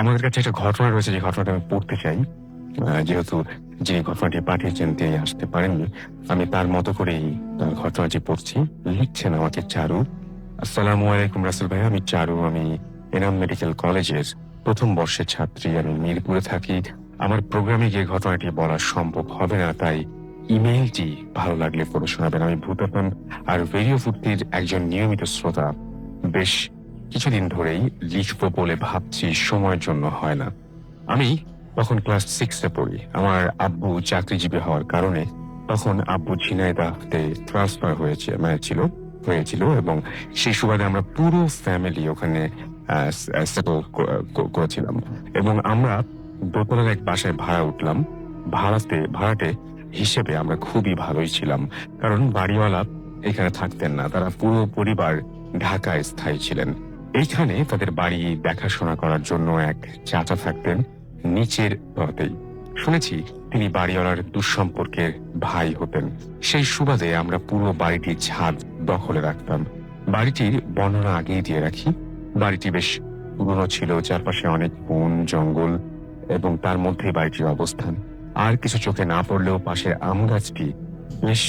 আমাদের কাছে একটা ঘটনা রয়েছে, যে ঘটনাটা আমি পড়তে চাই। যেহেতু যে ঘটনাটি পাঠিয়েছেন তিনি আসতে পারেননি, আমি তার মতো করেই তার ঘটনাটি পড়ছি। লিখছেন আমাকে চারু। আসসালামু আলাইকুম রাসেল ভাই, আমি চারু। আমি এনাম মেডিকেল কলেজের প্রথম বর্ষের ছাত্রী। আমি মিরপুরে থাকি। আমার প্রোগ্রামে গিয়ে ঘটনাটি বলা সম্ভব হবে না, তাই ইমেইলটি ভালো লাগলে পড়ে শোনাবেন। আমি ভূতাপন আর রেডিও ফুর্তির একজন নিয়মিত শ্রোতা। বেশ কিছুদিন ধরেই লিখবো বলে ভাবছি, সময়ের জন্য হয় না। আমি তখন ক্লাস 6-এ পড়ি। আমার আব্বু চাকরিজীবী হওয়ার কারণে তখন আব্বু ঝিনাইদহতে ট্রান্সফার হয়েছিল এবং সেই সুবাদে আমরা পুরো ফ্যামিলি ওখানে সেটেল করেছিলাম। এবং আমরা দোতলার এক বাসায় ভাড়া উঠলাম। ভাড়াটে হিসেবে আমরা খুবই ভালোই ছিলাম, কারণ বাড়িওয়ালা এখানে থাকতেন না। তারা পুরো পরিবার ঢাকায় স্থায়ী ছিলেন। এইখানে তাদের বাড়ি দেখাশোনা করার জন্য এক চাচা থাকতেন নিচের তলাতেই। শুনেছি তিনি বাড়িওয়ালার দুঃসম্পর্কের ভাই হতেন। সেই সুবাদে আমরা পুরো বাড়িটির ছাদ দখলে রাখতাম। বাড়িটির বর্ণনা আগেই দিয়ে রাখি। বাড়িটি বেশ পুরনো ছিল, চারপাশে অনেক বন জঙ্গল, এবং তার মধ্যে বাড়িটির অবস্থান। আর কিছু চোখে না পড়লেও পাশের আম গাছটি বেশ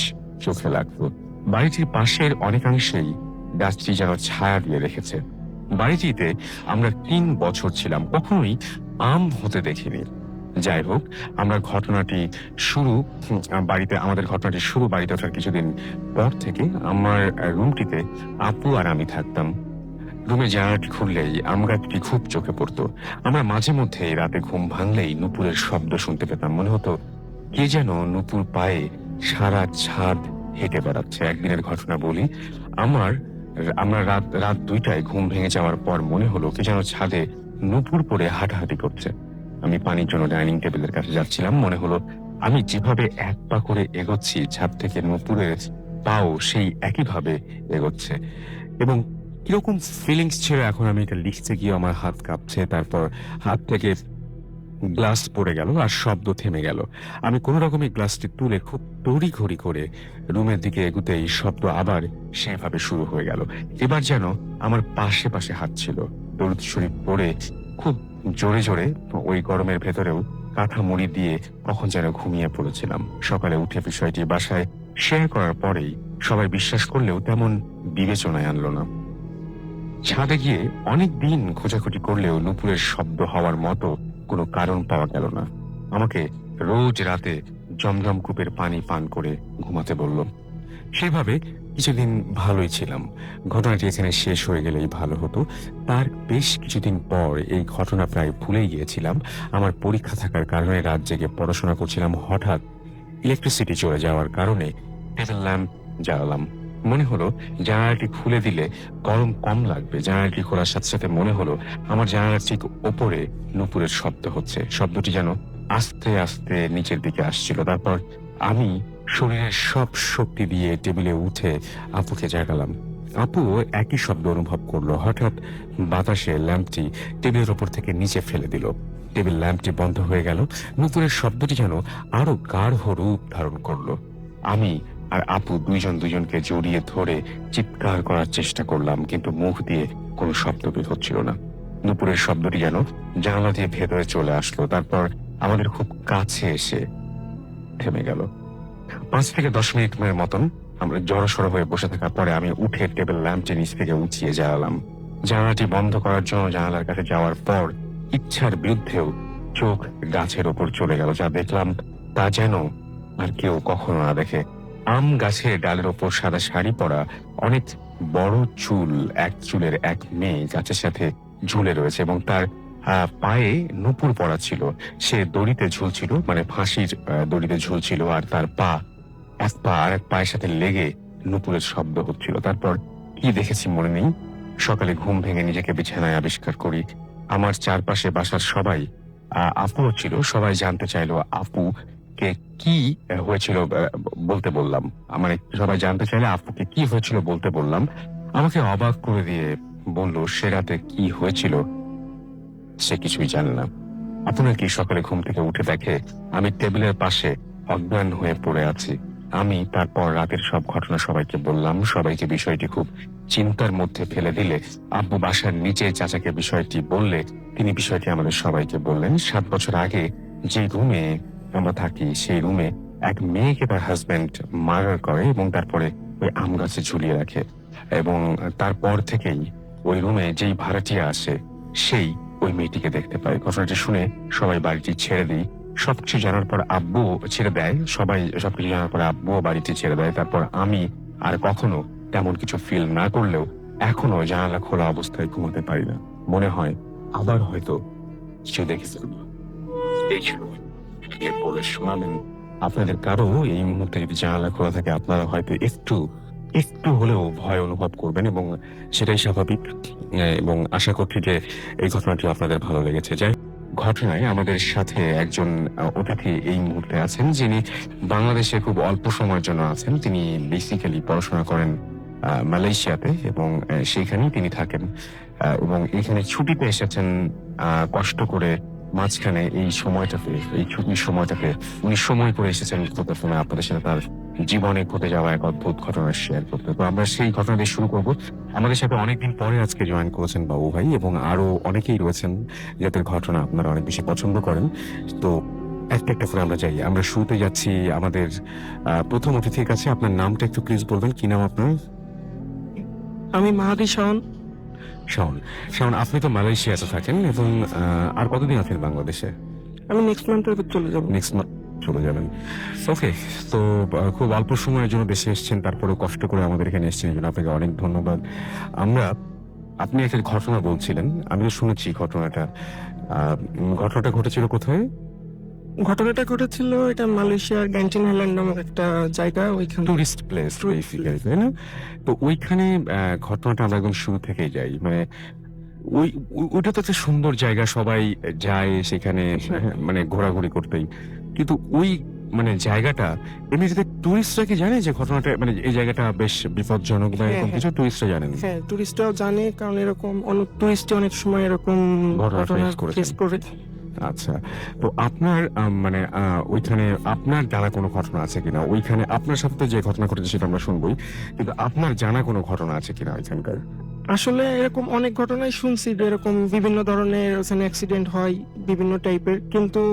চোখে লাগতো। বাড়িটির পাশের অনেকাংশেই গাছটি যেন ছায়া দিয়ে রেখেছে। বাড়িটিতে আমরা 3 বছর ছিলাম, কখনোই আম হতে দেখিনি। যাই হোক, আমরা ঘটনাটি শুরু আমাদের ঘটনাটি শুরু বাড়িতে ওঠার কিছুদিন পর থেকে আমার রুমটিতে আপু আর আমি থাকতাম। রুমে জানালাটি খুললেই আম গাছটি খুব চোখে পড়তো। আমরা মাঝে মধ্যে রাতে ঘুম ভাঙলেই নুপুরের শব্দ শুনতে পেতাম। মনে হতো কে যেন নুপুর পায়ে সারা ছাদ হেঁটে বেড়াচ্ছে। একদিনের ঘটনা বলি। আমার আমরা রাত রাত 2টায় ঘুম ভেঙে যাওয়ার পর মনে হলো কে যেন ছাদে নুপুর পরে হাঁটাহাঁটি করছে। আমি পানির জন্য ডাইনিং টেবিলের কাছে যাচ্ছিলাম। মনে হলো আমি যেভাবে এক পা করে এগোচ্ছি, ছাদ থেকে নুপুরের পাও সেই একইভাবে এগোচ্ছে। এবং কিরকম ফিলিংস ছিল, এখন আমি এটা লিখতে গিয়ে আমার হাত কাঁপছে। তারপর হাত থেকে গ্লাস পড়ে গেল আর শব্দ থেমে গেল। আমি কোনো রকমে গ্লাসটি তুলে খুব তড়িঘড়ি করে রুমের দিকে এগুতেই শব্দ আবার সেভাবে শুরু হয়ে গেল। এবার যেন আমার পাশে পাশে হাত ছিল। দরুদ শরীফ পড়ে খুব জোরে জোরে ওই গরমের ভেতরেও কাঁথা মুড়ি দিয়ে কখন যেন ঘুমিয়ে পড়েছিলাম। সকালে উঠে বিষয়টি বাসায় শেয়ার করার পরেই সবাই বিশ্বাস করলেও তেমন বিবেচনায় আনলো না। ছাদে গিয়ে অনেক দিন খোঁজাখুঁজি করলেও নুপুরের শব্দ হওয়ার মতো কোনো কারণ পাওয়া গেল না। আমাকে রোজ রাতে জমজম কূপের পানি পান করে ঘুমাতে বলল। সেভাবে কিছুদিন ভালোই ছিলাম। ঘটনাটি এখানে শেষ হয়ে গেলেই ভালো হতো। তার বেশ কিছুদিন পর এই ঘটনা প্রায় ভুলেই গিয়েছিলাম। আমার পরীক্ষা থাকার কারণে রাত জেগে পড়াশোনা করছিলাম। হঠাৎ ইলেকট্রিসিটি চলে যাওয়ার কারণে টেবিল ল্যাম্প জ্বালালাম। মনে হলো জানালাটি খুলে দিলে গরম কম লাগবে। জানালাটি খোলার সাথে সাথে মনে হলো আমার জানালার ঠিক ওপরে নুপুরের শব্দ হচ্ছে। শব্দটি যেন আস্তে আস্তে নিচের দিকে আসছিল। তারপর আমি শরীরের সব শক্তি দিয়ে টেবিলে উঠে আপুকে জাগালাম। আপু একই শব্দ অনুভব করলো। হঠাৎ বাতাসে ল্যাম্পটি টেবিলের ওপর থেকে নিচে ফেলে দিল। টেবিল ল্যাম্পটি বন্ধ হয়ে গেল। নুপুরের শব্দটি যেন আরো গাঢ় রূপ ধারণ করলো। আমি আর আপু দুজনকে জড়িয়ে ধরে চিৎকার করার চেষ্টা করলাম, কিন্তু মুখ দিয়ে কোনো শব্দ বের হচ্ছিল না। নুপুরের শব্দটি যেন জানালা দিয়ে ভেতরে চলে আসলো। তারপর আমাদের খুব কাছে এসে থেমে গেল। 5 থেকে 10 মিনিটের মতন আমরা জড়সড় হয়ে বসে থাকার পরে আমি উঠে টেবিল ল্যাম্পটি নিচ থেকে উঁচিয়ে জ্বালালাম। জানালাটি বন্ধ করার জন্য জানালার কাছে যাওয়ার পর ইচ্ছার বিরুদ্ধেও চোখ গাছের ওপর চলে গেল। যা দেখলাম তা যেন আর কেউ কখনো না দেখে। আম গাছের ডালের ওপর সাদা শাড়ি পরা অনেক বড় চুলের এক মেয়ে গাছের সাথে ঝুলে রয়েছে, এবং তার পায়ে নুপুর পরা ছিল। সে দড়িতে ঝুলছিল, মানে ফাঁসির দড়িতে ঝুলছিল, আর তার এক পা আর এক পায়ের সাথে লেগে নুপুরের শব্দ হচ্ছিল। তারপর কি দেখেছি মনে নেই। সকালে ঘুম ভেঙে নিজেকে বিছানায় আবিষ্কার করি। আমার চারপাশে বাসার সবাই, আপুও ছিল, সবাই জানতে চাইলো আপুকে কি হয়েছিল বলতে বললাম। মানে সবাই জানতে চাইলে আপুকে কি হয়েছিল বলতে বললাম। আমাকে অবাক করে দিয়ে বলল সে রাতে কি হয়েছিল সে কিছুই জানে না। আপনার কি সকালে ঘুম থেকে উঠে দেখে আমি টেবিলের পাশে অজ্ঞান হয়ে পড়ে আছি। আমি তারপর রাতের সব ঘটনা সবাইকে বললাম। সবাইকে বিষয়টি খুব চিন্তার মধ্যে ফেলে দিলে আব্বু বাসার নিচে চাচাকে বিষয়টি বললে তিনি বিষয়টি আমাদের সবাইকে বললেন। 7 বছর আগে যে রুমে আমরা থাকি সেই রুমে এক মেয়েকে তার হাজবেন্ড মার্ডার করে এবং তারপরে ওই আম গাছে ঝুলিয়ে রাখে, এবং তারপর থেকেই ওই রুমে যেই ভাড়াটিয়া আসে সেই ওই মেয়েটিকে দেখতে পায়। ঘটনাটি শুনে সবাই বাড়িটি ছেড়ে দিই। সবকিছু জানার পর আব্বু ছেড়ে দেয়, সবাই সবকিছু জানার পর আব্বুও বাড়িটি ছেড়ে দেয়। তারপর আমি আর কখনো তেমন কিছু ফিল না করলেও এখনো জানালা খোলা অবস্থায় ঘুমাতে পারি না। মনে হয় আবার হয়তো কিছু দেখেছেন। এই ছিল বলে শোনালেন। আপনাদের কারো এই মুহূর্তে যদি জানালা খোলা থাকে আপনারা হয়তো একটু একটু হলেও ভয় অনুভব করবেন, এবং সেটাই স্বাভাবিক। এবং আশা করছি যে এই ঘটনাটি আপনাদের ভালো লেগেছে। যাই হোক, ঘটনায় আমাদের সাথে একজন অতিথি এই মুহূর্তে আছেন, যিনি বাংলাদেশে খুব অল্প সময়ের জন্য আছেন। তিনি বেসিক্যালি পড়াশোনা করেন মালয়েশিয়াতে, এবং সেখানেই তিনি থাকেন, এবং এখানে ছুটিতে এসেছেন। কষ্ট করে মাঝখানে এই সময়টাতে, এই ছুটির সময়টাতে উনি সময় করে এসেছেন প্রথমে আপনাদের সাথে তার জীবনে ঘটে যাওয়া এক অদ্ভুত ঘটনা শেয়ার করতে। তো আমরা সেই ঘটনা দিয়ে শুরু করবো। আমাদের সাথে অনেকদিন পরে আজকে জয়েন করেছেন বাবু ভাই, এবং আরো অনেকেই রয়েছেন যাদের ঘটনা আপনারা অনেক বেশি পছন্দ করেন। তো একটা একটা করে আমরা যাই। আমরা শুরুতে যাচ্ছি আমাদের প্রথম অতিথির কাছে। আপনার নামটা একটু প্লিজ বলবেন, কি নাম আপনার? আমি মাহাদি শাওন। শাওন। শাওন, আপনি তো মালয়েশিয়াতে থাকেন, এবং আর কতদিন আছেন বাংলাদেশে? আমি নেক্সট মান্থের চলে যাব। নেক্সট মান্থ চলে যাবেন। ওকে। তো খুব অল্প সময়ের জন্য দেশে এসেছেন, তারপরেও কষ্ট করে আমাদের এখানে এসেছেন, এই জন্য আপনাকে অনেক ধন্যবাদ। আপনি একটা ঘটনা বলছিলেন, আমি তো শুনেছি ঘটনাটা। ঘটনাটা ঘটেছিল কোথায়? ঘটনাটা ঘটেছিল এটা মালয়েশিয়ার গ্যান্টিন আইল্যান্ড নামক একটা জায়গা, ওইখানে টুরিস্ট প্লেস বেসিক্যালি, তাই না? তো ওইখানে ঘটনাটা আমরা একদম শুরু থেকেই যাই। মানে ওইটা তো একটা সুন্দর জায়গা, সবাই যায় সেখানে মানে ঘোরাঘুরি করতেই, কিন্তু ওই মানে জায়গাটা এমনিতে টুরিস্টরা কি জানে যে ঘটনাটা, মানে এই জায়গাটা বেশ বিপজ্জনক বা এরকম কিছু টুরিস্টরা জানেন? হ্যাঁ, টুরিস্টরাও জানে, কারণ এরকম অনেক টুরিস্ট অনেক সময় এরকম ঘটনা ঘটনা face করেছেন। ফেস করে। আচ্ছা। তো আপনার মানে ওইখানে আপনার জানা কোনো ঘটনা আছে কিনা? ওইখানে আপনার সাথে তো যে ঘটনা ঘটেছে সেটা আমরা শুনবোই, কিন্তু আপনার জানা কোনো ঘটনা আছে কিনা ওইখানকার? আসলে এরকম অনেক ঘটনাই শুনছি যে এরকম বিভিন্ন ধরনের ওখানে অ্যাক্সিডেন্ট হয় বিভিন্ন টাইপের, কিন্তু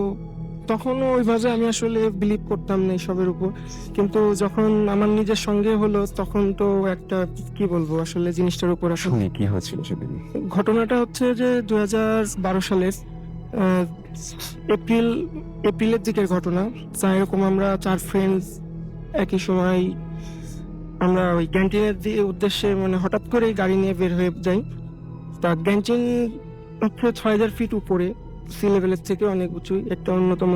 তখনও ওইভাবে আমি আসলে বিলিভ করতাম না এসবের উপর। কিন্তু যখন আমার নিজের সঙ্গে হলো তখন তো একটা কি বলবো আসলে জিনিসটার উপর আসলে শুনি কি হয়েছিল সেদিন। ঘটনাটা হচ্ছে যে 2012 সালের আহ, এপ্রিলের দিকের ঘটনা। যা এরকম আমরা 4 ফ্রেন্ডস একই সময় আমরা ওই ক্যান্টিনের উদ্দেশ্যে মানে হঠাৎ করে গাড়ি নিয়ে বের হয়ে যাই। তা ক্যান্টিন হচ্ছে 6000 ফিট উপরে, সি লেভেলের থেকে অনেক উঁচু একটা অন্যতম।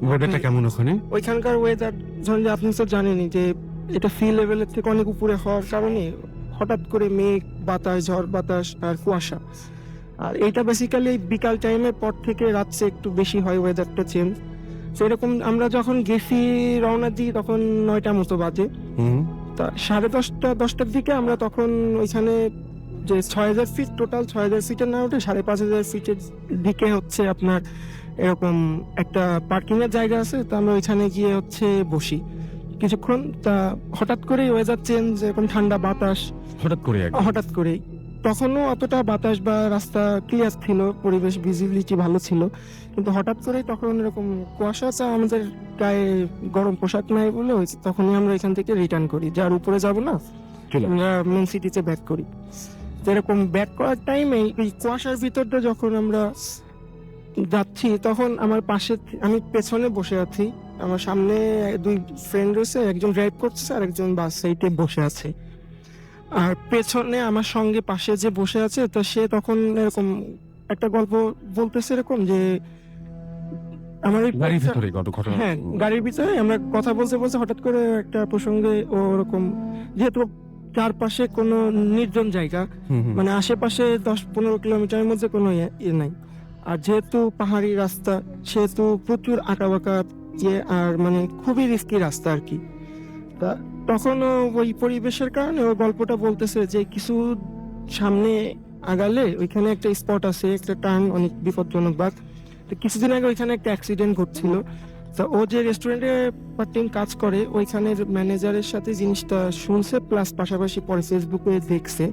ওয়েদারটা কেমন ওখানে? ওইখানকার ওয়েদার ধরেন যে আপনি তো জানেনই যে এটা সি লেভেলের থেকে অনেক উপরে হওয়ার কারণে হঠাৎ করে মেঘ, বাতাস, ঝড় বাতাস আর কুয়াশা। আর এটা বেসিক্যালি বিকাল টাইমের পর থেকে রাত্রে একটু বেশি হয় ওয়েদারটা চেঞ্জ। সেরকম আমরা যখন গেছি রওনা দিই তখন 9টা মতো বাজে। তা 10:30-10টার দিকে আমরা তখন ওইখানে যে 6000 ফিট, টোটাল 6000 ফিটের না উঠে 5500 ফিটের দিকে হচ্ছে আপনার এরকম একটা পার্কিং এর জায়গা আছে। তো আমরা ওইখানে গিয়ে হচ্ছে বসি কিছুক্ষণ। তা হঠাৎ করে ওয়েদার চেঞ্জ, এরকম ঠান্ডা বাতাস হঠাৎ করে। তখনও অতটা বাতাস বা রাস্তা ক্লিয়ার ছিল, পরিবেশ ভিজিবিলিটি ভালো ছিল, কিন্তু হঠাৎ করে তখন এরকম কুয়াশা। আমাদের গায়ে গরম পোশাক নাই বলে তখনই আমরা এখান থেকে রিটার্ন করি, যার উপরে যাব না, আমরা মেন সিটিতে ব্যাক করি। এরকম ব্যাক করার টাইমে এই কুয়াশার ভিতরটা যখন আমরা যাচ্ছি তখন আমার পাশে, আমি পেছনে বসে আছি, আমার সামনে 2 ফ্রেন্ড রয়েছে, একজন ড্রাইভ করছে আর একজন বাস সাইডে বসে আছে। আর পেছনে আমার সঙ্গে পাশে যে বসে আছে তো সে তখন এরকম একটা গল্প বলতেছে, এরকম যে আমার হ্যাঁ গাড়ির ভিতরে আমরা কথা বলতে বলতে হঠাৎ করে একটা প্রসঙ্গে ও ওরকম, যেহেতু চারপাশে কোনো নির্জন জায়গা, মানে আশেপাশে 10-15 কিলোমিটারের মধ্যে কোনো ইয়ে নাই, আর যেহেতু পাহাড়ি রাস্তা সেহেতু প্রচুর আঁকাবাঁকা আর মানে খুবই রিস্কি রাস্তা আর কি। তা তখন ওই পরিবেশের কারণে ও গল্পটা বলতেছে যে কিছু সামনে আগালে ওইখানে একটা স্পট আছে, একটা টার্ন অনেক বিপজ্জনক বাট। তো কিছুদিন আগে ওইখানে একটা অ্যাক্সিডেন্ট ঘটছিল। তা ও যে রেস্টুরেন্টে পার্ট টাইম কাজ করে ওইখানের ম্যানেজারের সাথে জিনিসটা শুনছে, প্লাস পাশাপাশি পরে ফেসবুকে দেখছে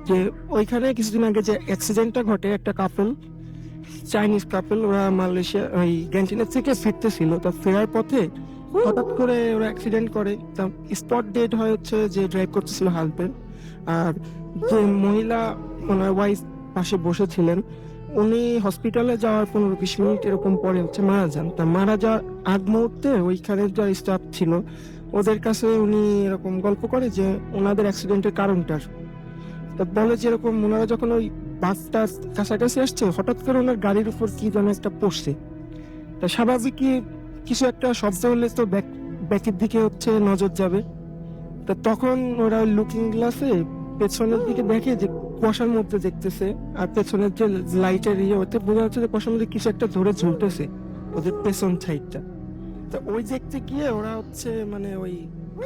যে ওইখানে কিছুদিন আগে যে অ্যাক্সিডেন্টটা ঘটে, একটা কাপল, চাইনিজ কাপল, ওরা মালয়েশিয়া ওই গ্যান্টিনের থেকে ফিরতেছিল। তা ফেরার পথে হঠাৎ করে ওরা অ্যাক্সিডেন্ট করে। তা স্পট ডেড হয় হচ্ছে যে ড্রাইভ করতেছিল হাজবেন্ড, আর যে মহিলা ওনার ওয়াইফ পাশে বসেছিলেন উনি হসপিটালে যাওয়ার 15-20 মিনিট এরকম পরে হচ্ছে মারা যান। তা মারা যাওয়ার আগ মুহূর্তে ওইখানে যারা স্টাফ ছিল ওদের কাছে উনি এরকম গল্প করে যে ওনাদের অ্যাক্সিডেন্টের কারণটার। তা বলে যে এরকম ওনারা যখন ওই বাসটার কাছাকাছি আসছে হঠাৎ করে ওনার গাড়ির উপর কি যেন একটা পড়ছে। তা স্বাভাবিকই কিছু একটা শব্দ হলে তো ব্যাকের দিকে হচ্ছে নজর যাবে। তা তখন ওরা লুকিং গ্লাসে পেছনের দিকে দেখে যে কুয়াশার মধ্যে দেখতেছে, আর পেছনের যে লাইটের ইয়ে ওতে বোঝা যাচ্ছে যে কুয়াশার মধ্যে কিছু একটা ধরে ঝুলতেছে ওদের পেছন সাইডটা। তা ওই দেখতে গিয়ে ওরা হচ্ছে মানে ওই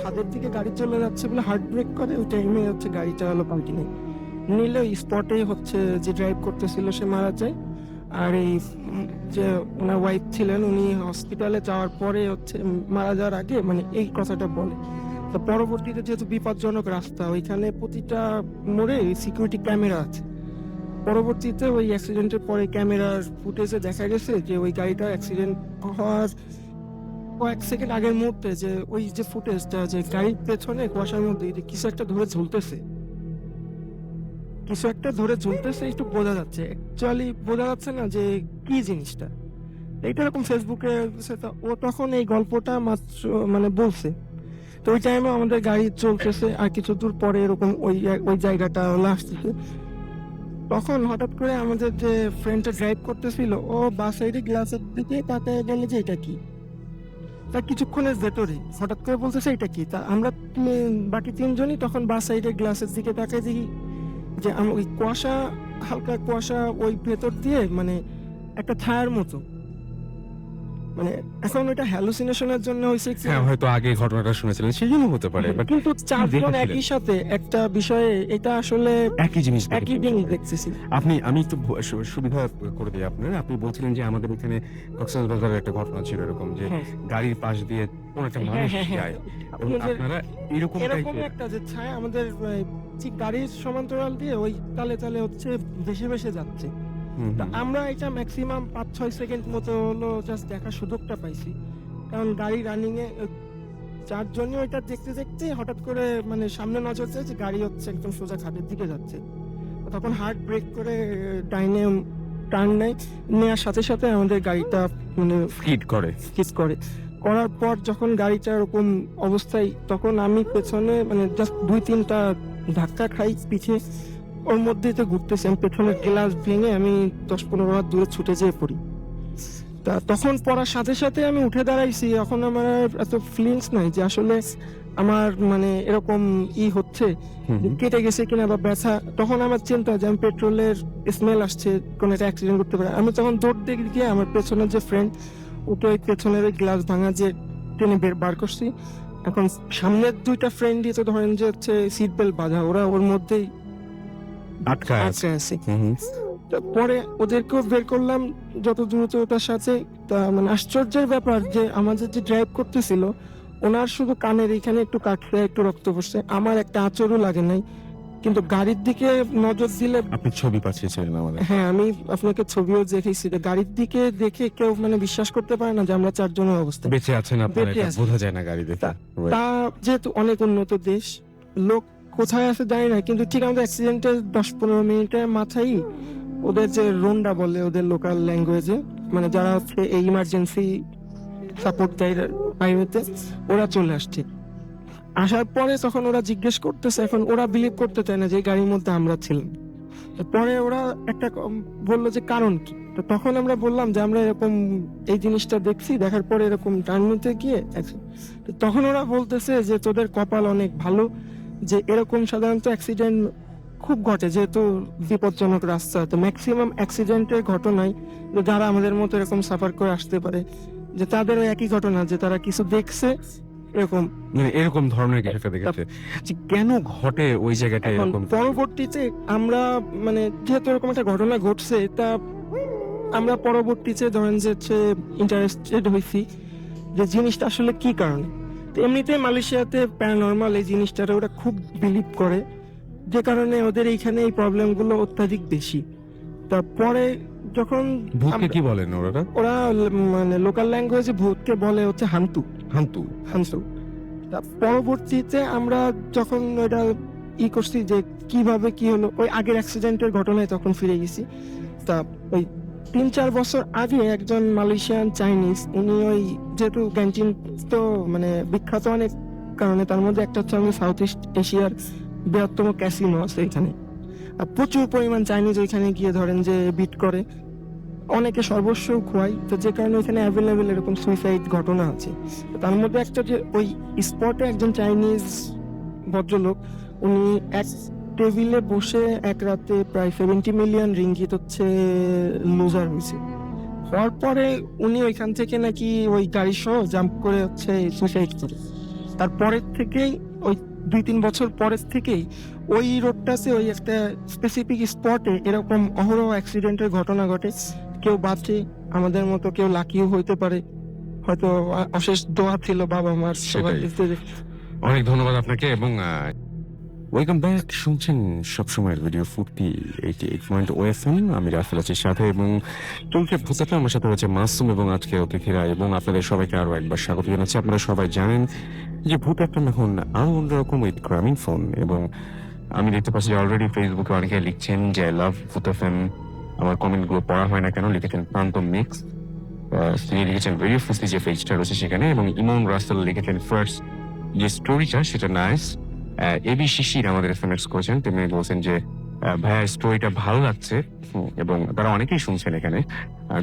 খাদের দিকে গাড়ি চলে যাচ্ছে বলে হার্ট ব্রেক করে, ওই টাইমে হচ্ছে গাড়িটা হলো পাল্টি নেই নিলে ওই স্পটে হচ্ছে যে ড্রাইভ করতেছিল সে মারা যায়। আর এই যে ওনার ওয়াইফ ছিলেন উনি হসপিটালে যাওয়ার পরে হচ্ছে মারা যাওয়ার আগে মানে এই কথাটা বলে। তো পরবর্তীতে যেহেতু বিপজ্জনক রাস্তা ওইখানে প্রতিটা মোড়ে সিকিউরিটি ক্যামেরা আছে। পরবর্তীতে ওই অ্যাক্সিডেন্টের পরে ক্যামেরার ফুটেজে দেখা গেছে যে ওই গাড়িটা অ্যাক্সিডেন্ট হওয়ার কয়েক সেকেন্ড আগের মুহূর্তে যে ওই যে ফুটেজটা যে গাড়ির পেছনে কুয়াশার মধ্যে যে কিছু একটা ধরে ঝুলতেছে, কিছু একটা ধরে ঝুলতেছে একটু বোঝা যাচ্ছে, অ্যাকচুয়ালি বোঝা যাচ্ছে না যে কি জিনিসটা। এইটা এরকম ফেসবুকে ও তখন এই গল্পটা মাত্র মানে বলছে। তো ওই টাইমে আমাদের গাড়ি চলতেছে আর কিছু দূর পরে এরকম ওই জায়গাটা আসতেছে। তখন হঠাৎ করে আমাদের যে ফ্রেন্ডটা ড্রাইভ করতেছিল ও বাস সাইডে গ্লাসের দিকে তাকায় গেলে যে এটা কি। তার কিছুক্ষণের ভেতরে হঠাৎ করে বলতেছে এটা কি। তা আমরা বাকি তিনজনই তখন বাস সাইডে গ্লাসের দিকে তাকায় দেখি যে ওই কুয়াশা, হালকা কুয়াশা ওই ভেতর দিয়ে মানে একটা ছায়ার মতো, মানে এখন ওইটা হ্যালুসিনেশনের জন্য হয়েছে কি হ্যাঁ, হয়তো আগে ঘটনাটা শুনেছিলেন সেই জন্য হতে পারে, but কিন্তু চারজন দেখেছিলেন? একই সাথে একটা বিষয়ে এটা আসলে একই জিনিস একই জিনিস দেখতেছি। আমি একটু সুবিধা করে দিই আপনার। আপনি বলছিলেন যে আমাদের এখানে কক্সবাজারের একটা ঘটনা ছিল এরকম যে হ্যাঁ। গাড়ির পাশ দিয়ে কোন একটা হ্যাঁ, মানুষ হ্যাঁ, হ্যাঁ। যায় এবং আপনাদের আপনারা এরকম এরকম টাইপের একটা যে ছায়া আমাদের ঠিক গাড়ির সমান্তরাল দিয়ে ওই তালে তালে হচ্ছে ভেসে ভেসে যাচ্ছে। তা আমরা এটা ম্যাক্সিমাম 5-6 সেকেন্ড মতো হলো জাস্ট দেখার সুযোগটা পাইছি, কারণ গাড়ি রানিং এ চারজনই ওইটা দেখতে দেখতে হঠাৎ করে মানে সামনে নজর যায় যে গাড়ি হচ্ছে একদম সোজা ঘাটের দিকে যাচ্ছে। তখন হার্ট ব্রেক করে ডাইনে টার্ন নেওয়ার সাথে সাথে আমাদের গাড়িটা মানে হিট করে। কিস করার পর যখন গাড়িটা এরকম অবস্থায় তখন আমি পেছনে মানে জাস্ট 2-3টা ধাক্কা খাই পিছিয়ে, ওর মধ্যেই তো ঘুরতেছি আমি, পেছনের গ্লাস ভেঙে আমি 10-15 হাত দূরে ছুটে যেয়ে পড়ি। তা তখন পড়ার সাথে সাথে আমি উঠে দাঁড়াইছি, এখন আমার এত ফিলিংস নাই যে আসলে আমার মানে এরকম হচ্ছে কেটে গেছে কিনা বা ব্যথা। তখন আমার চিন্তা যে আমি পেট্রোলের স্মেল আসছে, কোন একটা অ্যাক্সিডেন্ট করতে পারে। আমি তখন দৌড় দিয়ে গিয়ে আমার পেছনের যে ফ্রেন্ড ওকে ওই পেছনের ওই গ্লাস ভাঙা যে টেনে বার করছি। এখন সামনের 2টা ফ্রেন্ডই তো ধরেন যে হচ্ছে সিট বেল্ট বাঁধা, ওরা ওর মধ্যেই আটকায় আছে। আছে। পরে ওদেরকেও বের করলাম যত দ্রুততার সাথে। তা মানে আশ্চর্যের ব্যাপার যে আমাদের যে ড্রাইভ করতেছিল ওনার শুধু কানের এখানে একটু কাটছে, একটু রক্ত পড়ছে, আমার একটা আঁচড়ও লাগে নাই। কিন্তু গাড়ির দিকে নজর দিলে আপনি ছবি পাঠিয়েছিলেন আমাদের। হ্যাঁ আমি আপনাকে ছবিও দেখেছি, গাড়ির দিকে দেখে কেউ মানে বিশ্বাস করতে পারে না যে আমরা চারজনের অবস্থা। বেঁচে আছেন আপনারা, বেঁচে এটা আছি। বোঝা যায় না গাড়ি দেখে। তা যেহেতু অনেক উন্নত দেশ, লোক কোথায় আছে জানি না, কিন্তু ঠিক আমাদের অ্যাক্সিডেন্টের 10-15 মিনিটের মাথায় ওদের যে রোন্ডা বলে ওদের লোকাল ল্যাঙ্গুয়েজে, মানে যারা হচ্ছে এই ইমার্জেন্সি সাপোর্ট দেয় হাইওয়েতে, ওরা চলে আসছে। আসার পরে তখন ওরা জিজ্ঞেস করতেছে, এখন ওরা বিলিভ করতে চায় না যে গাড়ির মধ্যে আমরা ছিলাম। পরে ওরা একটা বললো যে কারণ কি। তো তখন আমরা বললাম যে আমরা এরকম এই জিনিসটা দেখছি, দেখার পরে এরকম টার্ন নিতে গিয়ে তো তখন ওরা বলতেছে যে তোদের কপাল অনেক ভালো যে এরকম সাধারণত অ্যাক্সিডেন্ট খুব ঘটে, যেহেতু বিপজ্জনক রাস্তা। তো ম্যাক্সিমাম অ্যাক্সিডেন্টের ঘটনায় যারা আমাদের মতো এরকম সাফার করে আসতে পারে যে তাদের একই ঘটনা যে তারা কিছু দেখছে এরকম, মানে এরকম ধরনের কিছু একটা দেখেছে। যে কেন ঘটে ওই জায়গাটা এখন এরকম? পরবর্তীতে আমরা মানে যেহেতু এরকম একটা ঘটনা ঘটছে তা আমরা পরবর্তীতে ধরেন যে ইন্টারেস্টেড হয়েছি যে জিনিসটা আসলে কি কারণে। তো এমনিতে মালয়েশিয়াতে প্যারানর্মাল এই জিনিসটারে ওরা খুব বিলিভ করে, যে কারণে ওদের এইখানে এই প্রবলেমগুলো অত্যাধিক বেশি। তারপরে যখন ভূতকে কি বলেন ওরা? ওরা মানে লোকাল ল্যাঙ্গুয়েজে ভূতকে বলে হচ্ছে হান্তু। হান্তু। হান্তু। তা পরবর্তীতে আমরা যখন ওটা করছি যে কিভাবে কি হলো, ওই আগের অ্যাক্সিডেন্টের ঘটনায় তখন ফিরে গেছি। তা ওই 3-4 বছর আগে একজন মালয়েশিয়ান চাইনিজ, উনি ওই যেহেতু ক্যান্টিন তো মানে বিখ্যাত অনেক কারণে, তার মধ্যে একটা হচ্ছে আমাদের সাউথ ইস্ট এশিয়ার বৃহত্তম ক্যাসিনো আছে এখানে। আর প্রচুর পরিমাণ চাইনিজ ওইখানে গিয়ে ধরেন যে বিট করে, অনেকে সর্বস্ব খোয়ায়, তো যে কারণে এখানে অ্যাভেলেবেল এরকম সুইসাইড ঘটনা আছে। তো তার মধ্যে একটা যে ওই স্পটে একজন চাইনিজ ভদ্রলোক, উনি এক টেবিলে বসে এক রাতে প্রায় 70 মিলিয়ন রিঙ্গিত হচ্ছে লুজার হয়েছে। হওয়ার পরে উনি ওইখান থেকে নাকি ওই গাড়ি সহ জাম্প করে হচ্ছে সুইসাইড করে। তারপরের থেকেই ওই 2-3 বছর পরের থেকেই ওই রোডটাতে ওই একটা স্পেসিফিক স্পটে এরকম অহরহ অ্যাক্সিডেন্টের ঘটনা ঘটে। কেউ বাঁচে, আমাদের মতো কেউ লাকিও হইতে পারে, হয়তো অশেষ দোয়া ছিল বাবা মার সবার সেটাই। ক্ষেত্রে। অনেক ধন্যবাদ আপনাকে এবং ওয়েলকাম ব্যাক। শুনছেন সবসময়ের ভিডিও ফুর্তি 88.0 OFM। আমি রাফেল আছি সাথে এবং চলছে ভূতাটা। আমার সাথে হচ্ছে মাসুম এবং আজকে অতিথিরা, এবং আপনাদের সবাইকে আরো একবার স্বাগত জানাচ্ছি। আপনারা সবাই জানেন যে ভূত একটা এখন আরো অন্যরকম উইথ গ্রামীণ ফোন, এবং আমি দেখতে পাচ্ছি যে অলরেডি ফেসবুকে অনেকে লিখছেন যে আই লাভ ভূত এফএম। আমার কমেন্টগুলো পড়া হয় না কেন, লিখেছেন প্রান্ত মিক্স, তিনি লিখেছেন ভিডিও ফুর্তি যে পেজটা রয়েছে সেখানে, এবং ইমন রাসেল লিখেছেন ফার্স্ট যে স্টোরিটা সেটা নাইস। এবি শিশির আমাদের এসএমএস করেছেন, তিনি বলছেন যে ভাইয়া স্টোরিটা ভালো লাগছে, এবং তারা অনেকেই শুনছেন এখানে।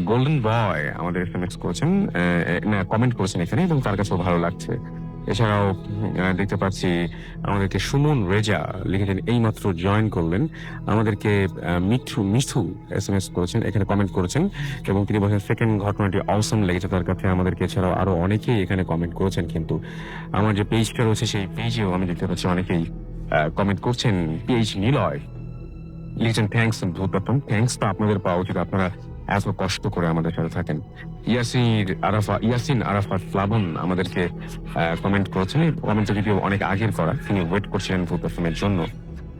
গোল্ডেন বয় আমাদের এসএমএস করেছেন, কমেন্ট করেছেন এখানে, এবং তার কাছেও ভালো লাগছে। এছাড়াও দেখতে পাচ্ছি আমাদেরকে সুমন রেজা লিখেছেন এইমাত্র জয়েন করলেন, আমাদেরকে মিঠু এসএমএস করেছেন, এখানে কমেন্ট করেছেন, এবং তিনি বলছেন সেকেন্ড ঘটনাটি অসম লেগেছে তার কাছে। আমাদেরকে এছাড়াও আরো অনেকেই এখানে কমেন্ট করেছেন, কিন্তু আমার যে পেজটা রয়েছে সেই পেজেও আমি দেখতে পাচ্ছি অনেকেই কমেন্ট করছেন। পিএইচ নিলয় লিখেছেন থ্যাংকস ভূতপ্রথম। থ্যাংকস তো আপনাদের পাওয়া উচিত, আপনারা এত কষ্ট করে আমাদের সাথে থাকেন। ইয়াসিন আরাফাত প্লাবন আমাদেরকে কমেন্ট করেছেন, এই কমেন্টটা যদিও অনেক আগের করা, তিনি ওয়েট করছিলেন ভূতপ্রথমের জন্য।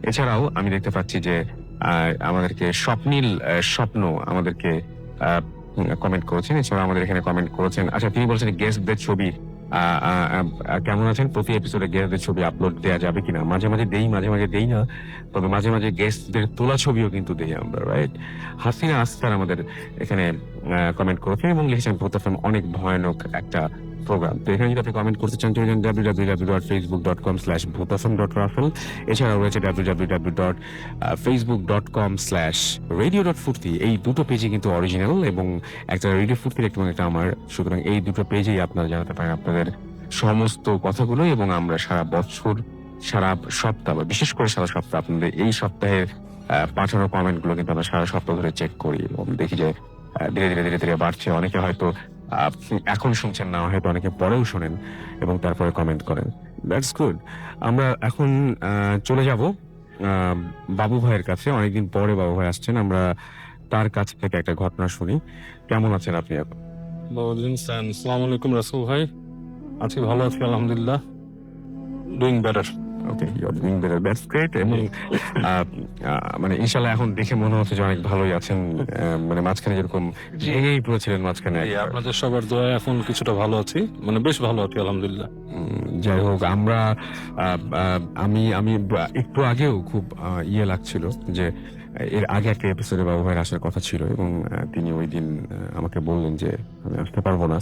এছাড়াও আমি দেখতে পাচ্ছি যে আমাদেরকে স্বপ্নীল স্বপ্ন আমাদেরকে কমেন্ট করেছেন। এছাড়াও আমাদের এখানে কমেন্ট করেছেন, আচ্ছা তিনি বলছেন গেস্টদের ছবি কেমন আছেন, প্রতি এপিসোডে গেস্টদের ছবি আপলোড দেওয়া যাবে কিনা। মাঝে মাঝে দেই, মাঝে মাঝে দেই না, তবে মাঝে মাঝে গেস্টদের তোলা ছবিও কিন্তু দেই আমরা, রাইট। হাসিনা আস্তার আমাদের এখানে কমেন্ট করেছেন এবং লিখেছেন ভূত এফএম অনেক ভয়ানক একটা প্রোগ্রাম। তো এখানে যদি আপনি কমেন্ট করতে চান চলে যান www.facebook.com/bhutafm.raffle। এছাড়াও রয়েছে www.facebook.com/radio.furti। এই দুটো পেজে কিন্তু অরিজিনাল, এবং একটা রেডিও ফুর্তির এবং একটা আমার, সুতরাং এই দুটো পেজেই আপনারা জানাতে পারেন আপনাদের সমস্ত কথাগুলো, এবং আমরা সারা বছর সারা সপ্তাহ বা বিশেষ করে সারা সপ্তাহ আপনাদের এই সপ্তাহে পাঠানো কমেন্ট গুলো কিন্তু আমরা সারা সপ্তাহ ধরে চেক করি এবং দেখি যে ধীরে ধীরে ধীরে ধীরে বাড়ছে। অনেকে হয়তো এখন শুনছেন না, হয়তো অনেকে পরেও শোনেন এবং তারপরে কমেন্ট করেন, দ্যাটস গুড। আমরা এখন চলে যাব বাবু ভাইয়ের কাছে। অনেকদিন পরে বাবু ভাই আসছেন, আমরা তার কাছ থেকে একটা ঘটনা শুনি। কেমন আছেন আপনি এখন? আসসালামু আলাইকুম রাসূল ভাই, আছি ভালো আছি আলহামদুলিল্লাহ, doing better. Okay, you are doing better, that's great. এবং মানে ইনশাআল্লাহ এখন দেখে মনে হচ্ছে যে অনেক ভালোই আছেন। মানে মাঝখানে যেরকম ভেঙেই পড়েছিলেন মাঝখানে একবার। আপনাদের সবার দোয়ায় এখন কিছুটা ভালো আছি, মানে বেশ ভালো আছি আলহামদুলিল্লাহ। যাই হোক, আমরা আমি একটু আগেও খুব ইয়ে লাগছিল যে এর আগে একটা এপিসোডে বাবু ভাইয়ের আসার কথা ছিল, এবং তিনি ওই দিন আমাকে বললেন যে আমি আসতে পারবো না,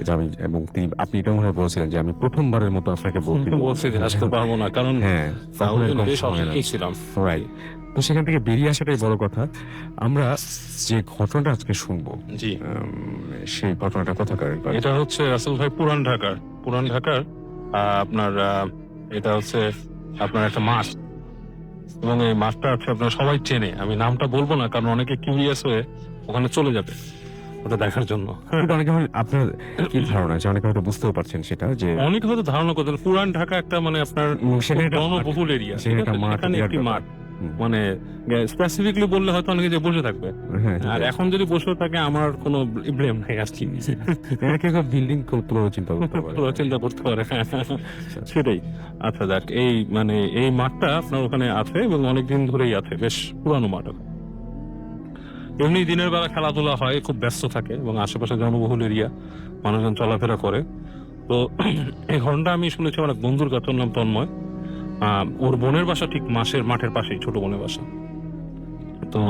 যে আমি, এবং তিনি আপনি এটা মনে হয় বলছিলেন যে আমি প্রথমবারের মতো আপনাকে বলছি যে আসতে পারবো না, কারণ হ্যাঁ তখন এরকম বেশ সময় না। অসুস্থ ছিলাম। রাইট। তো সেখান থেকে বেরিয়ে আসাটাই বড় কথা। আমরা যে ঘটনাটা আজকে শুনবো, জি, সেই ঘটনাটা কোথাকার? এটা হচ্ছে রাসূল ভাই পুরান ঢাকার আপনার এটা হচ্ছে আপনার একটা মাঠ, এবং এই মাঠটা হচ্ছে আপনার সবাই চেনে। আমি নামটা বলবো না, কারণ অনেকে কিউরিয়াস হয়ে ওখানে চলে যাবে ওটা দেখার জন্য। কিন্তু অনেকে আপনার কি ধারণা আছে, অনেকে হয়তো বুঝতেও পারছেন সেটা, যে অনেকে হয়তো ধারণা করতেন পুরান ঢাকা একটা মানে আপনার সেখানে একটা জনবহুল এরিয়া, সেখানে একটা মাঠ, এখানে একটি মাঠ, মানে স্পেসিফিকলি বললে হয়তো অনেকে যে বসে থাকবে, হ্যাঁ, আর এখন যদি বসে থাকে আমার কোনো ব্লেম নেই আর কি। বিল্ডিং তোলার চিন্তা করতে পারে। পুরো চিন্তা করতে পারে, সেটাই। আচ্ছা যাক, এই মানে এই মাঠটা আপনার ওখানে আছে এবং অনেকদিন ধরেই আছে, বেশ পুরানো মাঠ। এমনি দিনের বেলা খেলাধুলা হয়, খুব ব্যস্ত থাকে এবং আশেপাশে জনবহুল এরিয়া, মানুষজন চলাফেরা করে। তো এই ঘটনাটা আমি শুনেছি আমার এক বন্ধুর কাছে, ওর নাম তন্ময়। ওর বোনের বাসা ঠিক মাঠের পাশেই, ছোট বোনের বাসা। তো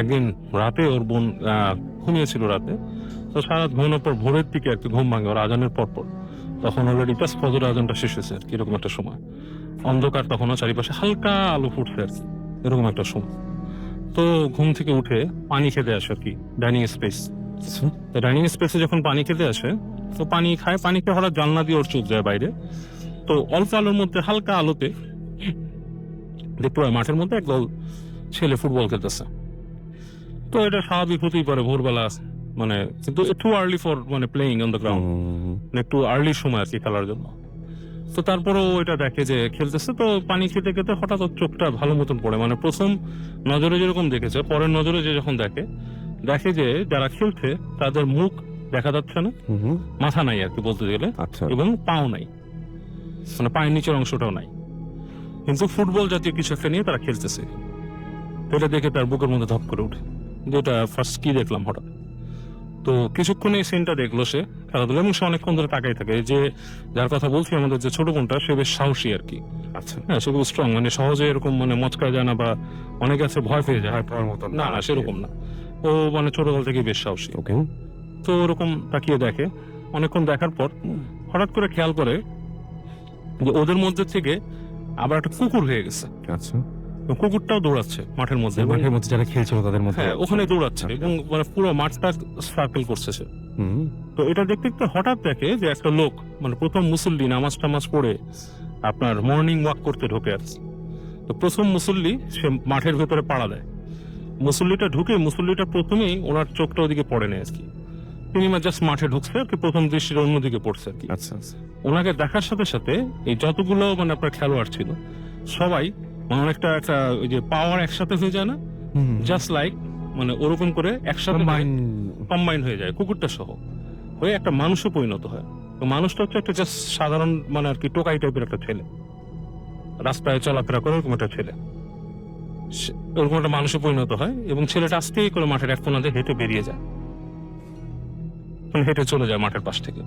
একদিন রাতে ওর বোন ঘুমিয়েছিল রাতে, তো সারা ঘুমানোর পর ভোরের দিকে একটু ঘুম ভাঙে ওর আজানের পর। তখন অলরেডি জাস্ট ফজর আজানটা শেষ হয়েছে আর কি, এরকম একটা সময়। অন্ধকার তখনও, চারিপাশে হালকা আলো ফুটছে আর কি, এরকম একটা সময়। তো ঘুম থেকে উঠে পানি খেতে আসে আর কি, ডাইনিং স্পেস। তো ডাইনিং স্পেসে যখন পানি খেতে আসে, তো পানি খায়, পানি খেয়ে হঠাৎ জানলা দিয়ে ওর চোখ যায় বাইরে। তো অল্প আলোর মধ্যে, হালকা আলোতে দেখতে পায় মাঠের মধ্যে একদল ছেলে ফুটবল খেলতেছে। তো এটা স্বাভাবিক হতেই পারে ভোরবেলা, মানে কিন্তু একটু আর্লি ফর মানে প্লেইং অন দ্য গ্রাউন্ড, একটু আর্লি সময় আর কি খেলার জন্য। তো তারপরেও এটা দেখে যে খেলতেছে, তো পানি খেতে খেতে হঠাৎ ওর চোখটা ভালো মতন পড়ে, মানে প্রথম নজরে যেরকম দেখেছে, পরের নজরে যে যখন দেখে যে যারা খেলছে তাদের মুখ দেখা যাচ্ছে না, মাথা নাই আর কি বলতে গেলে, আচ্ছা, এবং পাও নাই, মানে পায়ের নিচের অংশটাও নাই, কিন্তু ফুটবল জাতীয় কিছু একটা নিয়ে তারা খেলতেছে। তো এটা দেখে তার বুকের মধ্যে ধপ করে উঠে, যেটা ফার্স্ট কি দেখলাম হঠাৎ। তো কিছুক্ষণ এই সিনটা দেখলো সে খেলাধুলা, এবং সে অনেকক্ষণ ধরে তাকাই থাকে। যে যার কথা বলছি আমাদের যে ছোট বোনটা, সে বেশ সাহসী আর কি। আচ্ছা, হ্যাঁ, সে খুব স্ট্রং, মানে সহজে এরকম মানে মচকা যায় না, বা অনেকে আছে ভয় পেয়ে যায়, পাওয়ার মতো না না সেরকম না। ও মানে ছোটবেলা থেকে বেশ সাহসী। ওকে, তো ওরকম তাকিয়ে দেখে, অনেকক্ষণ দেখার পর হঠাৎ করে খেয়াল করে যে ওদের মধ্যে থেকে আবার একটা কুকুর হয়ে গেছে। আচ্ছা, এবং কুকুরটাও দৌড়াচ্ছে মাঠের মধ্যে, এবং মাঠের মধ্যে যারা খেলছিল তাদের মধ্যে, হ্যাঁ ওখানে দৌড়াচ্ছে, এবং মানে পুরো মাঠটা সার্কেল করছে সে। তো এটা দেখতে দেখতে হঠাৎ দেখে যে একটা লোক, মানে প্রথম মুসল্লি, নামাজ টামাজ পড়ে আপনার মর্নিং ওয়াক করতে ঢোকে আর কি। তো প্রথম মুসল্লি সে মাঠের ভেতরে পাড়া দেয়। মুসল্লিটা প্রথমেই ওনার চোখটা ওদিকে পড়ে নেয় আর কি, তিনি জাস্ট মাঠে ঢুকছে আর কি, প্রথম দৃষ্টির অন্যদিকে পড়ছে আর কি। আচ্ছা, ওনাকে দেখার সাথে সাথে এই যতগুলো মানে আপনার খেলোয়াড় ছিল সবাই মানে অনেকটা একটা ওই যে পাওয়ার একসাথে হয়ে যায় না, জাস্ট লাইক মানে ওরকম করে একসাথে কম্বাইন হয়ে যায়, কুকুরটা সহ হয়ে একটা মানুষও পরিণত হয়। তো মানুষটা হচ্ছে একটা জাস্ট সাধারণ মানে আর কি টোকাই টাইপের একটা ছেলে, রাস্তায় চলাফেরা করে ওরকম একটা ছেলে, ওরকম একটা মানুষে পরিণত হয়। এবং ছেলেটা আস্তে করে মাঠের এক কোণা দিয়ে হেঁটে বেরিয়ে যায়, মানে হেঁটে চলে যায় মাঠের পাশ থেকে।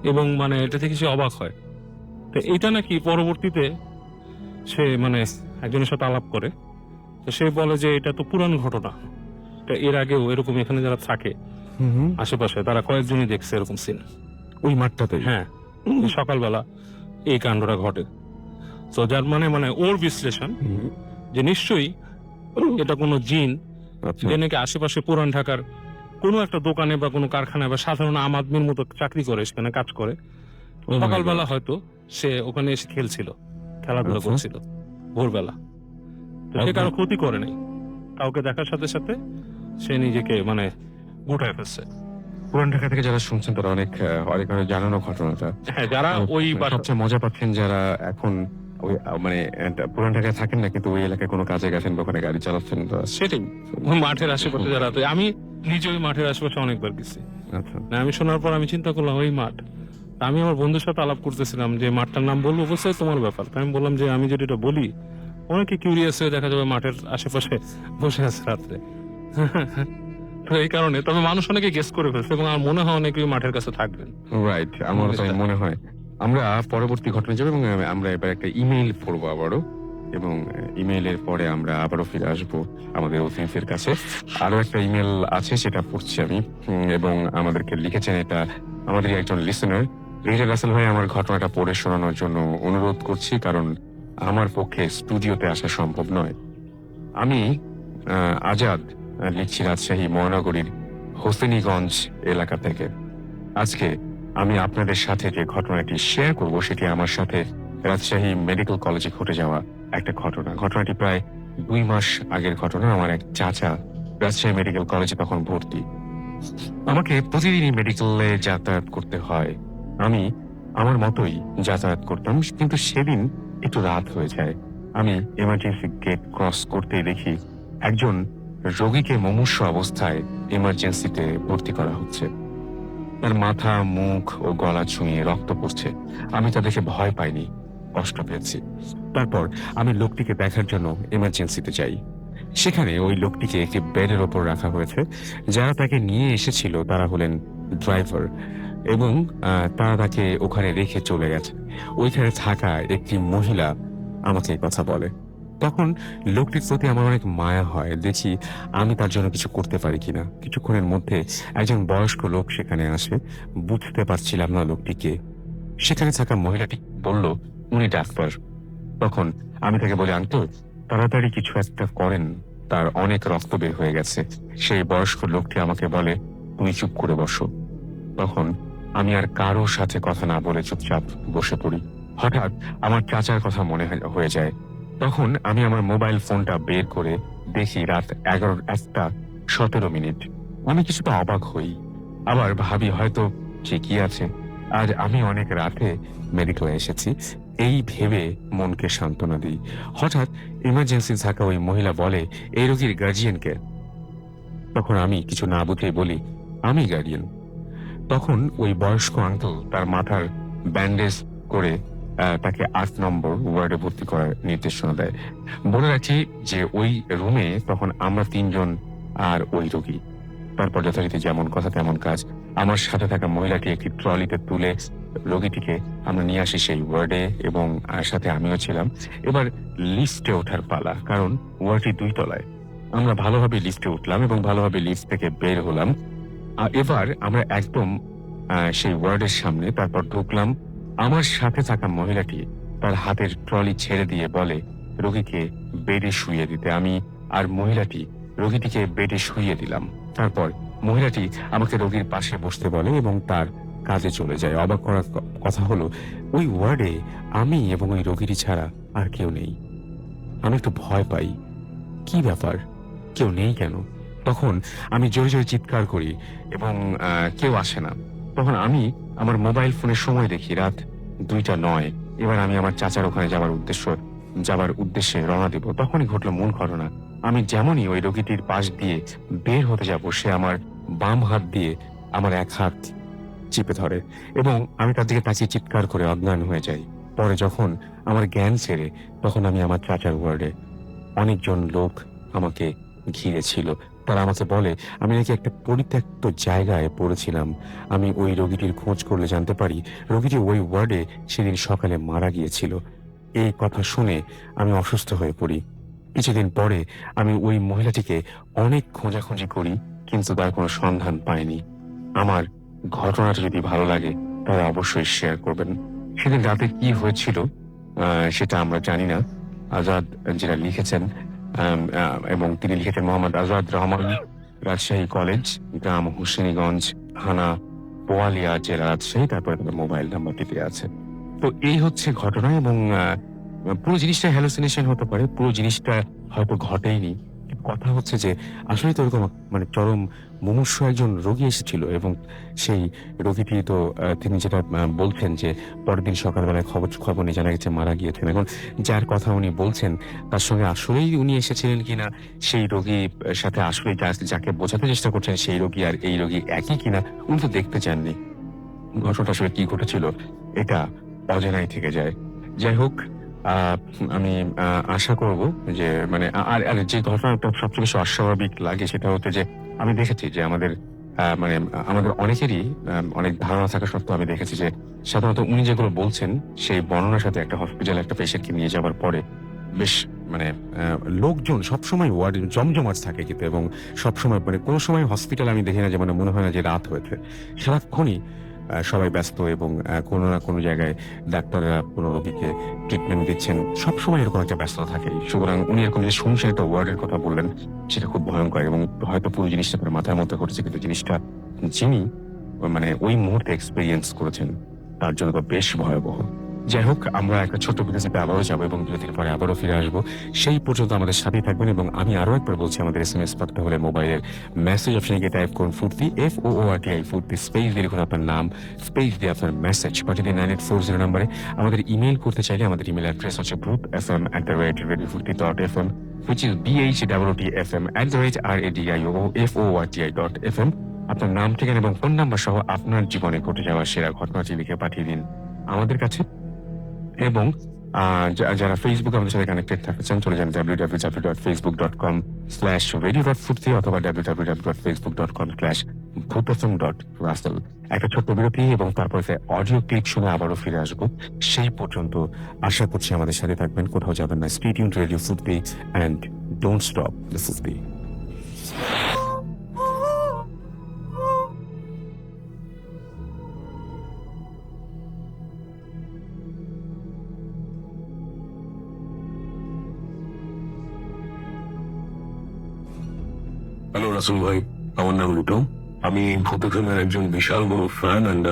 এবং মানে এটা থেকে সে অবাক হয়। তো এটা নাকি পরবর্তীতে সে মানে একজনের সাথে আলাপ করে, তো সে বলে যে এটা তো পুরান ঘটনা, এটা এর আগেও এরকম এখানে যারা থাকে আশেপাশে তারা কয়েকজনই দেখছে এরকম সিন ওই মাঠটাতে। হ্যাঁ, সকালবেলা এই কাণ্ডটা ঘটে। তো যার মানে ওর বিশ্লেষণ যে নিশ্চয়ই এটা কোনো জিন, আচ্ছা, যে নাকি আশেপাশে পুরান ঢাকার কোনো একটা দোকানে বা কোনো কারখানায় বা সাধারণ আম আদমির মতো চাকরি করে, সেখানে কাজ করে, সকালবেলা হয়তো সে ওখানে এসে খেলছিল, খেলাধুলা আচ্ছা। করছিল ভোরবেলা। তো সে কারো ক্ষতি করে নাই, কাউকে দেখার সাথে সাথে সে নিজেকে মানে গুটায় ফেলছে। পুরান ঢাকা থেকে যারা শুনছেন তারা অনেক জানানো ঘটনাটা। হ্যাঁ, যারা ওই সবচেয়ে মজা পাচ্ছেন যারা এখন ওই মানে পুরান ঢাকায় থাকেন না, কিন্তু ওই এলাকায় কোনো কাজে গেছেন বা ওখানে গাড়ি চালাচ্ছেন, তো সেটাই মাঠের আশেপাশে যারা, তো আমি নিজে ওই মাঠের আশেপাশে অনেকবার গেছি। আচ্ছা, না, আমি শোনার পর আমি চিন্তা করলাম ওই মাঠ। তা আমি আমার বন্ধুর সাথে আলাপ করতেছিলাম যে মাঠটার নাম বলবো, অবশ্যই তোমার ব্যাপার। তাই আমি বললাম যে আমি যদি এটা বলি অনেকে কিউরিয়াস হয়ে দেখা যাবে মাঠের আশেপাশে বসে আছে রাত্রে। তো এই কারণে, তবে মানুষ অনেকে গেস করে ফেলছে, এবং আমার মনে হয় অনেকেই মাঠের কাছে থাকবেন। রাইট, আমার তাই মনে হয়। আমরা পরবর্তী ঘটনা যাবো, এবং আমরা এবার একটা ইমেইল পড়বো আবারও, এবং ইমেইলের পরে আমরা আবারও ফিরে আসবো আমাদের অতিথির কাছে। আরো একটা ইমেল আছে, সেটা পড়ছি আমি, এবং আমাদেরকে লিখেছেন এটা আমাদের একজন লিসেনার। রিজা রাসেল ভাই, আমার ঘটনাটা পড়ে শোনানোর জন্য অনুরোধ করছি, কারণ আমার পক্ষে স্টুডিওতে আসা সম্ভব নয়। আমি আজাদ লিখছি রাজশাহী মহানগরীর হোসেনীগঞ্জ এলাকা থেকে। আজকে আমি আপনাদের সাথে যে ঘটনাটি শেয়ার করব সেটি আমার সাথে রাজশাহী মেডিকেল কলেজে ঘটে যাওয়া একটা ঘটনা। ঘটনাটি প্রায় 2 মাস আগের ঘটনা। আমার এক চাচা রাজশাহী মেডিকেল কলেজে তখন ভর্তি। আমাকে প্রতিদিনই মেডিকেলে যাতায়াত করতে হয়। আমি আমার মতোই যাতায়াত করতাম, কিন্তু সেদিন একটু রাত হয়ে যায়। আমি এমার্জেন্সি গেট ক্রস করতেই দেখি একজন রোগীকে মুমূর্ষু অবস্থায় এমার্জেন্সিতে ভর্তি করা হচ্ছে। তার মাথা, মুখ ও গলা ছুঁয়ে রক্ত পড়ছে। আমি তা দেখে ভয় পাইনি, কষ্ট পেয়েছি। তারপর আমি লোকটিকে দেখার জন্য এমার্জেন্সিতে যাই। সেখানে ওই লোকটিকে একটি বেডের ওপর রাখা হয়েছে। যারা তাকে নিয়ে এসেছিল তারা হলেন ড্রাইভার, এবং তারা তাকে ওখানে রেখে চলে গেছে। ওইখানে থাকা একটি মহিলা আমাকে এই কথা বলে। তখন লোকটির প্রতি আমার অনেক মায়া হয়, দেখি আমি তার জন্য কিছু করতে পারি কিনা। কিছুক্ষণের মধ্যে একজন বয়স্ক লোক সেখানে আসে। বুঝতে পারছিলাম না লোকটিকে। সেখানে থাকা মহিলাটি বলল উনি ডাক্তার। তখন আমি তাকে বলি, আঙ্কেল তাড়াতাড়ি কিছু একটা করেন, তার অনেক রক্ত বের হয়ে গেছে। সেই বয়স্ক লোকটি আমাকে বলে, তুমি চুপ করে বসো। তখন আমি আর কারোর সাথে কথা না বলে চুপচাপ বসে পড়ি। হঠাৎ আমার চাচার কথা মনে হয়ে যায়। তখন আমি আমার মোবাইল ফোনটা বের করে দেখি রাত 11:17। আমি কিছুটা অবাক হই, আবার ভাবি হয়তো ঠিকই আছে, আজ আমি অনেক রাতে মেডিকেলে এসেছি, এই ভেবে মনকে সান্ত্বনা দিই। হঠাৎ ইমার্জেন্সি থাকা ওই মহিলা বলে, এই রোগীর গার্জিয়ানকে। তখন আমি কিছু না বুঝেই বলি, আমি গার্ডিয়ান। তখন ওই বয়স্ক আঙ্কেল তার মাথার ব্যান্ডেজ করে তাকে 8 নম্বর ওয়ার্ডে ভর্তি করার নির্দেশনা দেয়। বলে রাখি যে ওই রুমে তখন আমরা 3 জন আর ওই রোগী। তারপর যথারীতি যেমন কথা তেমন কাজ। আমার সাথে থাকা মহিলাটি একটি ট্রলিতে তুলে রোগীটিকে আমরা নিয়ে আসি সেই ওয়ার্ডে, এবং সাথে আমিও ছিলাম। এবার লিফটে ওঠার পালা, কারণ ওয়ার্ডটি 2 তলায়। আমরা ভালোভাবে লিফটে উঠলাম এবং ভালোভাবে লিফট থেকে বের হলাম। এবার আমরা একদম সেই ওয়ার্ডের সামনে। তারপর ঢুকলাম। আমার সাথে থাকা মহিলাটি তার হাতের ট্রলি ছেড়ে দিয়ে বলে রোগীকে বেডে শুইয়ে দিতে। আমি আর মহিলাটি রোগীটিকে বেডে শুইয়ে দিলাম। তারপর মহিলাটি আমাকে রোগীর পাশে বসতে বলে এবং তার কাজে চলে যায়। অবাক করার কথা হলো, ওই ওয়ার্ডে আমি এবং ওই রোগীটি ছাড়া আর কেউ নেই। আমি একটু ভয় পাই, কি ব্যাপার, কেউ নেই কেন? তখন আমি জোরে জোরে চিৎকার করি এবং কেউ আসে না। তখন আমি আমার মোবাইল ফোনের সময় দেখি রাত 2:09। এবার আমি আমার চাচার ওখানে যাবার উদ্দেশ্যে রওনা দেব। তখনই ঘটলো মূল ঘটনা। আমি যেমনই ওই রোগীটির পাশ দিয়ে বের হতে যাব, সে আমার বাম হাত দিয়ে আমার এক হাত চিপে ধরে এবং আমি তার দিকে তাকিয়ে চিৎকার করে অজ্ঞান হয়ে যাই। পরে যখন আমার জ্ঞান ছেড়ে, তখন আমি আমার চাচার ওয়ার্ডে। অনেকজন লোক আমাকে ঘিরে ছিল। তারা আমাকে বলে আমি নাকি একটা পরিত্যক্ত জায়গায় পড়েছিলাম। আমি ওই রোগীটির খোঁজ করলে জানতে পারি রোগীটি ওই ওয়ার্ডে সেদিন সকালে মারা গিয়েছিল। এই কথা শুনে আমি অসুস্থ হয়ে পড়ি। কিছুদিন পরে আমি ওই মহিলাটিকে অনেক খোঁজাখুঁজি করি, কিন্তু তার কোনো সন্ধান পাইনি। আমার ঘটনাটা যদি ভালো লাগে তাহলে অবশ্যই শেয়ার করবেন। সেদিন রাতে কি হয়েছিল সেটা আমরা জানি না। আজাদ যেটা লিখেছেন, এবং তিনি লিখেছেন মোহাম্মদ আজাদ রহমান, রাজশাহী কলেজ, গ্রাম হুসেনীগঞ্জ, থানা বোয়ালিয়া, জেলা রাজশাহী। তারপরে তাদের মোবাইল নাম্বারটি দেওয়া আছে। তো এই হচ্ছে ঘটনা, এবং পুরো জিনিসটা হ্যালুসিনেশন হতে পারে, পুরো জিনিসটা হয়তো ঘটেইনি। কথা হচ্ছে যে আসলে তো এরকম মানে চরম মুমূর্ষু একজন রোগী এসেছিল, এবং সেই রোগীটি তো তিনি যেটা বলছেন যে পরের দিন সকালবেলায় খবর নিয়ে জানা গেছে মারা গিয়েছেন। এখন যার কথা উনি বলছেন তার সঙ্গে আসলেই উনি এসেছিলেন কিনা, সেই রোগীর সাথে আসলে যাকে বোঝাতে চেষ্টা করছেন সেই রোগী আর এই রোগী একই কিনা, উনি তো দেখতে চাননি। ঘটনাটা আসলে কি ঘটেছিল এটা অজানাই থেকে যায়। যাই হোক, আমি আশা করব যে মানে আর যে ঘটনাটা সবচেয়ে বেশি অস্বাভাবিক লাগে সেটা হচ্ছে যে আমি দেখেছি যে আমাদের আমাদের অনেকেরই অনেক ধারণা থাকা সত্ত্বেও আমি দেখেছি যে সাধারণত উনি যেগুলো বলছেন সেই বর্ণনার সাথে একটা হসপিটালে একটা পেশেন্টকে নিয়ে যাওয়ার পরে বেশ লোকজন সবসময় ওয়ার্ড জমজমাট থাকে কিন্তু, এবং সবসময় কোনো সময় হসপিটাল আমি দেখি না যে মনে হয় না যে রাত হয়েছে। সারাক্ষণই সবাই ব্যস্ত, এবং কোনো না কোনো জায়গায় ডাক্তাররা কোনো রোগীকে ট্রিটমেন্ট দিচ্ছেন। সবসময় এরকম একটা ব্যস্ততা থাকে। সুতরাং উনি এরকম যে শুনছেন একটা ওয়ার্ডের কথা বললেন, সেটা খুব ভয়ঙ্কর, এবং হয়তো পুরো জিনিসটা আপনার মাথার মধ্যে ঘটেছে, কিন্তু জিনিসটা যিনি ওই মুহূর্তে এক্সপিরিয়েন্স করেছেন তার জন্য তো বেশ ভয়াবহ। যাই হোক, আমরা একটা ছোট্ট বিরতিতে আবারও যাবো এবং বিরতির পরে আবারও ফিরে আসবো। সেই পর্যন্ত আমাদের সাথেই থাকবেন এবং আমি আরো একবার বলছি, আমাদের SMS পাঠাতে হলে মোবাইলের মেসেজ অপশনে গিয়ে টাইপ করুন ফুর্তি, FOORTI ফুর্তি, স্পেস দিয়ে লিখুন আপনার নাম, স্পেস দিয়ে আপনার মেসেজ পাঠিয়ে দিন 9840 নাম্বারে। আমাদের ইমেল করতে চাইলে আমাদের ইমেল অ্যাড্রেস হচ্ছে bhfm@radiofurti.fm, which is BHWTFM@radioFORTI.fm। আপনার নাম, ঠিকানা এবং ফোন নাম্বার সহ আপনার জীবনে ঘটে যাওয়া সেরা ঘটনাটি লিখে পাঠিয়ে দিন আমাদের কাছে। এবং যারা ফেসবুকে আমাদের সাথে কানেক্টেড থাকতে চান, চলে যান www.facebook.com/radio.furti অথবা www.facebook.com/bhutfm.russell। একটা ছোট্ট বিরতি এবং তারপরে অডিও ক্লিপ শুনে আবারও ফিরে আসবো। সেই পর্যন্ত আশা করছি আমাদের সাথে থাকবেন, কোথাও যাবেন না। স্টে টিউনড রেডিও ফুর্তি অ্যান্ড ডোন্ট স্টপ দ্য ফুর্তি। হ্যালো রাসুল ভাই, আমার নাম রুটম। আমি ভূত এফএমের একজন বিশাল বড় ফ্যান অ্যান্ড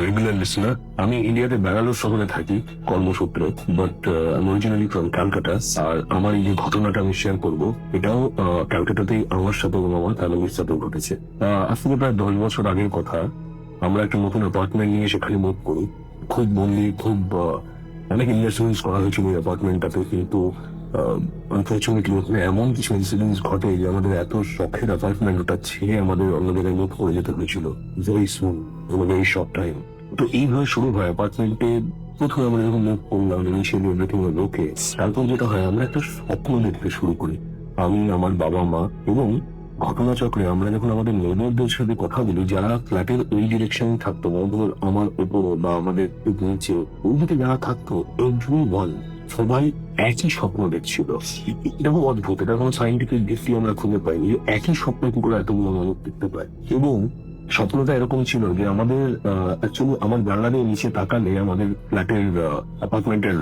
রেগুলার লিসনার। আমি ইন্ডিয়াতে ব্যাঙ্গালোর শহরে থাকি কর্মসূত্রে, বাট আমি অরিজিনালি ফ্রম ক্যালকাটা। আর আমার এই যে ঘটনাটা আমি শেয়ার করবো, এটাও ক্যালকাটাতেই আমার সাথে এবং আমার ফ্যামিলির সাথে ঘটেছে। আজ থেকে প্রায় 10 বছর আগের কথা। আমরা একটা নতুন অ্যাপার্টমেন্ট নিয়ে সেখানে মুভ করি। খুব বন্দি, খুব অনেক ইনভেস্টমেন্ট করা হয়েছিল এই অ্যাপার্টমেন্টটাতে, কিন্তু আনফর্চুনেটলি ওখানে এমন কিছু ইনসিডেন্টস ঘটে যে আমাদের এত শখের অ্যাপার্টমেন্ট ওটা ছেড়ে আমাদের অন্য জায়গায় মুভ করে যেতে হয়েছিল very soon, very short time. তো এইভাবে শুরু হয় অ্যাপার্টমেন্টে। প্রথমে আমরা যখন মুভ করলাম, ইনিশিয়ালি এভরিথিং ওয়াজ ওকে। তারপর যেটা হয়, আমরা একটা স্বপ্ন দেখতে শুরু করি, আমি, আমার বাবা মা। এবং ঘটনাচক্রে আমরা যখন আমাদের নেইবারদের সাথে কথা বলি, যারা ফ্ল্যাটের ওই ডিরেকশনে থাকতো, ধরুন আমার উপরে বা আমাদের নিচে, ওই দিকে যারা থাকতো, এভরিওয়ান সবাই একই স্বপ্ন দেখছিল। এটা খুব অদ্ভুত, এটা কোনো সাইন্টিফিক ভিত্তি আমরা খুঁজে পাইনি যে একই স্বপ্ন কি করে এতগুলো মানুষ দেখতে পায়। এবং স্বপ্নটা এরকম ছিল যে আমাদের অ্যাকচুয়ালি আমার জানলার নিচে তাকালে আমাদের ফ্ল্যাটের অ্যাপার্টমেন্টের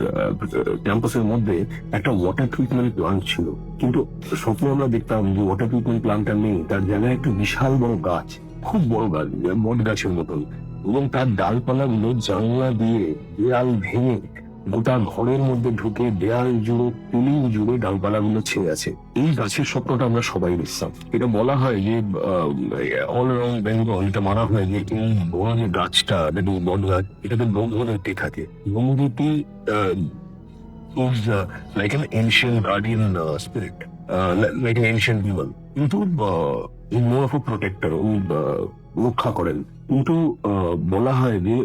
ক্যাম্পাসের মধ্যে একটা ওয়াটার ট্রিটমেন্ট প্লান্ট ছিল, কিন্তু স্বপ্নে আমরা দেখতাম যে ওয়াটার ট্রিটমেন্ট প্লান্টটা নেই, তার জায়গায় একটা বিশাল বড় গাছ, খুব বড় গাছ, বট গাছের মতন, এবং তার ডালপালাগুলো জানলা দিয়ে দেয়াল ভেঙে গোটা ঘরের মধ্যে ঢুকে দেয়াল জুড়ে, তুলি জুড়ে ডালপালাগুলো ছেয়ে আছে। এই গাছের স্বপ্নটা আমরা সবাই দেখতাম। এটা বলা হয় যে অল অ্যারাউন্ড বেঙ্গল এটা মানা হয় যে এই বড় যে গাছটা, বট গাছ, এটাতে ব্রহ্মদত্তি থাকে। ব্রহ্মদত্তি is like an ancient guardian spirit, like an ancient demon, কিন্তু more of a protector, রক্ষা করেন। কিন্তু বলা হয় যে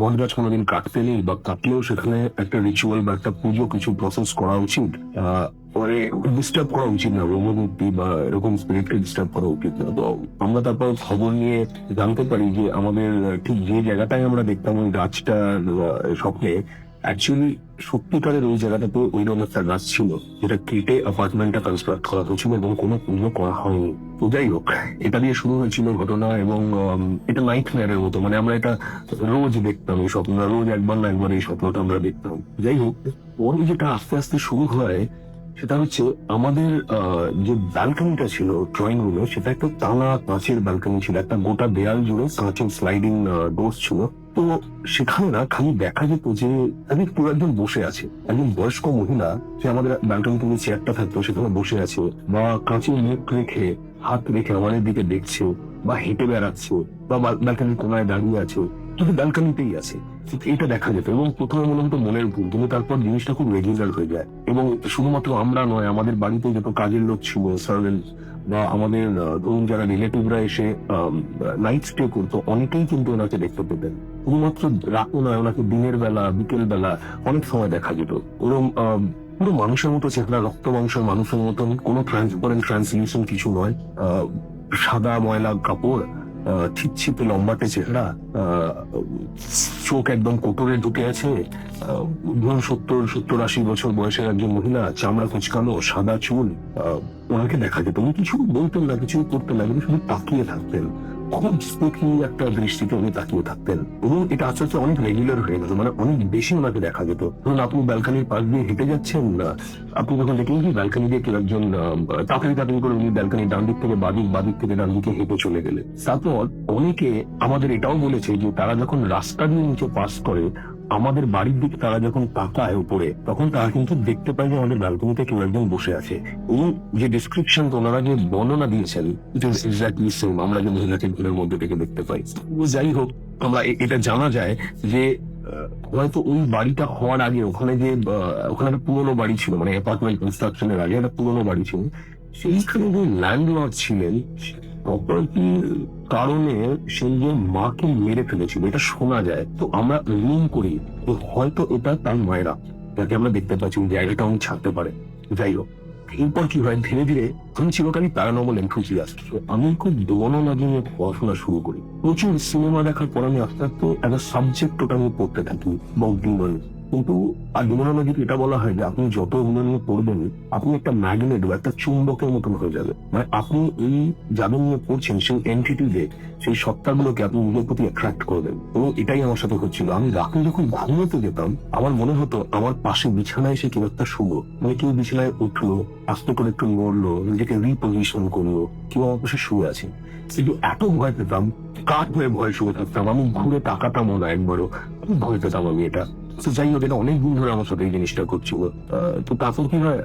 বটগাছ কোনোদিন কাটতে নেই, বা কাটলেও সেখানে একটা রিচুয়াল বা একটা পুজো, কিছু প্রসেস করা উচিত। পরে ডিস্টার্ব করা উচিত না, ব্রহ্মমূর্তি বা এরকম স্পিরিটকে ডিস্টার্ব করা উচিত না। তো আমরা তারপর খবর নিয়ে জানতে পারি যে আমাদের ঠিক যে জায়গাটায় আমরা দেখতাম ওই গাছটা স্বপ্নে, অ্যাকচুয়ালি সত্যিকারের ওই জায়গাটাতে ওই রকম একটা গাছ ছিল, যেটা কেটে অ্যাপার্টমেন্টটা কনস্ট্রাক্ট করা হয়েছিল এবং কোনো পুজো করা হয়নি। তো যাই হোক, এটা দিয়ে শুরু হয়েছিল ঘটনা। এবং এটা নাইটমেয়ারের মতো, মানে আমরা এটা রোজ দেখতাম এই স্বপ্ন, রোজ একবার না একবার এই স্বপ্নটা আমরা দেখতাম। যাই হোক, পরে যেটা আস্তে আস্তে শুরু হয় সেটা হচ্ছে আমাদের যে ব্যালকনিটা ছিল ড্রয়িং রুমে, সেটা একটা টানা কাঁচের ব্যালকনি ছিল, একটা গোটা দেয়াল জুড়ে কাঁচের স্লাইডিং ডোর ছিল। তো সেখানে না খালি দেখা যেত যে আমি পুরো একজন বসে আছে, একজন বয়স্ক মহিলা, সে আমাদের ব্যালকনিতে যে চেয়ারটা থাকতো সেখানে বসে আছে, বা কাঁচের মুখ রেখে হাত রেখে আমাদের দিকে দেখছে, বা হেঁটে বেড়াচ্ছে, বা ব্যালকনির কোনায় দাঁড়িয়ে আছে, কিন্তু ব্যালকনিতেই আছে। এটা দেখা যেত এবং প্রথমে মনে হতো মনের ভুল, কিন্তু তারপর জিনিসটা খুব রেগুলার হয়ে যায়। এবং শুধুমাত্র আমরা নয়, আমাদের বাড়িতে যত কাজের লোক ছিল, সার্ভেন্ট, বা আমাদের ধরুন যারা রিলেটিভরা এসে নাইট স্টে করতো, অনেকেই কিন্তু ওনাকে দেখতে পেতেন। শুধুমাত্র রাতও নয়, ওনাকে দিনের বেলা, বিকেল বেলা অনেক সময় দেখা যেত। ওরকম পুরো মানুষের মতো চেহারা, রক্ত মাংসের মানুষের মতন, কোনো ট্রান্সপারেন্ট ট্রান্সলিউশন কিছু নয়, সাদা ময়লা কাপড়, ছিপছিপে লম্বাটে চেহারা, চোখ একদম কোটরে ঢুকে আছে, 70-80 বছর বয়সের একজন মহিলা, চামড়া কুচকানো, সাদা চুল। ওনাকে দেখা যেত, উনি কিছু বলতেন না, কিছু করতেন না, কিন্তু শুধু তাকিয়ে থাকতেন, খুব স্পেকি একটা দৃষ্টিতে উনি তাকিয়ে থাকতেন। এবং এটা আস্তে আস্তে অনেক রেগুলার হয়ে গেল, মানে অনেক বেশি ওনাকে দেখা যেত। ধরুন আপনি ব্যালকানির পাশ দিয়ে হেঁটে যাচ্ছেন, আপনি যখন দেখলেন কি ব্যালকানি দিয়ে কেউ একজন তাড়াতাড়ি করে উনি ব্যালকানির ডান দিক থেকে বাদিক থেকে ডান দিকে হেঁটে চলে গেলে। তারপর অনেকে আমাদের এটাও বলেছে যে তারা যখন রাস্তা দিয়ে নিচে পাস করে, আমাদের বাড়ির দিকে তারা যখন তাকায় উপরে, তখন তারা কিন্তু দেখতে পায় যে আমাদের ব্যালকনিতে কেউ একজন বসে আছে। এবং যে ডিসক্রিপশন ওনারা যে বর্ণনা দিয়েছেন, ইট ইজ এক্স্যাক্টলি সেম আমরা যে মহিলাকে ঘরের মধ্যে থেকে দেখতে পাই। যাই হোক, আমরা এটা জানা যায় যে হয়তো ওই বাড়িটা হওয়ার আগে ওখানে যে ওখানে একটা পুরোনো বাড়ি ছিল, মানে অ্যাপার্টমেন্ট কনস্ট্রাকশনের আগে একটা পুরোনো বাড়ি ছিল, সেইখানে যে ল্যান্ডলর্ড ছিলেন প্রপার্টির কারণে সেই যে মাকে মেরে ফেলেছিল, এটা শোনা যায়। তো আমরা লিঙ্ক করি তো হয়তো এটা তার মায়েরা, যাকে আমরা দেখতে পাচ্ছি জায়গাটা উনি ছাড়তে পারে। যাই হোক, এরপর কি হয়, ধীরে ধীরে আমি চিরকালই প্যারানর্মাল এনথুজিয়াস্ট, আমি খুব ডেমোনোলজি নিয়ে পড়াশোনা শুরু করি। প্রচুর সিনেমা দেখার পর আমি আস্তে আস্তে একটা সাবজেক্ট ওটা আমি পড়তে থাকি ডিমন। কিন্তু আর ডেমোনোলজিতে এটা বলা হয় যে আপনি যত ওগুলো নিয়ে পড়বেন, আপনি একটা ম্যাগনেট বা একটা চুম্বকের মতন হয়ে যাবে। মানে আপনি এই যাদের নিয়ে পড়ছেন সেই এন্টিটিতে, সেই সত্তাগুলোকে আপনি নিজের প্রতি অ্যাট্রাক্ট করবেন। এবং এটাই আমার সাথে হচ্ছিল। আমি রাতে যখন ঘুমোতে যেতাম, আমার মনে হতো আমার পাশে বিছানায় এসে কেউ একটা শুলো, মানে কেউ বিছানায় উঠলো, আস্তে করে একটু নড়লো, নিজেকে রিপোজিশন করলো, কেউ আমার পাশে শুয়ে আছে। কিন্তু এত ভয় পেতাম, কাঠ হয়ে ভয় শুয়ে থাকতাম, আমি ঘুরে তাকাতামও না একবারও, আমি ভয় পেতাম আমি এটা। তো যাই হোক, এটা অনেক দিন ধরে আমার সাথে এই জিনিসটা করছিল। তো তারপর কি হয়,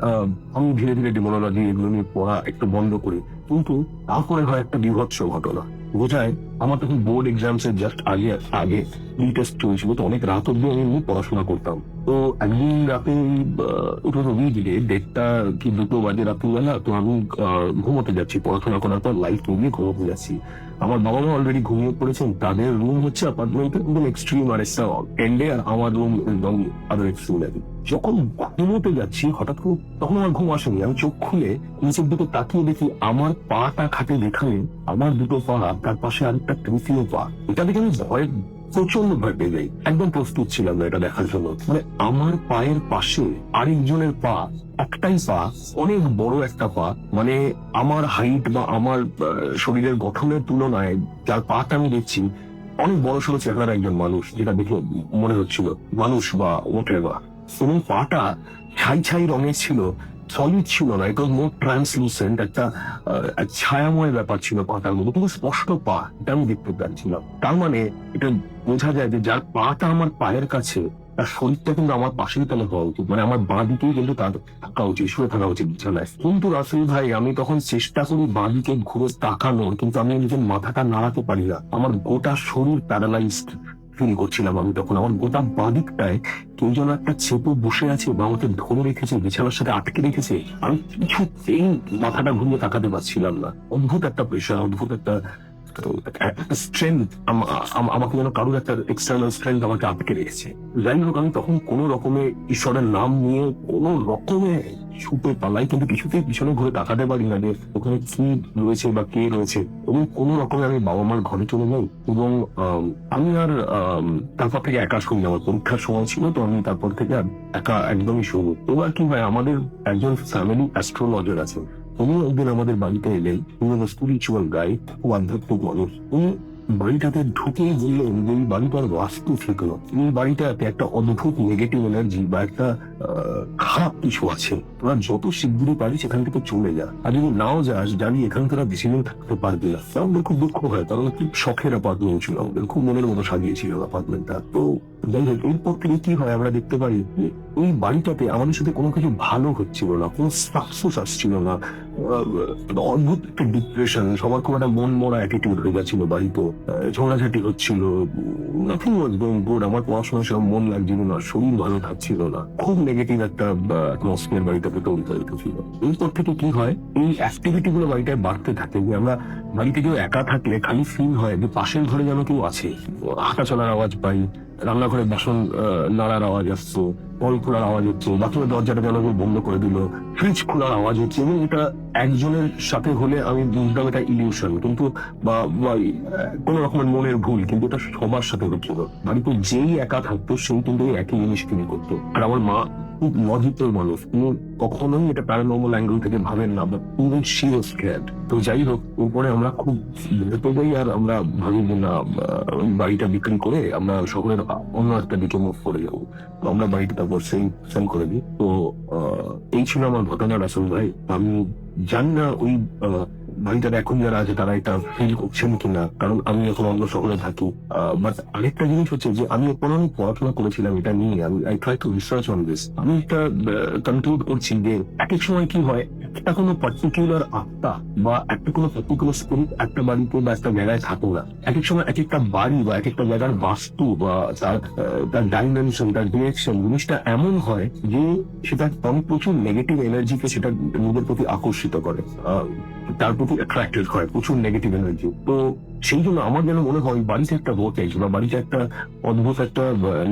আমি ধীরে ধীরে ডেমোনোলজি এগুলো নিয়ে পড়া একটু বন্ধ করি। কিন্তু তারপরে হয় একটা বিভৎস ঘটনা। বোঝায় আমার তখন বোর্ড এক্সামস এর জাস্ট আগে টেস্ট চলছিল, তো অনেক রাত অব্দি আমি এমনি পড়াশোনা করতাম। তো একদিন রাতে উইকডে 1:30 কি 2 বাজে রাত্রিবেলা, তো আমি ঘুমোতে যাচ্ছি, পড়াশোনা করার পর লাইট নিয়ে ঘুমোতে যাচ্ছি। আমার বাবা মা অলরেডি ঘুমিয়ে পড়েছেন, তাদের রুম হচ্ছে অ্যাপার্টমেন্টের একদম এক্সট্রিম আর এন্ডে, আর আমার রুম একদম আদার এক্সট্রিম। যখন ঘুমোতে যাচ্ছি হঠাৎ করে, তখন আমার ঘুম আসেনি, আমি চোখ খুলে নিচের দিকে তাকিয়ে দেখি আমার পাটা খাটে যেখানে, আমার দুটো পা, তার পাশে আরেকটা তৃতীয় পা। এটা দেখে আমি প্রচন্ড ভয় পেয়ে যাই। একদম প্রস্তুত ছিলাম না এটা দেখার জন্য। মানে আমার পায়ের পাশে আরেকজনের পা, একটাই পা, অনেক বড় একটা পা, মানে আমার হাইট বা আমার শরীরের গঠনের তুলনায় যার পাটা আমি দেখছি অনেক বড় সড়ো চেহারার একজন মানুষ, যেটা দেখে মনে হচ্ছিল মানুষ বা ওঠে বা। এবং পাটা ছাই ছাই রঙের ছিল, সলিড ছিল না, এটা মোর ট্রান্সলুসেন্ট, একটা ছায়াময় ব্যাপার ছিল পাটার মধ্যে, কিন্তু স্পষ্ট পা, এটা আমি দেখতে পাচ্ছিলাম। তার মানে এটা বোঝা যায় যে যার পাটা আমার পায়ের কাছে, তার শরীরটা কিন্তু আমার পাশেই তাহলে হওয়া উচিত, মানে আমার বাঁ দিকেই কিন্তু তার থাকা উচিত, শুয়ে থাকা উচিত বিছানায়। কিন্তু রাসেল ভাই, আমি তখন চেষ্টা করি বাঁ দিকে ঘুরে তাকানোর, কিন্তু আমি নিজের মাথাটা নাড়াতে পারি না। আমার গোটা শরীর প্যারালাইজড ফিল করছিলাম আমি তখন। আমার গোটা বাঁ দিকটায় কেউ যেন একটা চেপে বসে আছে বা আমাকে ধরে রেখেছে, বিছানার সাথে আটকে রেখেছে। আমি কিছুতেই মাথাটা ঘুরিয়ে তাকাতে পারছিলাম না। অদ্ভুত একটা প্রেশার, অদ্ভুত একটা স্ট্রেংথ, আমাকে যেন কারোর একটা এক্সটার্নাল স্ট্রেংথ আমাকে আটকে রেখেছে। যাই হোক, আমি তখন কোনো রকমে ঈশ্বরের নাম নিয়ে কোনো রকমে ছুটে পালাই, কিন্তু কিছুতেই পিছনে ঘুরে তাকাতে পারি না যে ওখানে কি রয়েছে বা কে রয়েছে। এবং কোনো রকমে আমি বাবা মার ঘরে চলে যাই। এবং আমি আর তারপর থেকে একা শুনি, আমার পরীক্ষার সময় ছিল, তো আমি তারপর থেকে একা একদমই শুনি। এবার কি হয়, আমাদের একজন ফ্যামিলি অ্যাস্ট্রোলজার আছে, উনি একদিন আমাদের বাড়িতে এলেন। উনি স্পিরিচুয়াল গাই, খুব আধ্যাত্মিক মানুষ। উনি বাড়িটাতে ঢুকে বললেন যে এই বাড়িটার বাস্তু ঠিক নয়, এই বাড়িটাতে একটা অদ্ভুত নেগেটিভ এনার্জি বা একটা খারাপ কিছু আছে, তোরা যত শীঘ্রই পারি সেখান থেকে চলে যা, আর যদি নাও যাস জানি এখান থেকে বেশি দিন থাকতে পারবে না। আমাদের খুব দুঃখ হয়, কারণ খুব শখের অ্যাপার্টমেন্ট ছিল, আমাদের খুব মনের মতো সাজিয়েছিল অ্যাপার্টমেন্টটা। তো যাই হোক, এরপর থেকে কি হয়, আমরা দেখতে পারি এই বাড়িটাতে আমাদের সাথে কোনো কিছু ভালো হচ্ছিল না, কোনো সাকসেস আসছিল না। অদ্ভুত একটা ডিপ্রেশন, সবার খুব একটা মন মরা অ্যাটিটিউড হয়ে গেছিল বাড়িতে, ঝগড়াঝাটি হচ্ছিল, নাথিং ওয়াজ গোইং গুড। আমার পড়াশোনার সব মন লাগছিল না, শরীর ভালো থাকছিল না, খুব নেগেটিভ একটা অ্যাটমসফিয়ার বাড়িটাতে তৈরি ছিল। এরপর থেকে কি হয়, এই অ্যাক্টিভিটি গুলো বাড়িটায় বাড়তে থাকে, যে আমরা বাড়িতে কেউ একা থাকলে খালি ফিল হয় যে পাশের ঘরে যেন কেউ আছে, হাঁটা চলার আওয়াজ পাই, রান্নাঘরে বাসন নাড়ার আওয়াজ আসছে, কল খোলার আওয়াজ হচ্ছে, বাথরুমের দরজাটা যেন কেউ বন্ধ করে দিল, ফ্রিজ খোলার আওয়াজ হচ্ছে। এবং এটা একজনের সাথে হলে আমি বুঝলাম এটা ইলিউশন, কিন্তু বা কোন রকমের মনের ভুল, কিন্তু এটা সবার সাথে হচ্ছিল। বাড়িতে যেই একা থাকতো সেই কিন্তু একই জিনিস ফিল করতো। আর আমার মা খুব লজিক্যাল মানুষ, তিনি কখনোই এটা প্যারানর্মাল অ্যাঙ্গেল থেকে ভাবেন না, বা শি ওয়াজ স্ক্যার্ড। তো যাই হোক, উপরে আমরা খুব ভেতরে যাই, আর আমরা ভাবি যে না, বাড়িটা বিক্রি করে আমরা শহরের অন্য একটা দিকে মুভ করে যাবো। তো আমরা বাড়িটা তারপর সেল করে দিই। তো এই ছিল আমার ঘটনা রাসেল ভাই। আমি জানি না ওই বাড়িটার এখন যারা আছে তারা এটা ফিল করছেন কিনা, কারণ আমি এখন অন্য শহরে থাকি। বাট আরেকটা জিনিস হচ্ছে যে আমি এখন অনেক পড়াশোনা করেছিলাম এটা নিয়ে, আমি I try to research on this. আমি একটা কনক্লুড করছি যে এক এক সময় কি হয়, একটা কোনো পার্টিকুলার আত্মা বা একটা কোনো পার্টিকুলার স্পিরিট একটা বাড়িতে বা একটা জায়গায় থাকে না। এক এক সময় এক একটা বাড়ি বা এক একটা জায়গার বাস্তু বা তার ডাইমেনশন, তার ডিরেকশন, জিনিসটা এমন হয় যে সেটা অনেক প্রচুর নেগেটিভ এনার্জিকে সেটা নিজের প্রতি আকর্ষিত করে, তার প্রতি অ্যাট্রাক্টেড হয় প্রচুর নেগেটিভ এনার্জি। তো সেই জন্য আমার যেন মনে হয় বাড়িতে একটা ভোটেজ বা বাড়িতে একটা অদ্ভুত একটা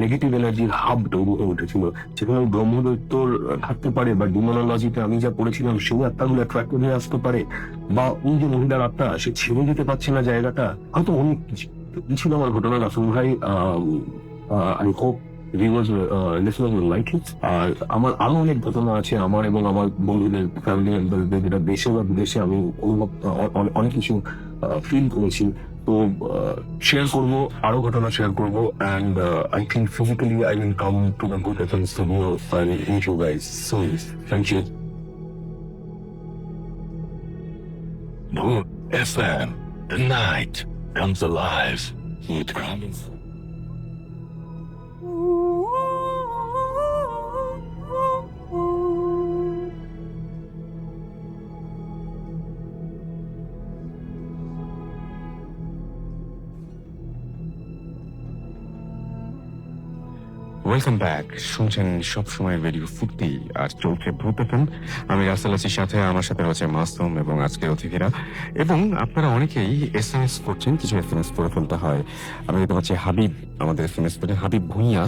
নেগেটিভ এনার্জির হাব তৈরি হয়ে উঠেছিল, সেখানে ব্রহ্মদৈত্যর থাকতে পারে বা ডিমোনোলজিতে আমি যা পড়েছিলাম সেই আত্মাগুলো অ্যাট্রাক্ট হয়ে আসতে পারে, বা ওই যে মহিলার আত্মা সে ছেড়ে যেতে পারছে না জায়গাটা, হয়তো অনেক কিছু। তো এই ছিল আমার ঘটনা রাসুল ভাই। I hope viewers listeners will like it. আর আমার আরো অনেক ঘটনা আছে আমার এবং আমার বন্ধুদের, ফ্যামিলি মেম্বারদের, যেটা দেশে বা বিদেশে আমি অনেক কিছু ফিল করেছি। তো শেয়ার করবো, আরো ঘটনা শেয়ার করবো, and I think physically I will come to the good FM studio and meet you guys soon. Thank you. Good FM. The night comes alive with coming. Welcome back. শুনছেন সবসময় radio ফুর্তি আর চলছে ভূত FM। আমি Rasel Asir সাথে, আমার সাথে রয়েছে মাসুম এবং আজকের অতিথিরা। এবং আপনারা অনেকেই SMS করছেন, কিছু SMS করে ফেলতে হয়। আমি দেখতে পাচ্ছি হাবিব আমাদের SMS করেন, হাবিব ভুঁইয়া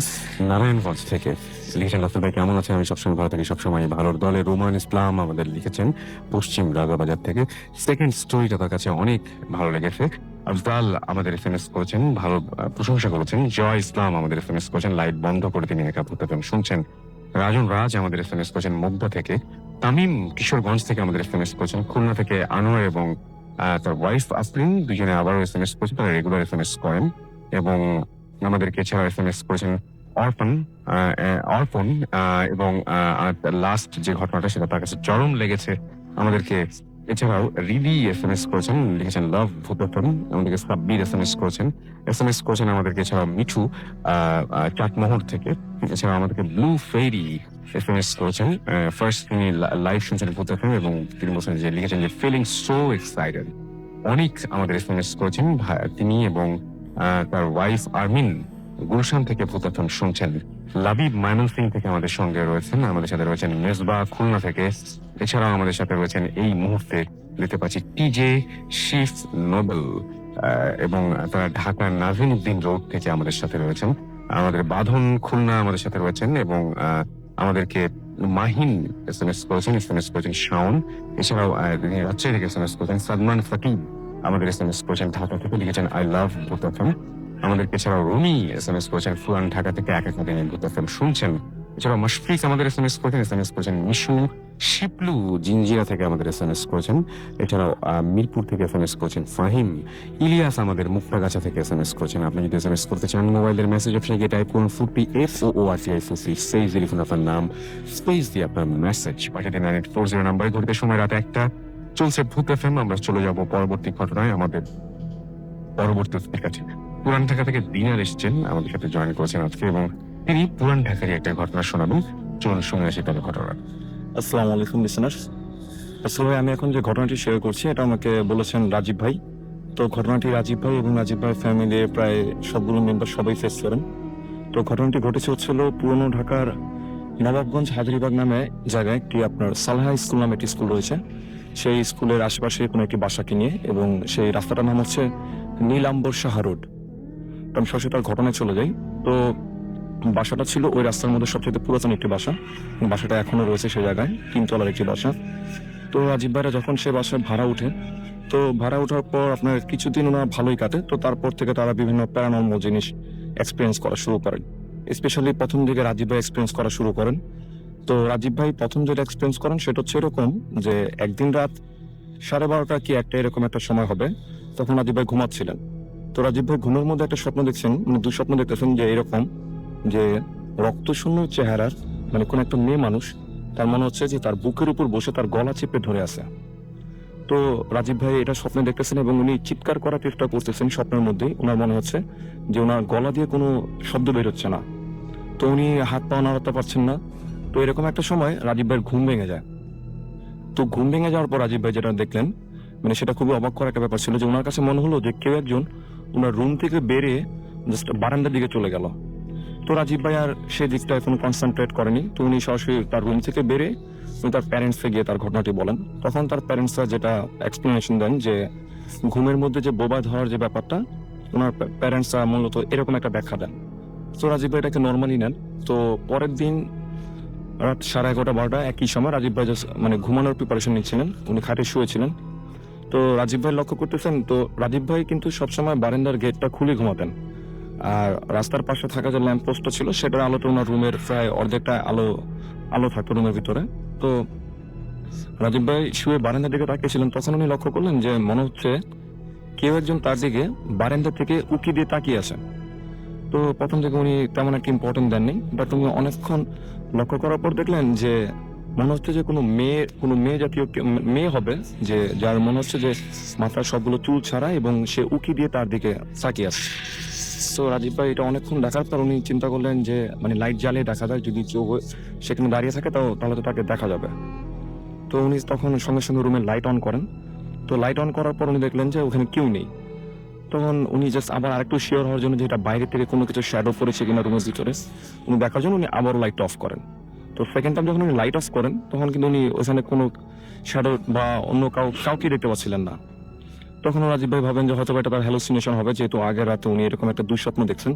নারায়ণগঞ্জ থেকে লিখেছেন, রাসেল ভাই কেমন আছেন? আমি সবসময় ভালো থাকি, সবসময় ভালোর দলে। রোমান ইসলাম আমাদের লিখেছেন পশ্চিম রাজাবাজার থেকে, সেকেন্ড স্টোরিটা তার কাছে অনেক ভালো লেগেছে। আফজাল আমাদের SMS করেছেন, ভালো প্রশংসা করেছেন। জয় ইসলাম আমাদের SMS করেছেন, লাইট বন্ধ করে তিনি একা ভূত FM শুনছেন। রাজন রাজ আমাদের SMS করেছেন মুগদা থেকে। তামিম কিশোরগঞ্জ থেকে আমাদের SMS করেছেন। খুলনা থেকে আনোয়ার এবং তার ওয়াইফ আসলিন দুজনে আবারও SMS করেছেন, তারা রেগুলার SMS করেন। এবং আমাদেরকে এছাড়াও SMS করেছেন অর্পণ এবং লাস্ট যে ঘটনাটা সেটা তার কাছে চরম লেগেছে আমাদেরকে। এছাড়াও রিদি SMS করেছেন, লিখেছেন লাভ ভূত FM। আমাদেরকে সাব্বির SMS করেছেন আমাদেরকে। এছাড়াও মিঠু চাটমোহর থেকে। এছাড়াও আমাদেরকে ব্লু ফেরি SMS করেছেন। ফার্স্ট তিনি লাইভ শুনছেন ভূত FM এবং তিনি বলছেন যে লিখেছেন যে ফিলিং সো এক্সাইটেড। অনেক আমাদের SMS করেছেন তিনি এবং তার ওয়াইফ আরমিন গুলশান থেকে ভূত FM শুনছেন। লাবিব ময়মনসিং থেকে আমাদের সঙ্গে রয়েছেন। আমাদের সাথে রয়েছেন মেজবা খুলনা থেকে। এছাড়াও আমাদের সাথে রয়েছেন এই মুহূর্তে দেখতে পাচ্ছি টিজে শিফ নোবেল এবং তারা ঢাকার নাজিমউদ্দিন রোড থেকে আমাদের সাথে রয়েছেন। আমাদের বাঁধন খুলনা আমাদের সাথে রয়েছেন এবং আমাদেরকে মাহিন SMS করেছেন শাওন। এছাড়াও রাজশাহী থেকে SMS করেছেন সাদমান ফাকিব আমাদের SMS করেছেন ঢাকা থেকে, লিখেছেন আই লাভ ভূত FM। আমাদেরকে এছাড়াও রুমি SMS করেছেন ফুলান ঢাকা থেকে, এক এক দিন ভূত FM শুনছেন। এছাড়াও মাশফিক আমাদের SMS করেছেন মিশু শিপলু জিঞ্জিরা থেকে আমাদের SMS করেছেন। এছাড়াও মিরপুর থেকে SMS করেছেন ফাহিম। ইলিয়াস আমাদের মুক্তাগাছা থেকে SMS করেছেন। আপনি যদি SMS করতে চান মোবাইলের মেসেজ অপশনে গিয়ে টাইপ করুন ফুটি FOORTI স্পেস দিয়ে লিখুন আপনার নাম, স্পেস দিয়ে আপনার মেসেজ পাঠিয়ে দিন 9840 নাম্বারে। ঘড়িতে সময় রাত 1টা, চলছে ভূত FM। আমরা চলে যাব পরবর্তী ঘটনায়। আমাদের পরবর্তী অতিথির কাছে পুরান ঢাকা থেকে দিনার এসেছেন, আমাদের সাথে জয়েন করেছেন আজকে এবং তিনি পুরান ঢাকারই একটা ঘটনা শোনাবেন। চলুন শুনে আসি তার ঘটনা। আসসালামু আলাইকুম লিসেনার্স। আসলে আমি এখন যে ঘটনাটি শেয়ার করছি এটা আমাকে বলেছেন রাজীব ভাই। তো ঘটনাটি রাজীব ভাই এবং রাজীব ভাই ফ্যামিলির প্রায় সবগুলো মেম্বার সবাই ফেস করেন। তো ঘটনাটি ঘটেছে হচ্ছিল পুরনো ঢাকার নবাবগঞ্জ হাজারীবাগ নামে জায়গায় একটি আপনার সালহা স্কুল নামে একটি স্কুল রয়েছে। সেই স্কুলের আশেপাশে কোনো একটি বাসাকে নিয়ে, এবং সেই রাস্তাটার নাম হচ্ছে নীলাম্বর সাহা রোড। তো আমি সরাসরি তার ঘটনায় চলে যাই। তো বাসাটা ছিল ওই রাস্তার মধ্যে সবচেয়ে পুরাতন একটি বাসা। বাসাটা এখনো রয়েছে সেই জায়গায়, 3 তলার একটি বাসা। তো রাজীব ভাইরা যখন সে বাসায় ভাড়া উঠে, তো ভাড়া ওঠার পর আপনার কিছুদিন ওনার ভালোই কাটে। তো তারপর থেকে তারা বিভিন্ন প্যারানর্মাল জিনিস এক্সপিরিয়েন্স করা শুরু করেন। স্পেশালি প্রথম দিকে রাজীব ভাই এক্সপিরিয়েন্স করা শুরু করেন। তো রাজীব ভাই প্রথম যেটা এক্সপিরিয়েন্স করেন সেটা হচ্ছে এরকম যে একদিন রাত 12:30 কি 1টা এরকম একটা সময় হবে, তখন রাজীব ভাই ঘুমাচ্ছিলেন। তো রাজীব ভাই ঘুমের মধ্যে একটা স্বপ্ন দেখছেন, মানে 2 স্বপ্ন দেখতেছেন যে এরকম যে রক্তশূন্য চেহারার মানে কোন একটা মেয়ে মানুষ, তার মনে হচ্ছে যে তার বুকের উপর বসে তার গলা চেপে ধরে আছে। তো তো রাজীব ভাই এটা স্বপ্নে দেখতেছেন এবং উনি চিৎকার করার চেষ্টা করতেছেন স্বপ্নের মধ্যেই। ওনার মনে হচ্ছে যে ওনার গলা দিয়ে কোনো শব্দ বের হচ্ছে না, তো উনি হাত পা নাড়াতে পারছেন না। তো এরকম একটা সময় রাজীব ভাইয়ের ঘুম ভেঙে যায়। তো ঘুম ভেঙে যাওয়ার পর রাজীব ভাই যেটা দেখলেন, মানে সেটা খুবই অবাক করা একটা ব্যাপার ছিল যে ওনার কাছে মনে হলো যে কেউ একজন ওনার রুম থেকে বেরিয়ে জাস্ট বারান্দার দিকে চলে গেল। তো রাজীব ভাই আর সে দিকটা এখন কনসেন্ট্রেট করেনি। তো উনি সরাসরি তার রুম থেকে বেরিয়ে উনি তার প্যারেন্টসকে গিয়ে তার ঘটনাটি বলেন। তখন তার প্যারেন্টসরা যেটা এক্সপ্লেনেশন দেন যে ঘুমের মধ্যে যে বোবা ধরার যে ব্যাপারটা, ওনার প্যারেন্টসরা মূলত এরকম একটা ব্যাখ্যা দেন। তো রাজীব ভাই এটাকে নর্মালি নেন। তো পরের দিন রাত 11:30-12টা একই সময় রাজীব ভাই মানে ঘুমানোর প্রিপারেশন নিচ্ছিলেন, উনি খাটে শুয়েছিলেন। তো রাজীব ভাই লক্ষ্য করতেছেন, তো রাজীব ভাই কিন্তু সবসময় বারান্দার গেটটা খুলে ঘুমাতেন, আর রাস্তার পাশে থাকা যে ল্যাম্প পোস্টটা ছিল সেটার আলোতে ওনার রুমের প্রায় অর্ধেকটা আলো থাকতো রুমের ভিতরে। তো রাজীব ভাই শুয়ে বারান্দার দিকে তাকিয়েছিলেন, তখন উনি লক্ষ্য করলেন যে মনে হচ্ছে কেউ একজন তার দিকে বারান্দা থেকে উকি দিয়ে তাকিয়ে আছে। তো প্রথম থেকে উনি তেমন একটা ইম্পর্টেন্ট দেননি, বাট উনি অনেকক্ষণ লক্ষ্য করার পর দেখলেন যে মনে হচ্ছে যে কোনো মেয়ে জাতীয় মেয়ে হবে, যে যার মনে হচ্ছে যে মাথার সবগুলো চুল ছাড়া এবং সে উকি দিয়ে তার দিকে তাকিয়ে আছে। তো রাজীব ভাই এটা অনেকক্ষণ দেখার পর উনি চিন্তা করলেন যে মানে লাইট জ্বালিয়ে দেখা যায়, যদি কেউ সেখানে দাঁড়িয়ে থাকে তাহলে তো তাকে দেখা যাবে। তো উনি তখন সঙ্গে সঙ্গে রুমের লাইট অন করেন। তো লাইট অন করার পর উনি দেখলেন যে ওখানে কেউ নেই। তখন উনি জাস্ট আবার আরেকটু শিওর হওয়ার জন্য, যেটা বাইরে থেকে কোনো কিছু শ্যাডো পড়েছে কিনা রুমের ভিতরে, উনি দেখার জন্য উনি আবার লাইট অফ করেন। তো সেকেন্ড টাইম যখন উনি লাইট অফ করেন তখন কিন্তু উনি ওখানে কোনো শ্যাডো বা অন্য কাউকে দেখতে পাচ্ছিলেন না। তখন রাজীব ভাই ভাবেন যে হয়তো এটা তার হ্যালুসিনেশন হবে, যেহেতু আগের রাতে উনি এরকম একটা দুঃস্বপ্ন দেখছেন।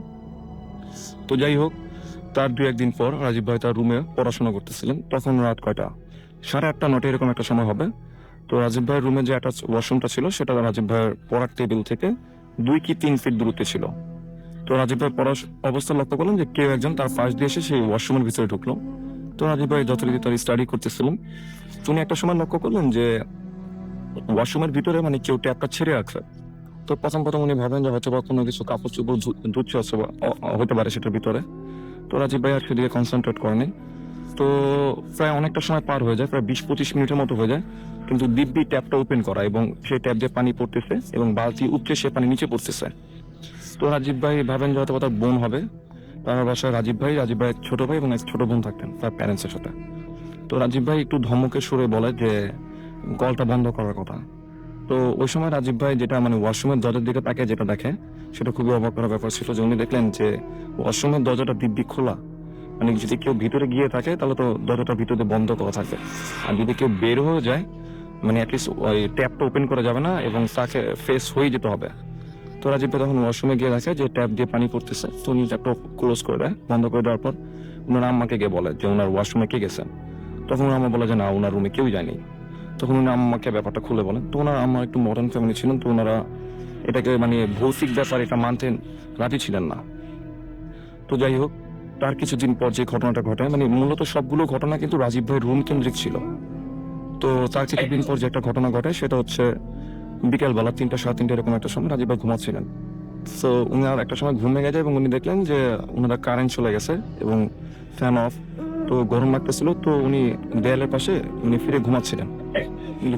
তো যাই হোক, তার 2-1 দিন পর রাজীব ভাই তার রুমে পড়াশোনা করতেছিলেন। তখন রাত কয়টা, 8:30-9টা এরকম একটা সময় হবে। তো রাজীব ভাইয়ের রুমে যে একটা ওয়াশরুমটা ছিল সেটা রাজীব ভাইয়ের পড়ার টেবিল থেকে 2 কি 3 ফিট দূরত্বে ছিল। তো রাজীব ভাই পড়ার অবস্থা লক্ষ্য করলেন যে কেউ একজন তার পাশ দিয়ে এসে সেই ওয়াশরুমের ভিতরে ঢুকলো। তো রাজীব ভাই যথারীতি তার স্টাডি করতেছিলেন। উনি একটা সময় লক্ষ্য করলেন যে ওয়াশরুমের ভিতরে মানে কেউ ট্যাপটা ছেড়ে রাখছে। তো প্রথম উনি ভাবেন যে হয়তো বা কোনো কিছু কাপড় চোপড় ধুচ্ছে হতে পারে সেটার ভিতরে। তো রাজীব ভাই আর সেদিকে কনসেন্ট্রেট করেনি। তো প্রায় অনেকটা সময় পার হয়ে যায়, প্রায় 20-25 মিনিটের মতো হয়ে যায়, কিন্তু দিব্যি ট্যাপটা ওপেন করা এবং সেই ট্যাপ দিয়ে পানি পড়তেছে এবং বালতি উপচে সে পানি নিচে পড়তেছে। তো রাজীব ভাই ভাবেন যে হয়তো তার বোন হবে। তার বাসায় রাজীব ভাই এক ছোট ভাই এবং এক ছোট বোন থাকতেন তার প্যারেন্টসের সাথে। তো রাজীব ভাই একটু ধমকের সুরে বলে যে কলটা বন্ধ করার কথা। তো ওই সময় রাজীব ভাই যেটা মানে ওয়াশরুমের দরজার দিকে তাকে যেটা দেখে সেটা খুবই অবাক করার ব্যাপার ছিল, যে উনি দেখলেন যে ওয়াশরুমের দরজাটা দিব্যি খোলা। মানে যদি কেউ ভিতরে গিয়ে থাকে তাহলে তো দরজাটা ভিতরে বন্ধ করা থাকবে, আর যদি কেউ বের হয়ে যায় মানে অ্যাটলিস্ট ওই ট্যাপটা ওপেন করা যাবে না এবং তাকে ফেস হয়ে যেতে হবে। তো রাজীব ভাই তখন ওয়াশরুমে গিয়ে দেখে যে ট্যাপ দিয়ে পানি পড়তেছে। তো উনি ট্যাপটা ক্লোজ করে দেয়, বন্ধ করে দেওয়ার পর ওনার আম্মাকে গিয়ে বলে যে ওনার ওয়াশরুমে কে গেছেন। তখন ওনার আম্মা বলে যে না, ওনার রুমে কেউ যায়নি। তখন উনি আম্মাকে ব্যাপারটা খুলে বলেন। তো ওনার আম্মা একটু মডার্ন ফ্যামিলি ছিলেন, তো ওনারা এটাকে মানে ভৌতিক ব্যাপার এটা মানতে রাজি ছিলেন না। তো যাই হোক, তার কিছুদিন পর যে ঘটনাটা ঘটে, মানে মূলত সবগুলো ঘটনা কিন্তু রাজীব ভাইয়ের রুম কেন্দ্রিক ছিল। তো তার কিছুদিন পর যে একটা ঘটনা ঘটে সেটা হচ্ছে বিকেলবেলা 3-3:30 এরকম একটা সময় রাজীব ভাই ঘুমাচ্ছিলেন। তো উনি আর একটা সময় ঘুম ভেঙে যায় এবং উনি দেখলেন যে ওনারা কারেন্ট চলে গেছে এবং ফ্যান অফ। তো গরম লাগতেছিল, তো উনি দেয়ালের পাশে উনি ফিরে ঘুমাচ্ছিলেন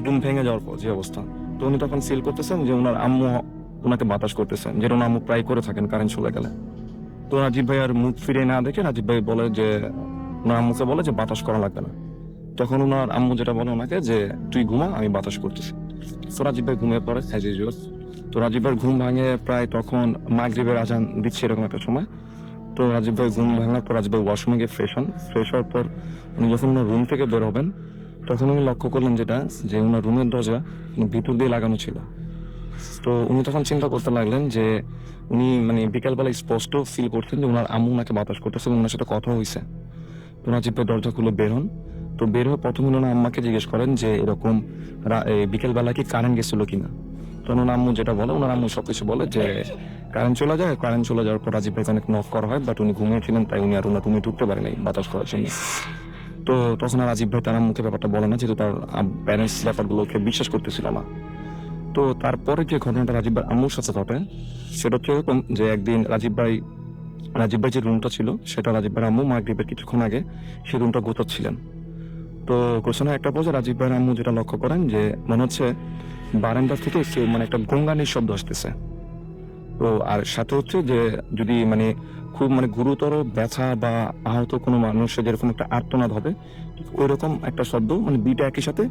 ঘুম ভেঙে যাওয়ার পর যে অবস্থা। তো উনি তখন ফিল করতেছেন যে ওনার আম্মু ওনাকে বাতাস করতেছেন, যেটা ওনার আম্মু প্রায় করে থাকেন কারেন্ট চলে গেলে। তো রাজীব ভাই আর মুখ ফিরে না দেখে রাজীব ভাই বলে যে ওনার আম্মুকে বলে যে বাতাস করা লাগবে না। তখন ওনার আম্মু যেটা বলে ওনাকে যে তুই ঘুমা, আমি বাতাস করতেছি। তো রাজীব ভাই ঘুমিয়ে পড়ে অ্যাজ ইউজুয়াল। তো রাজীব ভাইয়ের ঘুম ভাঙে প্রায় তখন মাগরিবের আজান দিচ্ছে এরকম একটা সময়। তো রাজীব ভাই ঘুম ভাঙার পর রাজীব ভাই ওয়াশরুমে গিয়ে ফ্রেশ হওয়ার পর উনি যখন ওনার রুম থেকে বের হবেন তখন উনি লক্ষ্য করলেন যেটা যে ওনার রুমের দরজা ভিতর দিয়ে লাগানো ছিল। তো উনি তখন চিন্তা করতে লাগলেন যে উনি মানে বিকালবেলা স্পষ্ট ফিল করতেন যে ওনার আম্মু ওনাকে বাতাস করতেছে এবং ওনার সাথে কথা হয়েছে। তো রাজীব ভাই দরজা খুলে বের হন। তো বের হয়ে প্রথমে ওনার আম্মাকে জিজ্ঞেস করেন যে এরকম বিকেলবেলা কি কারেন্ট গেছিল কিনা। তো ওনার আম্মু যেটা বলে, ওনার আম্মু সবকিছু বলে যে কারেন্ট চলে যাওয়ার পর রাজীব ভাইকে অনেক নক করা হয়, বাট উনি ঘুমিয়েছিলেন তাই উনি আর ওনার রুমে ঢুকতে পারেন নাই বাতাস করার জন্য। তো তখন আর রাজীব ভাই তার আম্মুকে ব্যাপারটা বলে না, যেহেতু তার প্যারেন্টস ব্যাপারগুলোকে বিশ্বাস করতেছিল না। তো তারপরে যে ঘটনাটা রাজীব ভাই আম্মুর সাথে ঘটে সেটা হচ্ছে এরকম যে একদিন রাজীব ভাই যে রুমটা ছিল সেটা রাজীব ভাই আম্মু মাগরিবের কিছুক্ষণ আগে সেই রুমটা গোছাচ্ছিলেন। তো কোশ্চেনের একটা পর্যায়ে রাজীব ভাইয়ের আম্মু যেটা লক্ষ্য করেন যে মনে হচ্ছে বারান্দা থেকে কেউ মানে একটা গঙ্গানির শব্দ আসতেছে। তো আর সাথে হচ্ছে যে যদি মানে খুব মানে গুরুতর ব্যথা বা আহত কোনো মানুষের যেরকম একটা আর্তনাদ হবে ঠিক ওইরকম একটা শব্দ মানে দুইটা একই সাথে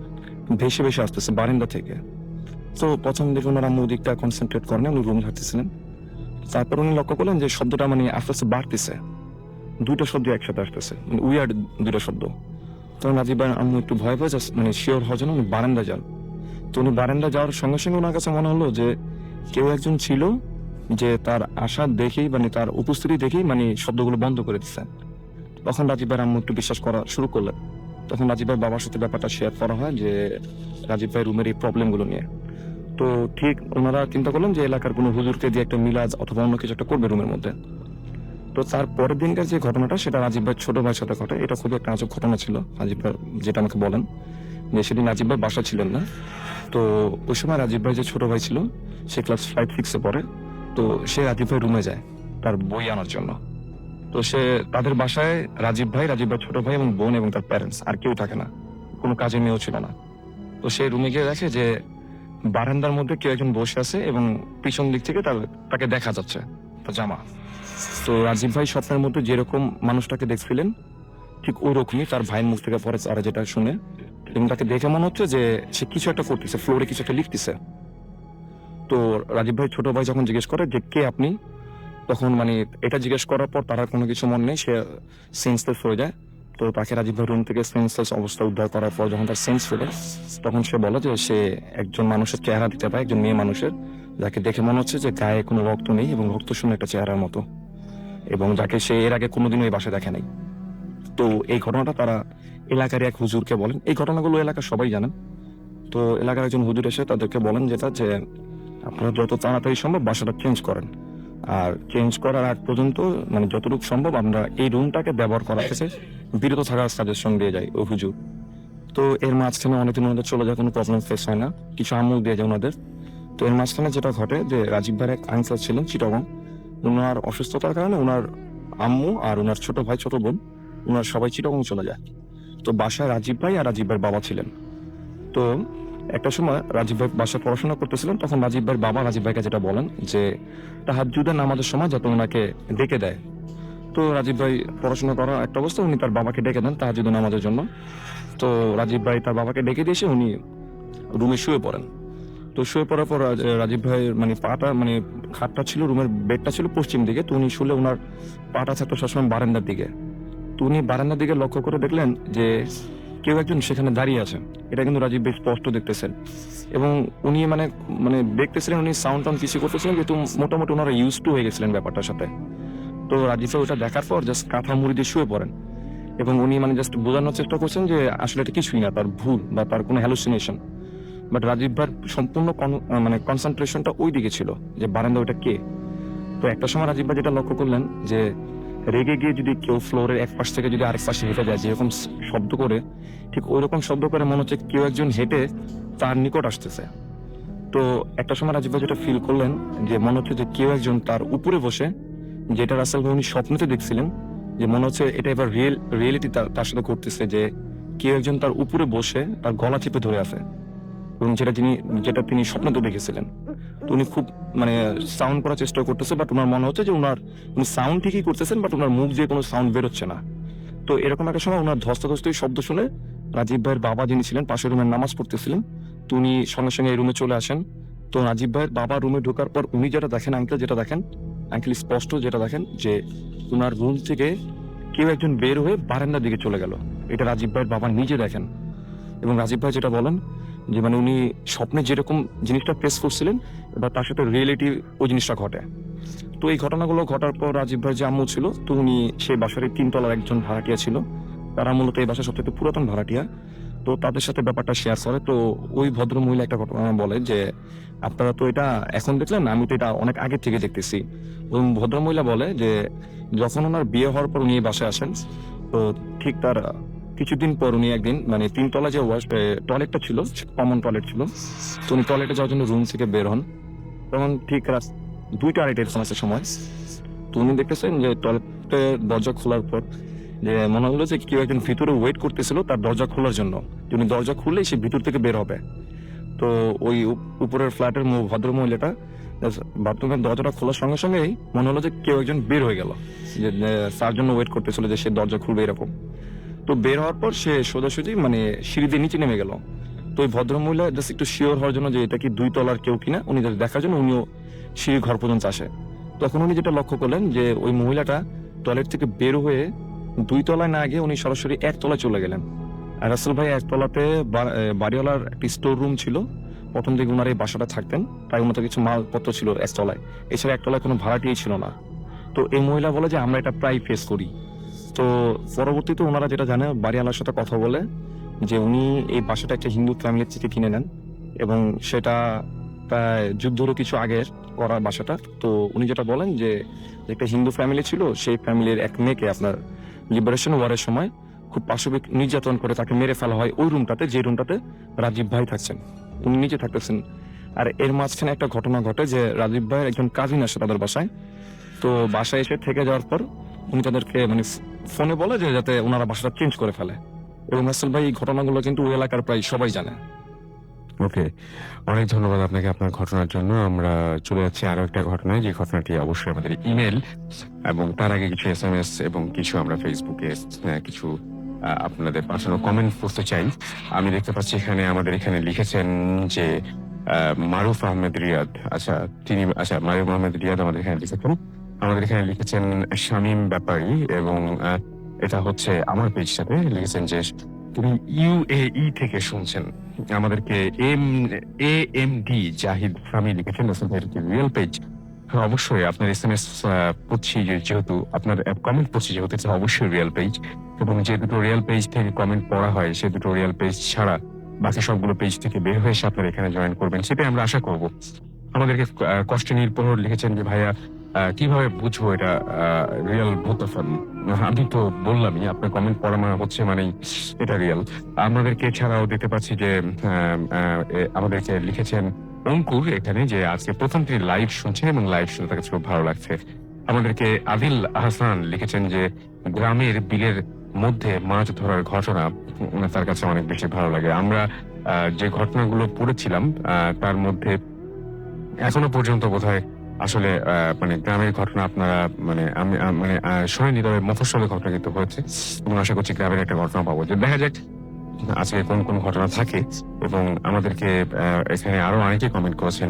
ভেসে ভেসে আসতেছে বারান্দা থেকে। তো প্রথম দিকে ওনার আম্মু দিকটা কনসেন্ট্রেট করেন, উনি রুম হাঁটতেছিলেন। তারপর উনি লক্ষ্য করলেন যে শব্দটা মানে আস্তে আস্তে বাড়তেছে, দুইটা শব্দ একসাথে আসতেছে, মানে উইয়ার্ড দুইটা শব্দ। তখন রাজীব ভাই আম্মু একটু ভয় ভয় মানে শিওর হওয়ার জন্য উনি বারান্দা যান। তো উনি বারান্দা যাওয়ার সঙ্গে সঙ্গে ওনার কাছে মনে হলো যে কেউ একজন ছিল যে তার আশা দেখেই মানে তার উপস্থিতি দেখেই মানে শব্দগুলো বন্ধ করে দিচ্ছে। তখন রাজীব ভাইয়ের আম্মু একটু বিশ্বাস করা শুরু করলেন। তখন রাজীব ভাই বাবার সাথে ব্যাপারটা শেয়ার করা হয় যে রাজীব ভাই রুমের এই প্রবলেমগুলো নিয়ে। তো ঠিক ওনারা চিন্তা করলেন যে এলাকার কোনো হুজুরকে দিয়ে একটা মিলাদ অথবা অন্য কিছু একটা করবে রুমের মধ্যে। তো তার পরের দিনকার যে ঘটনাটা সেটা রাজীব ভাই ছোট ভাইয়ের সাথে ঘটে। এটা খুবই একটা আজব ঘটনা ছিল। রাজীব ভাই যেটা আমাকে বলেন যে সেদিন রাজীব ভাই বাসা ছিলেন না। তো ওই সময় রাজীব ভাই যে ছোট ভাই ছিল সে ক্লাস 5-6 পড়ে। তো সে রাজীব ভাই রুমে যায় তার বই আনার জন্য। তো সে তাদের বাসায় রাজীব ভাই ছোট ভাই এবং বোন এবং তার প্যারেন্টস, আর কেউ থাকে না, কোনো কাজের মেয়েও ছিল না। তো সে রুমে গিয়ে দেখে যে বারান্দার মধ্যে কেউ একজন বসে আছে এবং পিছন দিক থেকে তাকে দেখা যাচ্ছে তার জামা। তো রাজীব ভাই স্বপ্নের মধ্যে যেরকম মানুষটাকে দেখছিলেন ঠিক ওই রকমই তার ভাইয়ের মুখ থেকে পরে তারা যেটা শুনে, এবং তাকে দেখে মনে হচ্ছে যে সে কিছু একটা করতেছে, ফ্লোরে কিছু একটা লিখতেছে। তো রাজীব ভাই ছোট ভাই যখন জিজ্ঞেস করে যে কে আপনি, তখন মানে এটা জিজ্ঞেস করার পর তার আর কোনো কিছু মনে নেই, সে সেন্সলেস হয়ে যায়। তো তাকে রাজীব ভাই রুম থেকে সেন্সলেস অবস্থা উদ্ধার করার পর যখন তার সেন্স ফেলে তখন সে বলে যে সে একজন মানুষের চেহারা দিতে পায়, একজন মেয়ে মানুষের, যাকে দেখে মনে হচ্ছে যে গায়ে কোনো রক্ত নেই এবং রক্তশূন্য একটা চেহারার মতো, এবং যাকে সে এর আগে কোনোদিনও এই বাসায় দেখে নাই। তো এই ঘটনাটা তারা এলাকার এক হুজুরকে বলেন। এই ঘটনাগুলো এলাকার সবাই জানেন। তো এলাকার একজন হুজুর এসে তাদেরকে বলেন যেটা যে আপনারা যত তাড়াতাড়ি সম্ভব বাসাটা চেঞ্জ করেন, আর চেঞ্জ করার আগ পর্যন্ত মানে যতটুকু সম্ভব আমরা এই রুমটাকে ব্যবহার করা থেকে বিরত থাকার সাজেশন দিয়ে যাই ও হুজুর। তো এর মাঝখানে অনেকদিন ওনাদের চলে যায়, কোনো প্রবলেম ফেস হয় না, কিছু আমল দিয়ে যায় ওনাদের। তো এর মাঝখানে যেটা ঘটে যে রাজীব ভাইয়ের এক আঙ্কেল ছিলেন চিটাগং, ওনার অসুস্থতার কারণে ওনার আম্মু আর ওনার ছোট ভাই ছোট বোন ওনার সবাই চিটাগং চলে যায়। তো বাসায় রাজীব ভাই আর রাজীব ভাইয়ের বাবা ছিলেন। তো একটা সময় রাজীব ভাই বাসায় পড়াশোনা করতেছিলেন, তখন রাজীব ভাইয়ের বাবা রাজীব ভাইকে যেটা বলেন যে তাহাজ্জুদের নামাজের সময় যাতে ওনাকে ডেকে দেয়। তো রাজীব ভাই পড়াশোনা করা একটা অবস্থা, উনি তার বাবাকে ডেকে দেন তাহাজ্জুদের নামাজের জন্য। তো রাজীব ভাই তার বাবাকে ডেকে দিয়েছে, উনি রুমে শুয়ে পড়েন। তো শুয়ে পড়ার পর রাজীব ভাইয়ের মানে পাটা মানে খাটটা ছিল, রুমের বেডটা ছিল পশ্চিম দিকে। তো উনি শুলে ওনার পাটা থাকতো সবসময় বারান্দার দিকে। তো উনি বারান্দার দিকে লক্ষ্য করে দেখলেন যে কেউ একজন সেখানে দাঁড়িয়ে আছে। এটা কিন্তু রাজীব ভাই স্পষ্ট দেখতেছেন, এবং উনি মানে মানে দেখতেছিলেন, উনি সাউন্ড টাউন্ড কিছু করতেছিলেন, কিন্তু মোটামুটি ওনারা ইউজ টু হয়ে গেছিলেন ব্যাপারটার সাথে। তো রাজীব ভাই ওটা দেখার পর জাস্ট কাঁথা মুড়ি দিয়ে শুয়ে পড়েন, এবং উনি মানে জাস্ট বোঝানোর চেষ্টা করছেন যে আসলে এটা কিছুই না, তার ভুল বা তার কোনো হ্যালুসিনেশন। বাট রাজীব ভাইয়ের সম্পূর্ণ মানে কনসেন্ট্রেশনটা ওই দিকে ছিল যে বারান্দা ওটা কে। তো একটা সময় রাজীব ভাই যেটা লক্ষ্য করলেন যে রেগে গিয়ে যদি কেউ ফ্লোরের এক পাশ থেকে যদি আরেক পাশে হেঁটে যায় যেরকম শব্দ করে, ঠিক ওই রকম শব্দ করে মনে হচ্ছে কেউ একজন হেঁটে তার নিকট আসতেছে। তো একটা সময় রাজীব ভাই যেটা ফিল করলেন যে মনে হচ্ছে যে কেউ একজন তার উপরে বসে, যেটা রাসেল ভাই উনি স্বপ্নতে দেখছিলেন, যে মনে হচ্ছে এটা এবার রিয়েলিটি তার সাথে ঘটতেছে, যে কেউ একজন তার উপরে বসে তার গলা চেপে ধরে আছে, এবং যেটা তিনি স্বপ্নতে দেখেছিলেন। তো উনি খুব মানে সাউন্ড করার চেষ্টা করতেছে, বাট ওনার মনে হচ্ছে যে উনি সাউন্ড ঠিকই করতেছেন, বাট ওনার মুখ দিয়ে কোনো সাউন্ড বেরোচ্ছে না। তো এরকম একটা সময় ওনার ধস্তাধস্তি শব্দ শুনে রাজীব ভাইয়ের বাবা যিনি ছিলেন পাশের রুমে নামাজ পড়তেছিলেন, তো উনি সঙ্গে সঙ্গে এই রুমে চলে আসেন। তো রাজীব ভাইয়ের বাবা রুমে ঢোকার পর উনি যেটা দেখেন, আঙ্কেল স্পষ্ট যেটা দেখেন যে ওনার রুম থেকে কেউ একজন বের হয়ে বারান্দার দিকে চলে গেল। এটা রাজীব ভাইয়ের বাবা নিজে দেখেন, এবং রাজীব ভাই যেটা বলেন যে মানে উনি স্বপ্নে যেরকম জিনিসটা ফেস করছিলেন এবার তার সাথে রিয়েলিটি ওই জিনিসটা ঘটে। তো এই ঘটনাগুলো ঘটার পর রাজীব ভাই যে আম্মু ছিল, তো উনি সেই বাসার 3 তলার একজন ভাড়াটিয়া ছিল, তারা মূলত এই বাসার সবচেয়ে পুরাতন ভাড়াটিয়া। তো তাদের সাথে ব্যাপারটা শেয়ার করে। তো ওই ভদ্র মহিলা একটা ঘটনা বলে যে আপনারা তো এটা এখন দেখলেন, আমি তো এটা অনেক আগে থেকে দেখতেছি। এবং ভদ্র মহিলা বলে যে যখন ওনার বিয়ে হওয়ার পর উনি এই বাসায় আসেন, তো ঠিক তার কিছুদিন পর উনি একদিন মানে 3 তলা যে টয়লেটটা ছিল, কমন টয়লেট ছিল, তো উনি টয়লেটে যাওয়ার জন্য রুম থেকে বের হন। তখন ঠিক রাত 2টা 2:30 সময় তো উনি দেখতেছেন যে টয়লেটের দরজা খোলার পর যে মনে হলো যে কেউ একজন ভিতরে ওয়েট করতেছিল তার দরজা খোলার জন্য, উনি দরজা খুললেই সে ভিতর থেকে বের হবে। তো ওই উপরের ফ্ল্যাটের ভদ্র মহিলাটা বাথরুমের দরজাটা খোলার সঙ্গে সঙ্গেই মনে হলো যে কেউ একজন বের হয়ে গেল, যে তার জন্য ওয়েট করতেছিল যে সে দরজা খুলবে এরকম। তো বের হওয়ার পর সে সোজাসুজি মানে সিঁড়ি দিয়ে নিচে নেমে গেল। তো ওই ভদ্র মহিলা জাস্ট একটু শিওর হওয়ার জন্য যে এটা কি 2 তলার কেউ কিনা, উনি just দেখার জন্য উনিও সিঁড়ি ঘর পর্যন্ত আসে। তখন উনি যেটা লক্ষ্য করলেন যে ওই মহিলাটা টয়লেট থেকে বের হয়ে 2 তলায় না গিয়ে উনি সরাসরি 1 তলায় চলে গেলেন। আর রাসেল ভাই 1 তলাতে বাড়িওয়ালার একটি স্টোর রুম ছিল, প্রথম দিকে ওনার এই বাসাটা থাকতেন, তাই মতো কিছু মালপত্র ছিল 1 তলায়, এছাড়া 1 তলায় কোনো ভাড়াটিই ছিল না। তো এই মহিলা বলে যে আমরা এটা প্রায় ফেস করি। তো পরবর্তীতে ওনারা যেটা জানে, বাড়িওয়ালার সাথে কথা বলে যে উনি এই বাসাটা একটা হিন্দু ফ্যামিলির থেকে কিনে নেন এবং সেটা প্রায় যুদ্ধেরও কিছু আগের করা বাসাটা। তো উনি যেটা বলেন যে একটা হিন্দু ফ্যামিলি ছিল, সেই ফ্যামিলির এক মেয়েকে আপনার লিবারেশন ওয়ারের সময় খুব পাশবিক নির্যাতন করে তাকে মেরে ফেলা হয় ওই রুমটাতে, যে রুমটাতে রাজীব ভাই থাকছেন, উনি নিজে থাকতেছেন। আর এর মাঝখানে একটা ঘটনা ঘটে যে রাজীব ভাইয়ের একজন কাজিন আসে তাদের বাসায়। তো বাসায় এসে থেকে যাওয়ার পর উনি তাদেরকে মানে ফোনে বলে যে যাতে ওনারা বাসাটা চেঞ্জ করে ফেলে, এবং রাসেল ভাই এই ঘটনাগুলো কিন্তু ওই এলাকার প্রায় সবাই জানে। ওকে, অনেক ধন্যবাদ আপনাকে আপনার ঘটনার জন্য। আমরা চলে যাচ্ছি আরো একটা ঘটনায়, যে ঘটনাটি অবশ্যই আমাদের ইমেল এবং তার আগে কিছু SMS এবং কিছু আমরা ফেসবুকে কিছু আপনাদের পাঠানো কমেন্ট পড়তে চাই। আমি দেখতে পাচ্ছি এখানে আমাদের এখানে লিখেছেন যে মারুফ আহমেদ রিয়াদ, মারুফ আহমেদ রিয়াদ আমাদের এখানে লিখেছেন, শামীম ব্যাপারী, এবং এটা হচ্ছে আমার পেজটাতে লিখেছেন যে তিনি UAE থেকে শুনছেন আমাদেরকে। AMD জাহিদ স্বামী লিখেছেন রিয়েল পেজ। অবশ্যই আপনার SMS পড়ছি, যেহেতু আপনার কমেন্ট পড়ছি, যেহেতু এটা অবশ্যই রিয়েল পেজ, এবং যে দুটো রিয়েল পেজ থেকে কমেন্ট পড়া হয় সে দুটো রিয়েল পেজ ছাড়া বাকি সবগুলো পেজ থেকে বের হয়ে এসে আপনারা এখানে জয়েন করবেন, সেটাই আমরা আশা করব। আমাদেরকে কষ্টে নির্ভর লিখেছেন যে ভাইয়া কিভাবে বুঝবো এটা রিয়েল ভূত FM? আমি তো বললামই, আপনার কমেন্ট পড়া হচ্ছে মানে এটা রিয়েল। আমাদেরকে এছাড়াও দেখতে পাচ্ছি যে আমাদেরকে লিখেছেন অঙ্কুর এখানে যে আজকে প্রথম তিনি লাইভ শুনছেন এবং লাইভ শুনে তার কাছে খুব ভালো লাগছে। আমাদেরকে আদিল আহসান লিখেছেন যে গ্রামের বিলের মধ্যে মাছ ধরার ঘটনা তার কাছে অনেক বেশি ভালো লাগে। আমরা যে ঘটনাগুলো পড়েছিলাম তার মধ্যে এখনো পর্যন্ত বোধহয় আসলে মানে গ্রামের ঘটনা আপনারা আমি শুনিনি, তবে মফস্বলের ঘটনা কিন্তু হয়েছে, এবং আশা করছি গ্রামের একটা ঘটনা পাবো। যে দেখা যাক আজকে কোন কোন ঘটনা থাকে। এবং আমাদেরকে এখানে আরো অনেকে কমেন্ট করেছেন।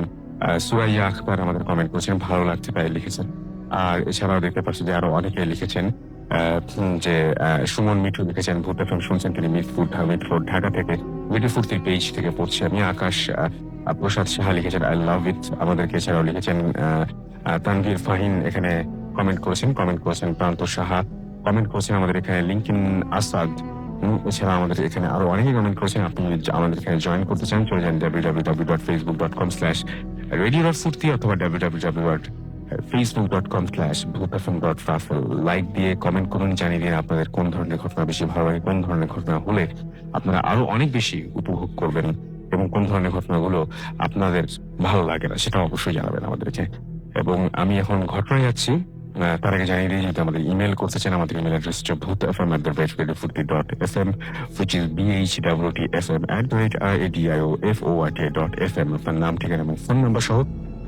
সুরাইয়া আখতার আমাদের কমেন্ট করেছেন, ভালো লাগছে তাই লিখেছেন। আর এছাড়াও দেখতে পাচ্ছি যে আরো অনেকে লিখেছেন যে সুমন মিঠু লিখেছেন ভূত FM শুনছেন তিনি মিটফোর্ড ঢাকা থেকে, মিটফোর্ড পেজ থেকে পড়ছি আমি। আকাশ প্রসাদ সাহা লিখেছেন আই লাভ ইট আমাদেরকে। এছাড়াও লিখেছেন তানভীর ফাহিন এখানে কমেন্ট করেছেন প্রান্ত সাহা কমেন্ট করেছেন আমাদের এখানে, লিঙ্কিন আসাদ। এছাড়া আমাদের এখানে আরো অনেকে কমেন্ট করেছেন। আপনি আমাদের এখানে জয়েন করতে চান চলে যান www.facebook.com/radio.furti অথবা www.facebook.com/bhootfm.raffle। লাইক দিয়ে কমেন্ট করুন, জানিয়ে দিন আপনাদের কোন ধরনের ঘটনা বেশি ভালো লাগে, কোন ধরনের ঘটনা হলে আপনারা আরো অনেক বেশি উপভোগ করবেন, এবং কোন ধরনের ঘটনাগুলো আপনাদের ভালো লাগে না সেটা অবশ্যই জানাবেন আমাদেরকে। এবং আমি এখন ঘটনায় যাচ্ছি, তার আগে জানিয়ে দিই যদি আমাদের ইমেল করতে চান, আমাদের ইমেল অ্যাড্রেস হচ্ছে bhootfm@radio.furti.fm, which is bhwtfm@radiofort.fm। আপনার নাম, ঠিকানা এবং ফোন নাম্বার সহ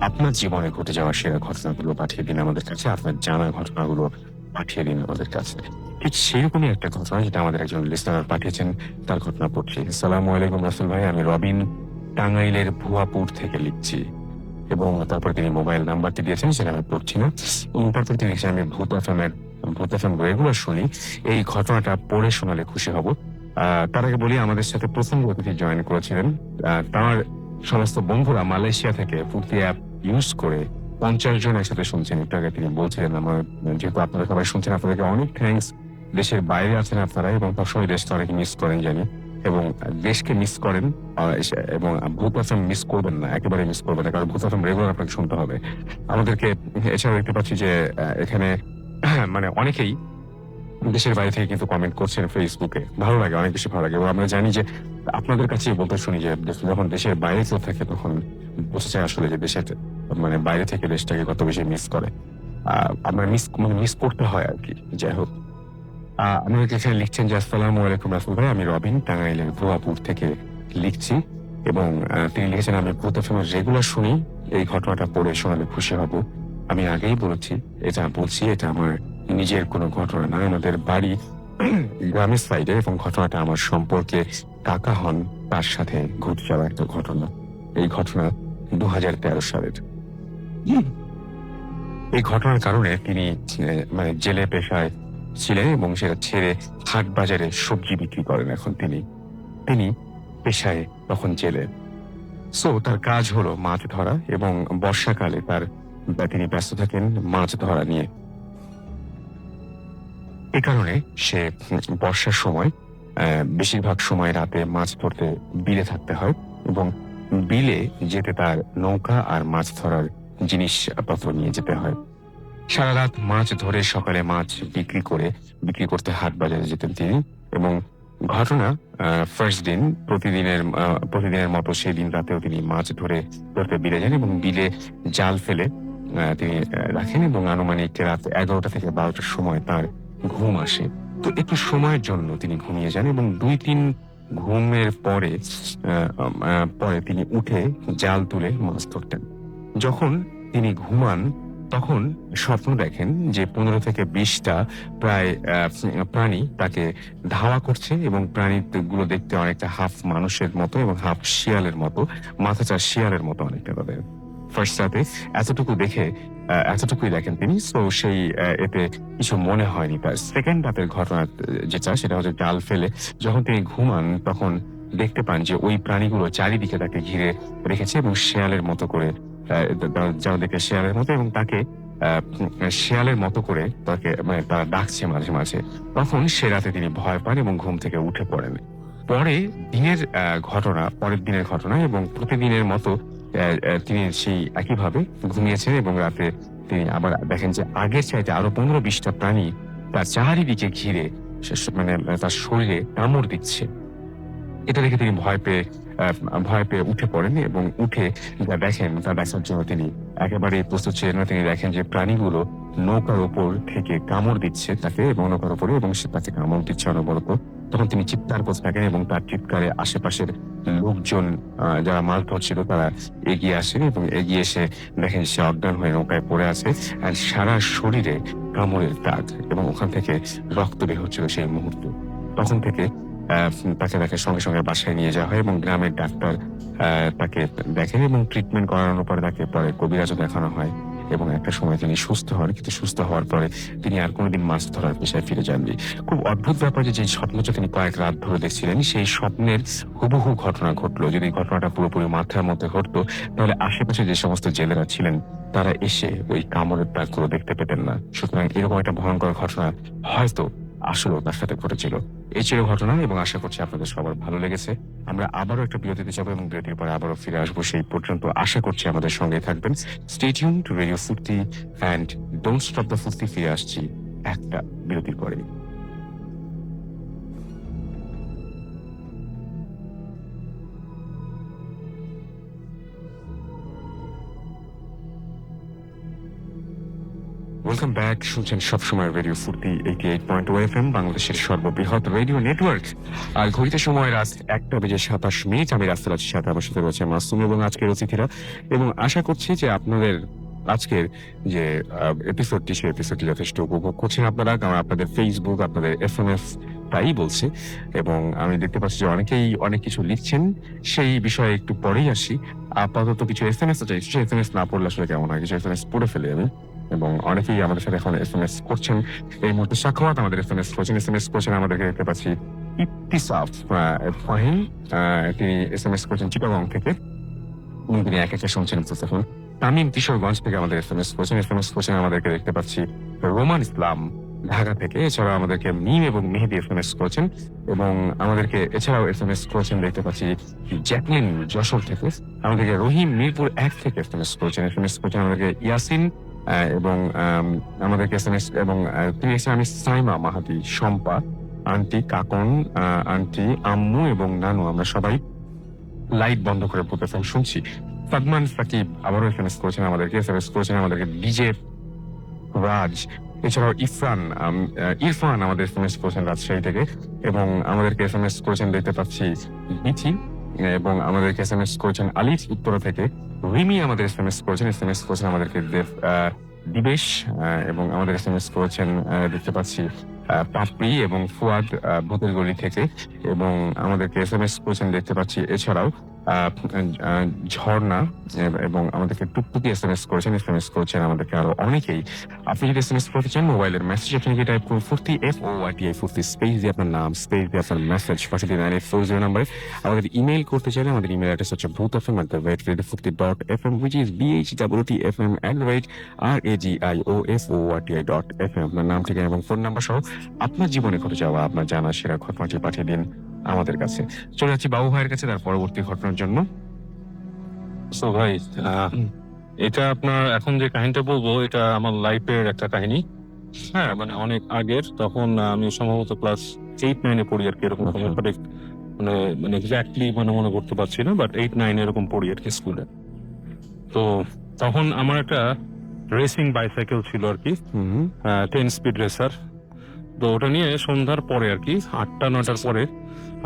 আপনার জীবনে ঘটে যাওয়া সেরা ঘটনাগুলো পাঠিয়ে দিন আমাদের কাছে, আপনার জানা ঘটনাগুলো পাঠিয়ে দিন আমাদের কাছে। ঠিক সেরকমই একটা ঘটনা যেটা আমাদের একজন লিসনার পাঠিয়েছেন, তার ঘটনা পড়ছি। আসসালামু আলাইকুম রাসেল ভাই, আমি রবিন টাঙ্গাইলের ভুয়াপুর থেকে লিখছি। এবং তারপর তিনি মোবাইল নাম্বারটি দিয়েছেন, সেটা আমি পড়ছি না। এবং তারপর তিনি লিখছেন আমি ভূত FM রেগুলার শুনি, এই ঘটনাটা পড়ে শোনালে খুশি হব। তার আগে বলি আমাদের সাথে প্রথম অতিথি জয়েন করেছিলেন, তার সমস্ত বন্ধুরা মালয়েশিয়া থেকে ফুর্তি অ্যাপ ইউজ করে 50 জন একসাথে শুনছেন। একটু আগে তিনি বলছিলেন, আমার যেহেতু আপনারা সবাই শুনছেন আপনাদেরকে অনেক থ্যাঙ্কস। দেশের বাইরে আছেন আপনারা এবং সবসময় দেশটা অনেক মিস করেন জানি, এবং দেশকে মিস করেন, এবং ভূত FM মিস করবেন না, একেবারে মিস করবেন না, কারণ ভূত FM রেগুলার আপনাকে শুনতে হবে আমাদেরকে। এছাড়াও দেখতে পাচ্ছি যে এখানে অনেকেই দেশের বাইরে থেকে কিন্তু কমেন্ট করছেন ফেসবুকে, ভালো লাগে, অনেক বেশি ভালো লাগে। এবং আমরা জানি যে আপনাদের কাছেই বলতে শুনি যে যখন দেশের বাইরে কেউ থাকে তখন বোঝা যায় আসলে যে দেশের বাইরে থেকে দেশটাকে কত বেশি মিস করে, আমরা মিস করতে হয় আর কি। যাই হোক, আমাদেরকে এখানে লিখছেন যে আসসালামু আলাইকুম রাসেল ভাই, আমি রবিন টাঙ্গাইলের ভুয়াপুর থেকে লিখছি। এবং তিনি লিখেছেন, আমি ভূত এফএমের রেগুলার শুনি, এই ঘটনাটা পড়ে শোনালে খুশি হব। আমি আগেই বলছি, এটা আমার নিজের কোনো ঘটনা না, আমাদের বাড়ি গ্রামের সাইডে, এবং ঘটনাটা আমার সম্পর্কে কাকা হন তার সাথে ঘটে যাওয়া একটা ঘটনা। এই ঘটনা 2013 সালের। এই ঘটনার কারণে তিনি মানে জেলে পেশায় ছিলেন এবং সেটা ছেড়ে হাট বাজারে সবজি বিক্রি করেন। এখন তিনি পেশায় তখন জেলে। সো তার কাজ হলো মাছ ধরা, এবং বর্ষাকালে তিনি ব্যস্ত থাকেন মাছ ধরা নিয়ে। এ কারণে সে বর্ষার সময় বেশিরভাগ সময় রাতে মাছ ধরতে বিলে থাকতে হয়, এবং বিলে যেতে তার নৌকা আর মাছ ধরার জিনিসপত্র নিয়ে যেতে হয়। সারা রাত মাছ ধরে সকালে মাছ বিক্রি করতে হাট বাজারে যেতেন তিনি। এবং ঘটনা ফার্স্ট দিন প্রতিদিনের মতো সেই দিন রাতেও তিনি মাছ ধরতে বিলে যান, এবং বিলে জাল ফেলে তিনি রাখেন, এবং আনুমানিক রাত 11টা থেকে 12টার সময় তার ঘুম আসে। তো একটু সময়ের জন্য তিনি ঘুমিয়ে যান, এবং 2-3 ঘুমের পরে তিনি উঠে জাল তুলে মাছ ধরতেন। যখন তিনি ঘুমান তখন স্বপ্ন দেখেন যে 15 থেকে 20টা প্রায় প্রাণী তাকে ধাওয়া করছে, এবং প্রাণীগুলো দেখতে অনেকটা হাফ মানুষের মতো এবং হাফ শিয়ালের মতো, মাথাচার শিয়ালের মতো অনেকটা তাদের। ফার্স্ট রাতে এতটুকুই দেখেন তিনি। সো সেই এতে কিছু মনে হয়নি তার। সেকেন্ড রাতের ঘটনা যেটা, সেটা হচ্ছে জাল ফেলে যখন তিনি ঘুমান তখন দেখতে পান যে ওই প্রাণীগুলো চারিদিকে তাকে ঘিরে রেখেছে, এবং শেয়ালের মতো করে যারা দেখে শেয়ালের মতো, এবং তাকে শেয়ালের মতো করে মানে তারা ডাকছে মাঝে মাঝে। তখন সে রাতে তিনি ভয় পান এবং ঘুম থেকে উঠে পড়েন। পরের দিনের ঘটনা, এবং প্রতিদিনের মতো তিনি সেই একইভাবে ঘুমিয়েছেন, এবং রাতে তিনি আবার দেখেন যে আগের চাইতে আরো 15-20টা প্রাণী তার চারিদিকে ঘিরে মানে তার শরীরে কামড় দিচ্ছে। এটা দেখে তিনি ভয় পেয়ে উঠে পড়েন, এবং উঠে যা দেখেন তা দেখার জন্য তিনি একেবারে প্রস্তুত ছিলেন না। তিনি দেখেন যে প্রাণীগুলো নৌকার ওপর থেকে কামড় দিচ্ছে তাকে, এবং নৌকার উপরে, এবং সে তাকে কামড় দিচ্ছে অনবরত। তখন তিনি চিৎকার করতে থাকেন, এবং তার চিৎকারে আশেপাশের লোকজন যারা মাছ ধরছিল তারা এগিয়ে আসেন, এবং এগিয়ে এসে দেখেন সে অজ্ঞান হয়ে নৌকায় পড়ে আছে, আর সারা শরীরে কামড়ের দাগ, এবং ওখান থেকে রক্ত বের হচ্ছিল সেই মুহূর্তে। তখন থেকে তাকে সঙ্গে সঙ্গে বাসায় নিয়ে যাওয়া হয়, এবং গ্রামের ডাক্তার তাকে দেখেন, এবং ট্রিটমেন্ট করানোর পরে তাকে পরে কবিরাজও দেখানো হয়, এবং একটা সময় তিনি সুস্থ হন। কিন্তু সুস্থ হওয়ার পরে তিনি আর কোনোদিন মাছ ধরার পেশায় ফিরে যাননি। খুব অদ্ভুত ব্যাপার যে স্বপ্নটা তিনি কয়েক রাত ধরে দেখছিলেন, সেই স্বপ্নের হুবহু ঘটনা ঘটলো। যদি ঘটনাটা পুরোপুরি মাথার মধ্যে ঘটতো, তাহলে আশেপাশে যে সমস্ত জেলেরা ছিলেন তারা এসে ওই কামড়ের দাগগুলো দেখতে পেতেন না। সুতরাং এরকম একটা ভয়ঙ্কর ঘটনা হয়তো আসলে তার সাথে ঘটেছিল। এই ছিল ঘটনা, এবং আশা করছি আপনাদের সবার ভালো লেগেছে। আমরা আবারও একটা বিরতিতে যাবো, এবং বিরতির পরে আবারও ফিরে আসবো। সেই পর্যন্ত আশা করছি আমাদের সঙ্গে থাকবেন। স্টে টিউন টু রেডিও ফুর্তি অ্যান্ড ডোন্ট স্টপ দ্য ফুর্তি। ফিরে আসছি একটা বিরতির পরে। Welcome back. শুনছেন সবসময় রেডিও ফুর্তি 88.2 FM, বাংলাদেশের সর্ববৃহৎ রেডিও নেটওয়ার্ক। আর ঘড়িতে সময় রাত 1:27 আমি রাস্তায় আছি, সাথে আমার সাথে রয়েছে মাসুম এবং আজকের অতিথিরা। এবং আশা করছি যে আপনাদের আজকের যে এপিসোডটি, সেই এপিসোডটি যথেষ্ট উপভোগ করছেন আপনারা, কারণ আপনাদের ফেসবুক, আপনাদের SMS তাই বলছে। এবং আমি দেখতে পাচ্ছি যে অনেকেই অনেক কিছু লিখছেন, সেই বিষয়ে একটু পরেই আসি। আপাতত কিছু SMS চাইছি, SMS না পড়লে আসলে কেমন হয়, কিছু SMS পড়ে ফেলে আমি। এবং অনেকেই আমাদের সাথে এখন SMS করছেন। এই মুহূর্তে সাক্ষাৎ আমাদের SMS করছেন আমাদেরকে দেখতে পাচ্ছি। ইফতিসাফ ফাহিম, তিনি SMS করছেন চিটাগং থেকে, তিনি এক একটা শুনছেন। তামিম কিশোরগঞ্জ থেকে আমাদের SMS করছেন আমাদেরকে দেখতে পাচ্ছি। রোমান ইসলাম ঢাকা থেকে, এছাড়াও আমাদেরকে মিম এবং মেহেদি SMS করেছেন, এবং আমাদেরকে এছাড়াও SMS করেছেন দেখতে পাচ্ছি জ্যাকলিন যশোর থেকে, আমাদেরকে রহিম মিরপুর 1 থেকে SMS করেছেন আমাদেরকে ইয়াসিন, এবং আমাদেরকে SMS, এবং তিনি আমি সাইমা মাহাতি, শম্পা আন্টি, কাকন আন্টি, আম্মু এবং নানু, আমরা সবাই লাইট বন্ধ করে ভূত এফএম শুনছি। সাদমান সাকিব আবারও SMS করেছেন আমাদেরকে, ডিজে রাজ এছাড়াও ইরফান আমাদের এসএমএস করেছেন রাজশাহী থেকে, এবং আমাদেরকে এসএমএস করেছেন দেখতে পাচ্ছি বিথি, এবং আমাদেরকে এসএমএস করেছেন আলিফ উত্তরা থেকে। রিমি আমাদের এসএমএস করেছেন আমাদেরকে দিবেশ, এবং আমাদের এসএমএস করেছেন দেখতে পাচ্ছি পাপড়ি এবং ফুয়াদ ভূতের গলি থেকে, এবং আমাদেরকে এসএমএস করেছেন দেখতে পাচ্ছি এছাড়াও ঝর্ণা, এবং আমাদেরকে টুকটুকি এসএমএস করেছেন আমাদেরকে আরো অনেকেই। আপনি যদি এসএমএস করতে চান মোবাইলের মেসেজ আপনি কি টাইপ করুন ফুর্তি FORTI ফুর্তি স্পেস দিয়ে আপনার নাম, স্পেস দিয়ে আপনার মেসেজ 53940 নাম্বারে। আমাদের ইমেল করতে চাইলে আমাদের ইমেল অ্যাড্রেস হচ্ছে bhutfm@radiofuርቲ.fm, which is BHWTFM@radiofuርቲ.fm। আপনার নাম, ঠিকানা এবং ফোন নাম্বার সহ আপনার জীবনে ঘটে যাওয়া আপনার জানা সেরা ঘটনাটি পাঠিয়ে দিন আমাদের কাছে। চলে যাচ্ছি বাবু ভাইয়ের কাছে তার পরবর্তী ঘটনার জন্য। সো ভাই, এটা আপনার এখন যে কাহিনীটা বলবো এটা আমার লাইফের একটা কাহিনী। হ্যাঁ, মানে অনেক আগের, তখন আমি সম্ভবত ক্লাস 8-9 পড়ি আর কি, এরকম মানে এক্স্যাক্টলি মনে করতে পারছি না, বাট 8-9 এরকম পড়ি আর কি স্কুলে। তো তখন আমার একটা রেসিং বাইসাইকেল ছিল আর কি, 10 স্পিড রেসার। তো ওটা নিয়ে সন্ধ্যার পরে আর কি 8টা-9টার পরে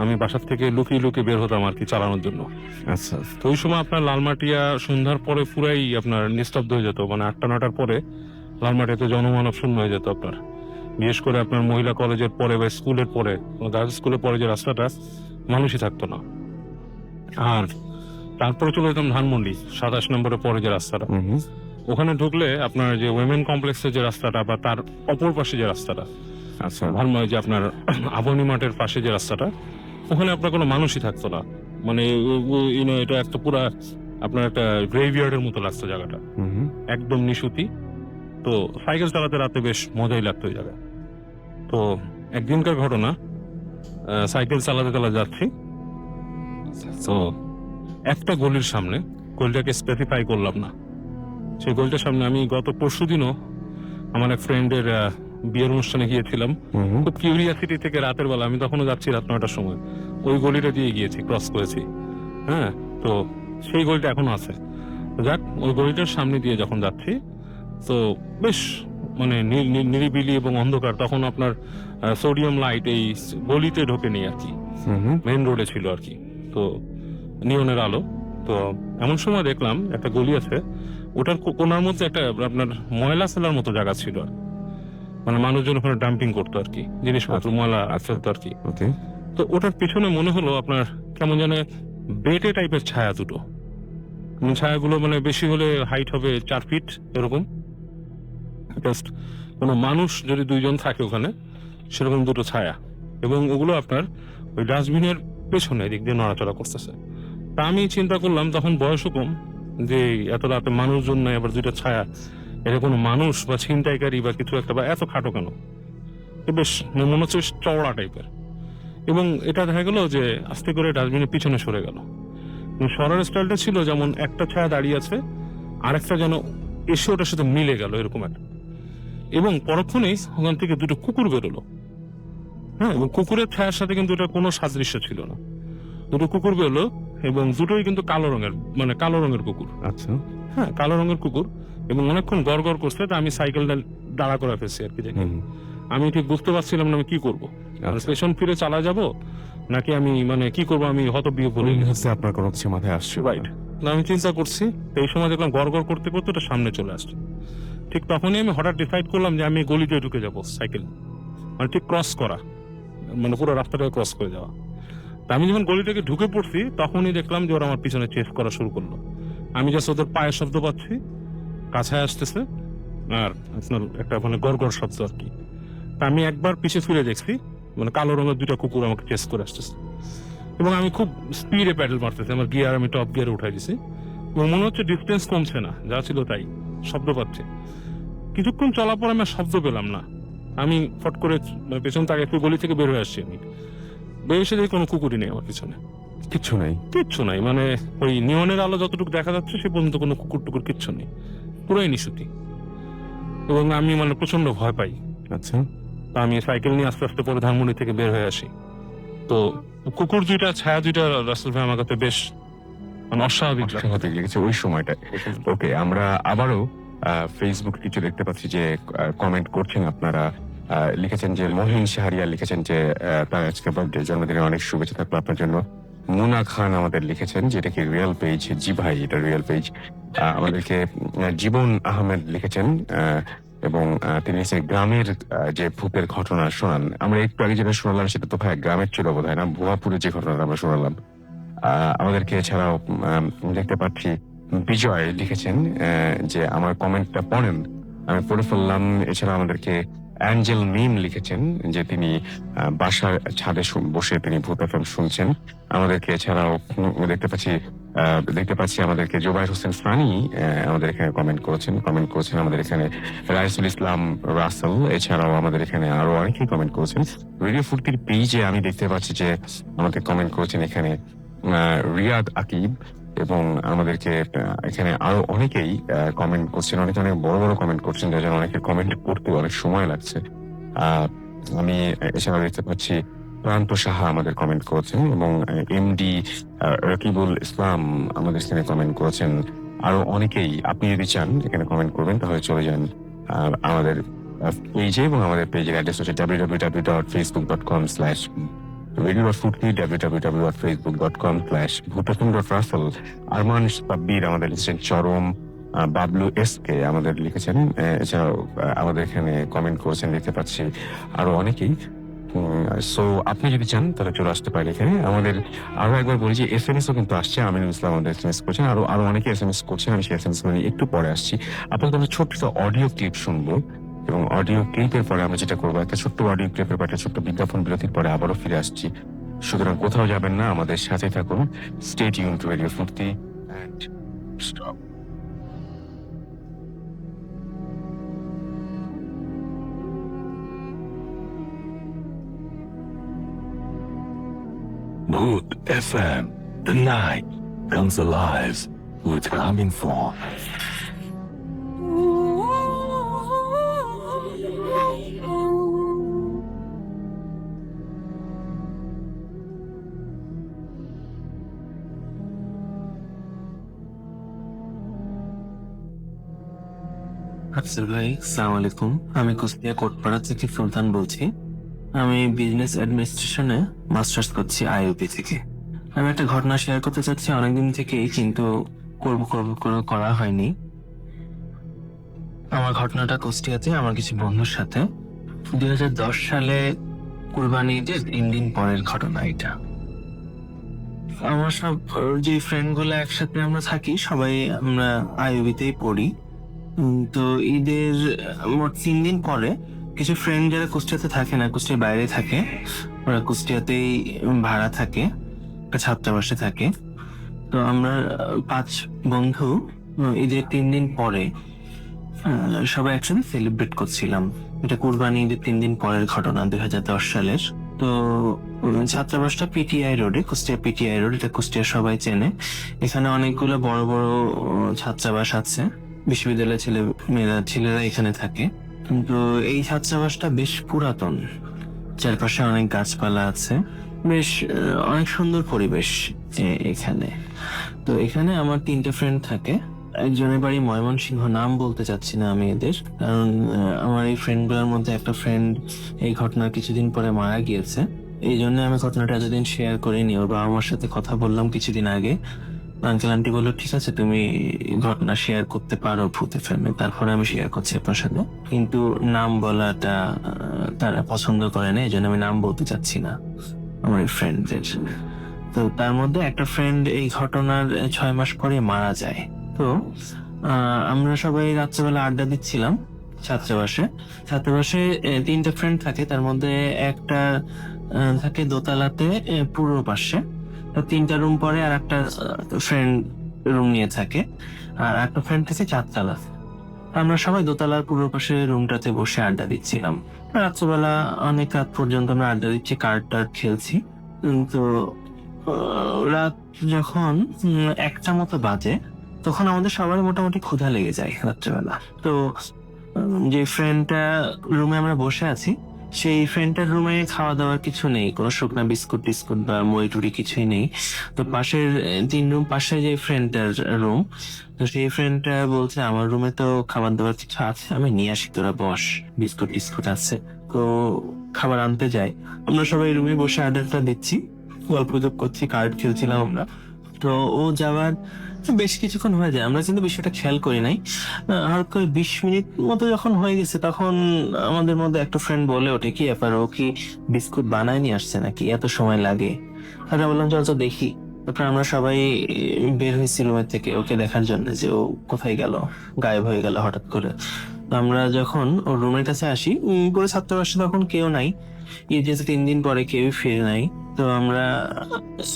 আমি বাসার থেকে লুকিয়ে বের হতাম আর কি চালানোর জন্য। আচ্ছা, তো ওই সময় আপনার লালমাটিয়া সন্ধ্যার পরে পুরাই আপনার নিস্তব্ধ হয়ে যেত, মানে 8টা-9টার পরে লালমাটিয়াতে জনমানব শূন্য হয়ে যেত আপনার। বিশেষ করে আপনার মহিলা কলেজের পরে বা স্কুলের পরে, গার্লস স্কুলের পরে যে রাস্তাটা মানুষই থাকতো না। আর তারপরে চলে যেতাম ধানমন্ডি 27 নম্বরের পরে যে রাস্তাটা, ওখানে ঢুকলে আপনার যে উইমেন কমপ্লেক্সের যে রাস্তাটা বা তার অপর পাশে যে রাস্তাটা, আচ্ছা, ধানমন্ডি যে আপনার আবনি মাঠের পাশে যে রাস্তাটা, ওখানে আপনার কোনো মানুষই থাকতো না। মানে এটা একটা পুরা আপনার একটা গ্রেভইয়ার্ডের মতো লাগতো জায়গাটা, একদম নিশুতি। তো সাইকেল চালাতে রাতে বেশ মজাই লাগতো ওই জায়গায়। তো একদিনকার ঘটনা, সাইকেল চালাতে যাচ্ছি, তো একটা গলির সামনে, গলিটাকে স্পেসিফাই করলাম না, সেই গলিটার সামনে আমি গত পরশুদিনও আমার এক ফ্রেন্ডের বিয়ের অনুষ্ঠানে গিয়েছিলাম। খুব কিউরিয়াসিটি থেকে রাতের বেলা, আমি তখনও যাচ্ছি রাত 9টার সময়, ওই গলিটা দিয়ে গিয়েছি, ক্রস করেছি। হ্যাঁ, তো সেই গলিটা এখনো আছে। তো যাক, ওই গলিটার সামনে দিয়ে যখন যাচ্ছি, তো বেশ মানে নিরিবিলি এবং অন্ধকার, তখন আপনার সোডিয়াম লাইট এই গলিতে ঢোকেনি আর কি, মেইন রোডে ছিল আর কি, তো নিয়নের আলো। তো এমন সময় দেখলাম একটা গলি আছে, ওটার কোনার মধ্যে একটা আপনার ময়লা ফেলার মতো জায়গা ছিল আর, মানে মানুষজন ওখানে ডাম্পিং করতো আর কি, জিনিসপত্র ময়লা ফেলতো আর কি। তো ওটার পিছনে মনে হলো আপনার কেমন যেন বেটে টাইপের ছায়া দুটো, ছায়াগুলো মানে বেশি হলে হাইট হবে 4 ফিট এরকম, জাস্ট কোনো মানুষ যদি 2জন থাকে ওখানে সেরকম দুটো ছায়া, এবং ওগুলো আপনার ওই ডাস্টবিনের পেছনে দিক দিয়ে নড়াচড়া করতেছে। তা আমি চিন্তা করলাম, তখন বয়সও কম, যে এত রাতে মানুষজন নাই, আবার দুইটা ছায়া, এটা কোনো মানুষ বা ছিনতাইকারী বা কিছু একটা, বা এত খাটো কেন, বেশ মনে হচ্ছে চওড়া টাইপের। এবং এটা দেখা গেল যে আস্তে করে ডাস্টবিনের পিছনে সরে গেল। সরার স্টাইলটা ছিল যেমন একটা ছায়া দাঁড়িয়ে আছে, আরেকটা যেন এসে ওটার সাথে মিলে গেল এরকম একটা, এবং পরক্ষণেই ওখান থেকে দুটো কুকুর বেরোলো। হ্যাঁ, এবং কুকুরের ছায়ার সাথে কিন্তু এটা কোনো সাদৃশ্য ছিল না, দুটো কুকুর বেরোলো, এবং দুটোই কিন্তু কালো রঙের কুকুর। আচ্ছা, হ্যাঁ, কালো রঙের কুকুর, এবং অনেকক্ষণ গড় করছে। তা আমি সাইকেলটা দাঁড়া করে ফেলছি আর কি, আমি ঠিক বুঝতে পারছিলাম না আমি কি করবো, পেছন ফিরে চালা যাব নাকি আমি মানে কি করবো, আমি হতবিহ্বল বলে হচ্ছে আপনার কোনো কিছু মাথায় আসছে, রাইট না, আমি চিন্তা করছি। এই সময় দেখলাম গড় করতে ওটা সামনে চলে আসছে। ঠিক তখনই আমি হঠাৎ ডিসাইড করলাম যে আমি গলিতে ঢুকে যাব, সাইকেল মানে ঠিক ক্রস করা, মানে পুরো রাস্তাটাকে ক্রস করে যাওয়া। তা আমি যখন গলিটাকে ঢুকে পড়ছি, তখনই দেখলাম যে ওরা আমার পিছনে চেস করা শুরু করলো। আমি জাস্ট ওদের পায়ের শব্দ পাচ্ছি, কাছে আসতেছে, আর আপনার একটা মানে গড় শব্দ আর কি। তা আমি একবার পিছিয়ে ফিরে দেখছি, মানে কালো রঙের দুটা কুকুর আমাকে চেস করে আসতেছে, এবং আমি খুব স্পিডে প্যাডেল মারতেছি, আমার গিয়ার আমি টপ গিয়ারে উঠাই দিছি, এবং মনে হচ্ছে ডিস্টেন্স কমছে না, যা ছিল তাই, শব্দ পাচ্ছে। কিছুক্ষণ চলার পর আমি আর শব্দ পেলাম না। আমি ফট করে পেছন তাকে একটু গলি থেকে বের হয়ে আসছি, আমি বের এসে দেখি কোনো কুকুরই নেই আমার পিছনে, কিচ্ছু নাই, মানে ওই নিয়নের আলো যতটুকু দেখা যাচ্ছে সে পর্যন্ত কোনো কুকুর টুকুর কিচ্ছু নেই, পুরাই নিশুতি, এবং আমি মানে প্রচন্ড ভয় পাই। আচ্ছা, তা আমি সাইকেল নিয়ে আস্তে আস্তে পরে ধানমন্ডি থেকে বের হয়ে আসি। তো কুকুর দুইটা, ছায়া দুইটা রাসেল ভাই আমার কাছে বেশ মানে অস্বাভাবিক লেগেছে ওই সময়টা। ওকে, আমরা আবারও ফেসবুক কিছু দেখতে পাচ্ছি যে কমেন্ট করছেন আপনারা। লিখেছেন যে মহিন শাহরিয়ার লিখেছেন যে তার আজকে বার্থডে, জন্মদিনে অনেক শুভেচ্ছা থাকলো আপনার জন্য। মুনা খান আমাদের লিখেছেন যেটা কি রিয়েল পেজ। জি ভাই, এটা রিয়েল পেজ। আমাদেরকে জীবন আহমেদ লিখেছেন এবং তিনি হচ্ছে গ্রামের যে ভূতের ঘটনা শোনান। আমরা একটু আগে যেটা শোনালাম সেটা তো ভাই গ্রামের ছিল বোধ হয় না, ভুয়াপুরে যে ঘটনাটা আমরা শোনালাম। আমাদেরকে এছাড়াও দেখতে পাচ্ছি বিজয় লিখেছেন যে আমার কমেন্টটা পড়েন, আমি পড়ে ফেললাম। এছাড়া আমাদেরকে অ্যাঞ্জেল মিম লিখেছেন যে তিনি বাসার ছাদে বসে তিনি ভূত এফএম শুনছেন আমাদেরকে। এছাড়াও দেখতে পাচ্ছি আমাদেরকে জোবাইর হোসেন সানি আমাদের এখানে কমেন্ট করেছেন আমাদের এখানে রাইসুল ইসলাম রাসেল। এছাড়াও আমাদের এখানে আরো অনেকেই কমেন্ট করেছেন। রেডিও ফুর্তির পেজে আমি দেখতে পাচ্ছি যে আমাদের কমেন্ট করেছেন এখানে রিয়াদ আকিব, এবং আমাদেরকে এখানে আরো অনেকেই কমেন্ট করছেন, অনেক বড় বড় কমেন্ট করছেন, যার জন্য অনেকে কমেন্ট করতে অনেক সময় লাগছে। আমি এছাড়াও দেখতে পাচ্ছি প্রান্ত সাহা আমাদের কমেন্ট করেছেন এবং এমডি রকিবুল ইসলাম আমাদের এখানে কমেন্ট করেছেন। আরো অনেকেই, আপনি যদি চান এখানে কমেন্ট করবেন তাহলে চলে যান আমাদের পেজে, এবং আমাদের পেজের অ্যাড্রেস হচ্ছে www.facebook.com/radio.ফুর্তি, www.facebook.com/bhutafm.russell। আরমান সাব্বির আমাদের লিখেছেন চরম, বাবলু এসকে আমাদের লিখেছেন। এছাড়াও আমাদের এখানে কমেন্ট করেছেন দেখতে পাচ্ছি আরো অনেকেই। সো আপনি যদি চান তাহলে চলে আসতে পারেন এখানে। আমাদের আরো একবার বলি যে SMS ও কিন্তু আসছে, আমিনুল ইসলাম আমাদের SMS করছেন, আরো অনেকে SMS করছেন। আমি সেই SMS গুলো একটু পরে আসছি। আপনাদের আমরা ছোট্ট অডিও ক্লিপ শুনবো, এবং অডিও ক্লিপের পরে আমরা যেটা করবো, একটা ছোট্ট অডিও ক্লিপের পর একটা ছোট্ট বিজ্ঞাপন বিরতির পরে আবারও ফিরে আসছি। সুতরাং কোথাও যাবেন না, আমাদের সাথে থাকুন। Stay tune to radio Foorti and stop. Mood FM. The night comes alive with coming for. Afsar ভাই, সালাম আলাইকুম। আমি কুষ্টিয়া কোটপাড়া থেকে সুলতান বলছি। আমি বিজনেস অ্যাডমিনিস্ট্রেশনে মাস্টার্স করছি আইইউপি থেকে। আমি একটা ঘটনা শেয়ার করতে চাচ্ছি অনেকদিন থেকেই, কিন্তু করব করে করা হয়নি। আমার ঘটনাটা কুষ্টিয়াতে আমার কিছু বন্ধুর সাথে 2010 সালে কুরবানি ঈদের 3 দিন পরের ঘটনা এটা। আমার সব যে ফ্রেন্ড গুলো একসাথে আমরা থাকি, সবাই আমরা আইইউবিতেই পড়ি। তো ঈদের মোট 3 দিন পরে কিছু ফ্রেন্ড যারা কুষ্টিয়াতে থাকে না, কুষ্টিয়ার বাইরে থাকে, ওরা কুষ্টিয়াতেই ভাড়া থাকে, একটা ছাত্রাবাসে থাকে। তো আমরা 5 বন্ধু ঈদের 3 দিন পরে সবাই একসাথে সেলিব্রেট করছিলাম। এটা কুরবানি ঈদের 3 দিন পরের ঘটনা, 2010 সালের। তো ছাত্রাবাসটা পিটিআই রোডে, কুষ্টিয়া পিটিআই রোড, এটা কুষ্টিয়া সবাই চেনে। এখানে অনেকগুলো বড় বড় ছাত্রাবাস আছে, বিশ্ববিদ্যালয়ের ছেলেরা এখানে থাকে। কিন্তু এই ছাত্রাবাসটা বেশ পুরাতন, চারপাশে অনেক গাছপালা আছে, বেশ অনেক সুন্দর পরিবেশ এখানে। তো এখানে আমার 3টে ফ্রেন্ড থাকে। একজনের বাড়ি ময়মনসিংহ, নাম বলতে চাচ্ছি না আমি এদের, কারণ আমার এই ফ্রেন্ডগুলোর মধ্যে একটা ফ্রেন্ড এই ঘটনার কিছুদিন পরে মারা গিয়েছে। এই জন্য আমি ঘটনাটা এতদিন শেয়ার করিনি। ওর বাবা মার সাথে কথা বললাম কিছুদিন আগে, আঙ্কেল আন্টি বললো ঠিক আছে তুমি ঘটনা শেয়ার করতে পারো ভূতে ফেমে, তারপরে আমি শেয়ার করছি আপনার সাথে। কিন্তু নাম বলাটা তারা পছন্দ করে না, এই জন্য আমি নাম বলতে চাচ্ছি না আমার এই ফ্রেন্ডদের। তো তার মধ্যে একটা ফ্রেন্ড এই ঘটনার 6 মাস পরে মারা যায়। তো আমরা সবাই রাত্রেবেলা আড্ডা দিচ্ছিলাম ছাত্রাবাসে। 3টে ফ্রেন্ড থাকে, তার মধ্যে একটা থাকে দোতলাতে পূর্ব পাশে, 3টা রুম পরে আর একটা ফ্রেন্ড রুম নিয়ে থাকে, আর একটা ফ্রেন্ড থাকে 4তলা। আমরা সবাই দোতলার পূর্ব পাশে রুমটাতে বসে আড্ডা দিচ্ছিলাম। রাত্রেবেলা অনেক রাত পর্যন্ত আমরা আড্ডা দিচ্ছি, কার্ড খেলছি। তো রাত যখন 1টা মতো বাজে, তখন আমাদের সবার মোটামুটি ক্ষুধা লেগে যায় রাত্রেবেলা। তো যে ফ্রেন্ডটা রুমে আমরা বসে আছি, সেই ফ্রেন্ডটার রুমে খাওয়া দাওয়ার কিছু নেই, কোনো শুকনা বিস্কুট টিস্কুট বা মুড়ি টুড়ি কিছুই নেই। তো পাশের 3 রুম পাশে যে ফ্রেন্ডটার রুম, তো সেই ফ্রেন্ডটা বলছে আমার রুমে তো খাবার দাবার কিছু আছে, আমি নিয়ে আসি, তোরা বস, বিস্কুট টিস্কুট আছে। তো খাবার আনতে যাই, আমরা সবাই রুমে বসে আড্ডা দিচ্ছি, গল্প গুজব করছি, কার্ড খেলছিলাম আমরা। তো ও যাওয়ার বেশ কিছুক্ষণ হয়ে যায়, আমরা কিন্তু বিষয়টা খেয়াল করি নাই। হঠাৎ করে 20 মিনিট মতো যখন হয়ে গেছে, তখন আমাদের মধ্যে একটা ফ্রেন্ড বলে ওঠে, কি ব্যাপার, ও কি বিস্কুট বানায় নিয়ে আসছে নাকি, এত সময় লাগে? আর আমি বললাম চল তো দেখি। তারপর আমরা সবাই বের হয়েছি রুমের থেকে ওকে দেখার জন্য যে ও কোথায় গেল, গায়েব হয়ে গেল হঠাৎ করে। তো আমরা যখন ওর রুমের কাছে আসি, পুরো ছাত্রাবাসে তখন কেউ নাই, এই যে 3 দিন পরে কেউ ফিরে নাই। তো আমরা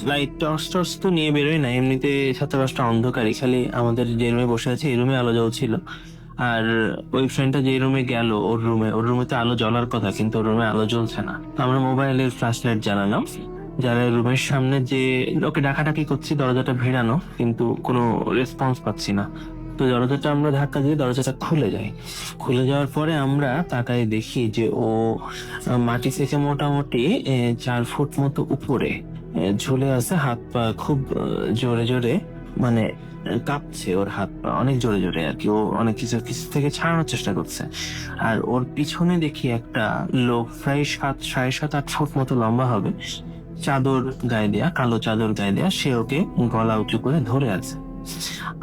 লাইট টর্চ তো নিয়ে বেরোই না, এমনিতে ছাত্রাবাসটা অন্ধকারই, খালি আমাদের যে রুমে বসে আছে এই রুমে আলো জ্বলছিল। আর ওই ফ্রেন্ডটা যে রুমে গেল, ওর রুমে তো আলো জ্বলার কথা, কিন্তু ওর রুমে আলো জ্বলছে না। তো আমরা মোবাইলের ফ্ল্যাশ লাইট জ্বালালাম, যারা রুমের সামনে যে ওকে ডাকাডাকি করছি, দরজাটা ভিড়ানো, কিন্তু কোনো রেসপন্স পাচ্ছি না। তো দরজাটা আমরা ধাক্কা দিয়ে দরজাটা খুলে যায়। খুলে যাওয়ার পরে আমরা তাকাই দেখি যে ও মাটি থেকে মোটামুটি 4 ফুট মতো উপরে ঝুলে আছে, হাত পা খুব জোরে জোরে, মানে কাঁপছে ওর হাত পা অনেক জোরে জোরে আর কি, ও অনেক কিছু থেকে ছাড়ানোর চেষ্টা করছে। আর ওর পিছনে দেখি একটা লোক, প্রায় 7.5-8 ফুট মতো লম্বা হবে, চাদর গায়ে দেয়া, কালো চাদর গায়ে দেয়া, সে ওকে গলা উঁচু করে ধরে আছে।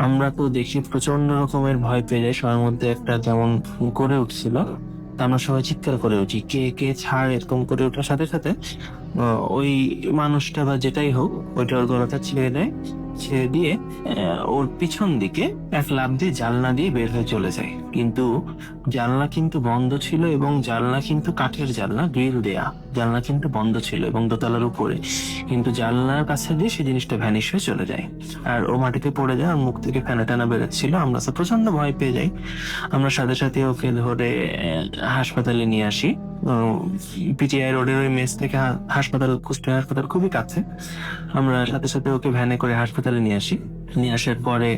আমরা তো দেখি প্রচন্ড রকমের ভয় পেয়ে যাই, সবার মধ্যে একটা কেমন করে উঠছিল। তা আমরা সবাই চিৎকার করে উঠি, কে কে ছাড়, এরকম করে ওঠার সাথে সাথে ওই মানুষটা বা যেটাই হোক ওইটা ওর গলাটা ছেড়ে দেয়, ছেড়ে দিয়ে ওর পিছন দিকে এক লাফ দিয়ে জানলা দিয়ে বের হয়ে চলে যায়। কিন্তু জানলা কিন্তু বন্ধ ছিল, এবং জানলা কিন্তু কাঠের জানলা, গ্রিল দেয়া জানলা কিন্তু বন্ধ ছিল এবং দোতলার উপরে, কিন্তু জানলার কাছে দিয়ে সেই জিনিসটা ভ্যানিশ হয়ে চলে যায়। আর ও মাটিতে পড়ে যায়, আর মুখ থেকে ফেনা টানা বেরোচ্ছিল। আমরা তো প্রচন্ড ভয় পেয়ে যাই, আমরা সাথে সাথে ওকে ধরে হাসপাতালে নিয়ে আসি। পিটিআই রোডের ওই মেস থেকে হাসপাতাল, কুষ্টিয়া হাসপাতাল খুবই কাছে। আমরা সাথে সাথে ওকে ভ্যানে করে হাসপাতালে নিয়ে আসি। নিয়ে আসার পরে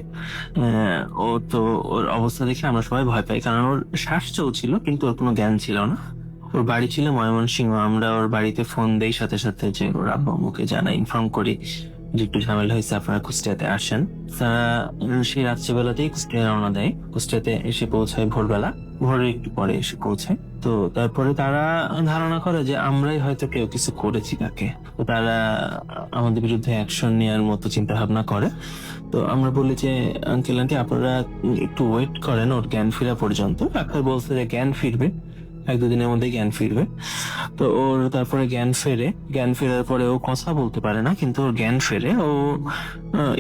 ও তো, ওর অবস্থা দেখে আমরা সবাই ভয় পাই, কারণ ওর শ্বাস চলছিল কিন্তু ওর কোনো জ্ঞান ছিল না। ওর বাড়ি ছিল ময়মনসিংহ, আমরা ওর বাড়িতে ফোন দেই সাথে সাথে, যে ওর আব্বু আম্মুকে জানাই, ইনফর্ম করি যে একটু ঝামেলা হয়েছে, আপনারা কুষ্টিয়াতে আসেন। তারা সেই রাত্রিবেলাতেই কুষ্টিয়া রওনা দেয়, কুষ্টিয়াতে এসে পৌঁছায় ভোরে একটু পরে এসে পৌঁছায়। তো তারপরে তারা ধারণা করে যে আমরাই হয়তো কেউ কিছু করেছি তাকে, তো তারা আমাদের বিরুদ্ধে অ্যাকশন নেওয়ার মতো চিন্তা ভাবনা করে। তো আমরা বলি যে আঙ্কেল আন্টি আপনারা একটু ওয়েট করেন ওর জ্ঞান ফেরা পর্যন্ত। ডাক্তার বলছে যে জ্ঞান ফিরবে, 1-2 দিনের মধ্যে জ্ঞান ফিরবে। তো ওর তারপরে জ্ঞান ফেরার পরে ও কথা বলতে পারে না, কিন্তু ওর জ্ঞান ফেরে। ও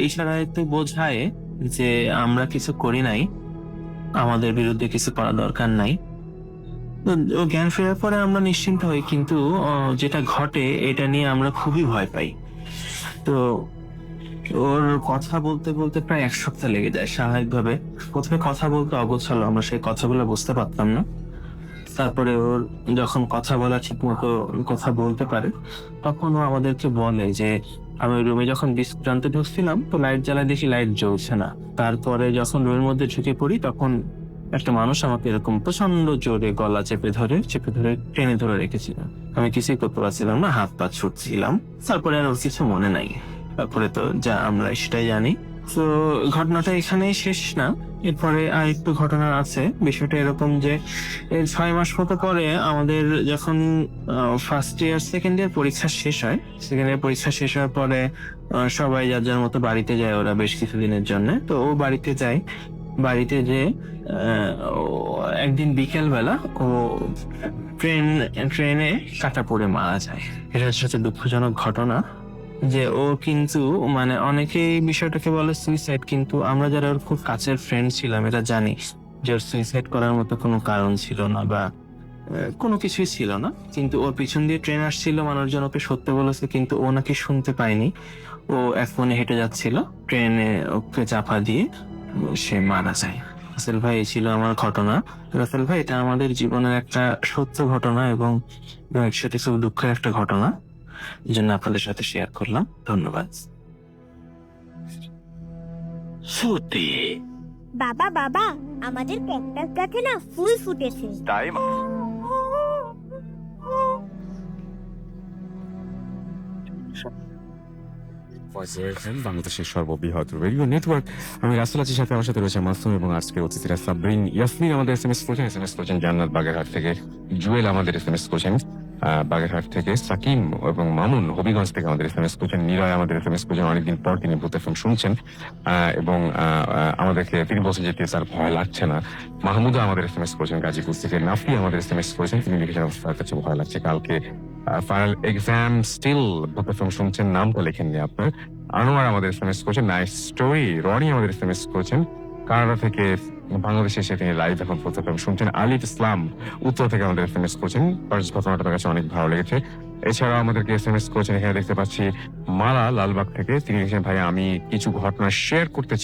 ইশারায় তো বোঝায় যে আমরা কিছু করি নাই, আমাদের বিরুদ্ধে কিছু করা দরকার নাই। তো ও জ্ঞান ফেরার পরে আমরা নিশ্চিন্ত হই, কিন্তু যেটা ঘটে এটা নিয়ে আমরা খুবই ভয় পাই। তো ওর কথা বলতে বলতে প্রায় 1 সপ্তাহ লেগে যায় স্বাভাবিকভাবে। প্রথমে কথা বলতে অগোছালো, আমরা সেই কথাগুলো বুঝতে পারতাম না। তারপরে ওর যখন কথা বলা ঠিক মতো কথা বলতে পারে, তখন ও আমাদেরকে বলে যে আমি রুমে যখন বিস্কুট আনতে ঢুকছিলাম, তো লাইট জ্বালা দেখি লাইট জ্বলছে না। তারপরে যখন রুমের মধ্যে ঢুকে পড়ি, তখন একটা মানুষ আমাকে এরকম প্রচন্ড জোরে গলা চেপে ধরে টেনে ধরে রেখেছিল। আমি কিছুই করতে পারছিলাম না, হাত পা ছুটছিলাম। তারপরে আর ওর কিছু মনে নাই। তারপরে তো যা আমরা সেটাই জানি। তো ঘটনাটা এখানেই শেষ না, এরপরে আর একটু ঘটনা আছে। বিষয়টা এরকম যে এর 6 মাস মতো পরে আমাদের যখন ফার্স্ট ইয়ার সেকেন্ড ইয়ার পরীক্ষা শেষ হয়, সেকেন্ড ইয়ার পরীক্ষা শেষ হওয়ার পরে সবাই যার যার মতো বাড়িতে যায় ওরা বেশ কিছুদিনের জন্য। তো ও বাড়িতে যায়, বাড়িতে যে একদিন বিকেল বেলা ও ট্রেনে কাটা পড়ে মারা যায়। এটা হচ্ছে দুঃখজনক ঘটনা, যে ও কিন্তু মানে অনেকেই বিষয়টাকে বলে সুইসাইড, কিন্তু আমরা যারা ওর খুব কাছের ফ্রেন্ড ছিলাম এটা জানি যে ওর সুইসাইড করার মতো কোনো কারণ ছিল না বা কোনো কিছুই ছিল না। কিন্তু ওর পিছন দিয়ে ট্রেন আসছিল, মানুষজন ওকে সত্যি বলেছে, কিন্তু ও নাকি শুনতে পায়নি। ও এক মনে হেঁটে যাচ্ছিল, ট্রেনে ওকে চাপা দিয়ে সে মারা যায়। রাসেল ভাই, এই ছিল আমার ঘটনা। রাসেল ভাই, এটা আমাদের জীবনের একটা সত্য ঘটনা এবং একসাথে খুব দুঃখের একটা ঘটনা, এই জন্য আপনাদের সাথে শেয়ার করলাম। ধন্যবাদ। সত্যি বাবা বাবা, আমাদের ক্যাকটাস গাছে না ফুল ফুটেছে। তাই মা? বাংলাদেশের সর্ববৃহৎ রেডিও নেটওয়ার্ক। আমি রাসেল আজির সাথে আমার সাথে রয়েছে মাসুম এবং আজকের অতিথিরা সাবরিন, ইয়াসমিন আমাদের এসএমএস করছেন জান্নাত বাগেরহাট থেকে, জুয়েল আমাদের এসএমএস করছেন বাগেরহাট থেকে, সাকিম এবং মামুন হবিগঞ্জ থেকে আমাদের এসএমএস করছেন, নিরয় আমাদের এসএমএস করছেন, অনেকদিন পর তিনি ভূত এফএম শুনছেন এবং আমাদেরকে তিনি বলছেন যে স্যার ভয় লাগছে না। মাহমুদা আমাদের এসএমএস করেছেন গাজীপুর থেকে, নাফি আমাদের এসএমএস করেছেন, তিনি লিখেছেন তার কাছে ভয় লাগছে, কালকে ফাইনাল এক্সাম স্টিল ভূত এফএম শুনছেন, নামটা লেখেননি আপনার। আনোয়ার আমাদের এসএমএস করেছেন, নাইস স্টোরি। রনি আমাদের এসএমএস করেছেন কানাডা থেকে, বাংলাদেশে এসে তিনি লাইভ এখন ভূত এফএম শুনছেন। আলিফ ইসলাম উত্তর থেকে আমাদের এসএমএস করেছেন, ফার্স্ট ঘটনাটা তার কাছে অনেক ভালো লেগেছে। এছাড়াও আমাদেরকে এসএমএস করেছেন, এখানে দেখতে পাচ্ছি মালা লালবাগ থেকে, তিনি লিখেছেন ভাই আমি কিছু ঘটনা শেয়ার করতে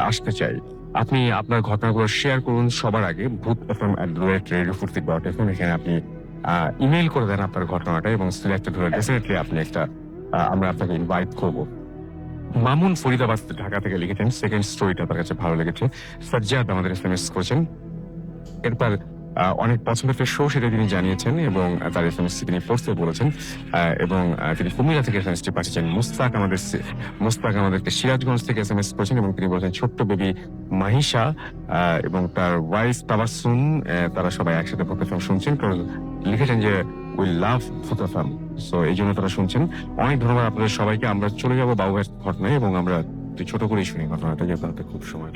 আসতে চাই, আপনি আপনার ঘটনাগুলো শেয়ার করুন সবার আগে boothfm@radiofurti.fm, এখানে আপনি ইমেইল করে দেন আপনার ঘটনাটা এবং সিলেক্টেড হলে ডেফিনেটলি আপনি একটা আমরা আপনাকে ইনভাইট করব। মামুন ফরিদাবাদ ঢাকা থেকে লিখেছেন, সেকেন্ড স্টোরিটা তার কাছে ভালো লেগেছে। সাজ্জাদ আমাদের এসএমএস করেছেন, এরপর অনেক পছন্দের একটা শো সেটা তিনি জানিয়েছেন এবং তার এসএমএস তিনি পড়তে বলেছেন এবং তিনি কুমিল্লা থেকে এসএমএসটি পাঠিয়েছেন। মুস্তাক আমাদেরকে সিরাজগঞ্জ থেকে এসএমএস করেছেন এবং তিনি বলেছেন ছোট্ট বেবি মাহিশা এবং তার ওয়াইফ তাবাসসুম তারা সবাই একসাথে ভূত এফএম শুনছেন, কারণ লিখেছেন যে উই লাভ ভূত এফএম, সো এই জন্য তারা শুনছেন। অনেক ধন্যবাদ আপনাদের সবাইকে। আমরা চলে যাবো বাবুয়ের ঘটনায় এবং আমরা ছোট করেই শুনি ঘটনাটা, যেহেতু হাতে খুব সময়।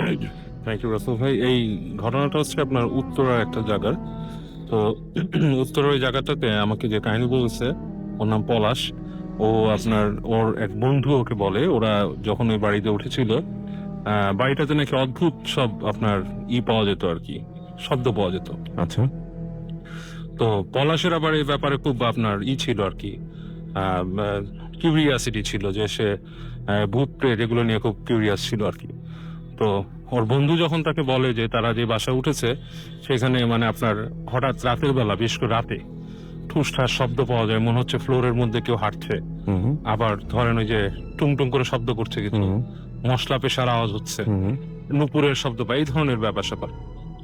থ্যাংক ইউ রাসেল ভাই। এই ঘটনাটা হচ্ছে আপনার উত্তরার একটা জায়গার। তো উত্তর ওই জায়গাটাতে আমাকে যে কাহিনী বলছে, ওর নাম পলাশ, ও আপনার ওর এক বন্ধু ওকে বলে, ওরা যখন ওই বাড়িতে উঠেছিল বাড়িটাতে নাকি অদ্ভুত সব আপনার পাওয়া যেত আর কি, শব্দ পাওয়া যেত। আচ্ছা, তো পলাশের আবার এই ব্যাপারে খুব আপনার ছিল আর কি, কিউরিয়াসিটি ছিল, যে সে ভূত প্রেত এগুলো নিয়ে খুব কিউরিয়াস ছিল আর কি। তো ওর বন্ধু যখন তাকে বলে যে তারা যে বাসা উঠেছে সেখানে মানে আপনার হঠাৎ রাতের বেলা, বিশেষ করে রাতে ঠুসঠাস শব্দ পাওয়া যায়, মনে হচ্ছে ফ্লোরের মধ্যে কেউ হাঁটছে, আবার ধরেন ওই যে টুং টুং করে শব্দ করছে, কিন্তু মশলা পেশার আওয়াজ হচ্ছে, নুপুরের শব্দ পায়, এই ধরনের ব্যাপার স্যাপার,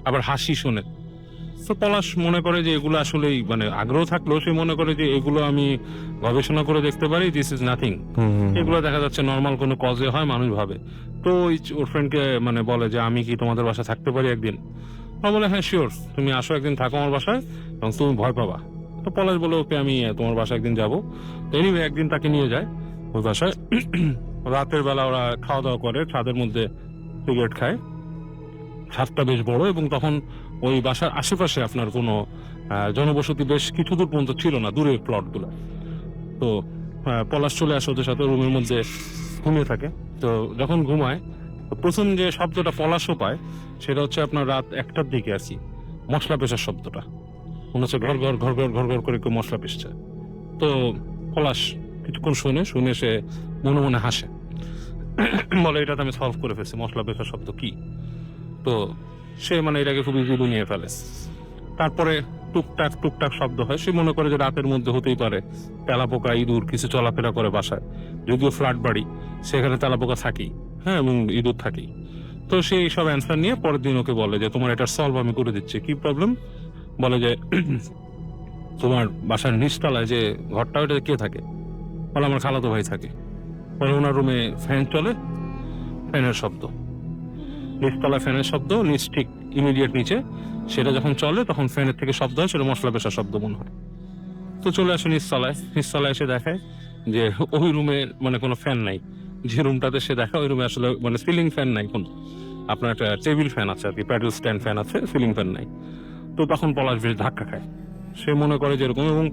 আবার হাসি শুনে। তো পলাশ মনে করে যে এগুলো আসলেই মানে আগ্রহ থাকলেও সে মনে করে যে এগুলো আমি গবেষণা করে দেখতে পারি, দিস ইজ নাথিং, এগুলো দেখা যাচ্ছে নর্মাল কোনো কজে হয়, মানুষ ভাবে। তো ওর ফ্রেন্ডকে মানে বলে যে আমি কি তোমাদের বাসায় থাকতে পারি একদিন? ও বলে হ্যাঁ শিওর, তুমি আসো একদিন, থাকো আমার বাসায় এবং তুমি ভয় পাবা। তো পলাশ বলে ওকে আমি তোমার বাসায় একদিন যাবো। এনিওয়ে একদিন তাকে নিয়ে যায় ওই বাসায়। রাতের বেলা ওরা খাওয়া দাওয়া করে, ছাদের মধ্যে সিগারেট খায়, ছাদটা বেশ বড় এবং তখন ওই বাসার আশেপাশে আপনার কোনো জনবসতি বেশ কিছু দূর পর্যন্ত ছিল না, দূরের প্লট গুলো। তো পলাশ চলে আসে ওদের সাথে, রুমের মধ্যে ঘুমিয়ে থাকে। তো যখন ঘুমায় প্রথম যে শব্দটা পলাশও পায় সেটা হচ্ছে আপনার রাত 1টার দিকে আসি, মশলা পেশার শব্দটা মনে হচ্ছে ঘর ঘর ঘর ঘর ঘর ঘর করে কেউ মশলা পেশছে। তো পলাশ কিছুক্ষণ শুনে সে মনে মনে হাসে, বলে এটাতে আমি সলভ করে ফেলছি, মশলা পেশার শব্দ কি। তো সে মানে এটাকে খুব ইজিলি নিয়ে ফেলে। তারপরে টুকটাক টুকটাক শব্দ হয়, সে মনে করে যে রাতের মধ্যে হতেই পারে তেলাপোকা ইঁদুর কিছু চলাফেরা করে বাসায়, যদিও ফ্ল্যাট বাড়ি, সেখানে তেলাপোকা থাকেই, হ্যাঁ, এবং ইঁদুর থাকেই। তো সে এইসব অ্যান্সার নিয়ে পরের দিন ওকে বলে যে তোমার এটার সলভ আমি করে দিচ্ছি, কি প্রবলেম? বলে যে তোমার বাসার নিচতলায় যে ঘরটা, ওইটা কে থাকে? বলে আমার খালাতো ভাই থাকে। বলে ওনার রুমে ফ্যান চলে, ফ্যানের শব্দ, নিচতলায় ফ্যানের শব্দ, নিচ ঠিক ইমিডিয়েট নিচে, সেটা যখন চলে তখন ফ্যানের থেকে শব্দ হয়, সেটা মশলা পেশার শব্দ মনে হয়। তো চলে আসে নিচতলায় এসে দেখায় যে ওই রুমে মানে কোনো ফ্যান নাই, যে রুমটাতে সে দেখা ওই রুমে আসলে মানে সিলিং ফ্যান নাই, কোনো আপনার একটা টেবিল ফ্যান আছে আর কি, প্যাডেল স্ট্যান্ড ফ্যান আছে, সিলিং ফ্যান নাই। তো তখন পলাশ বেশ ধাক্কা খায়, সে মনে করে যে এরকম, এবং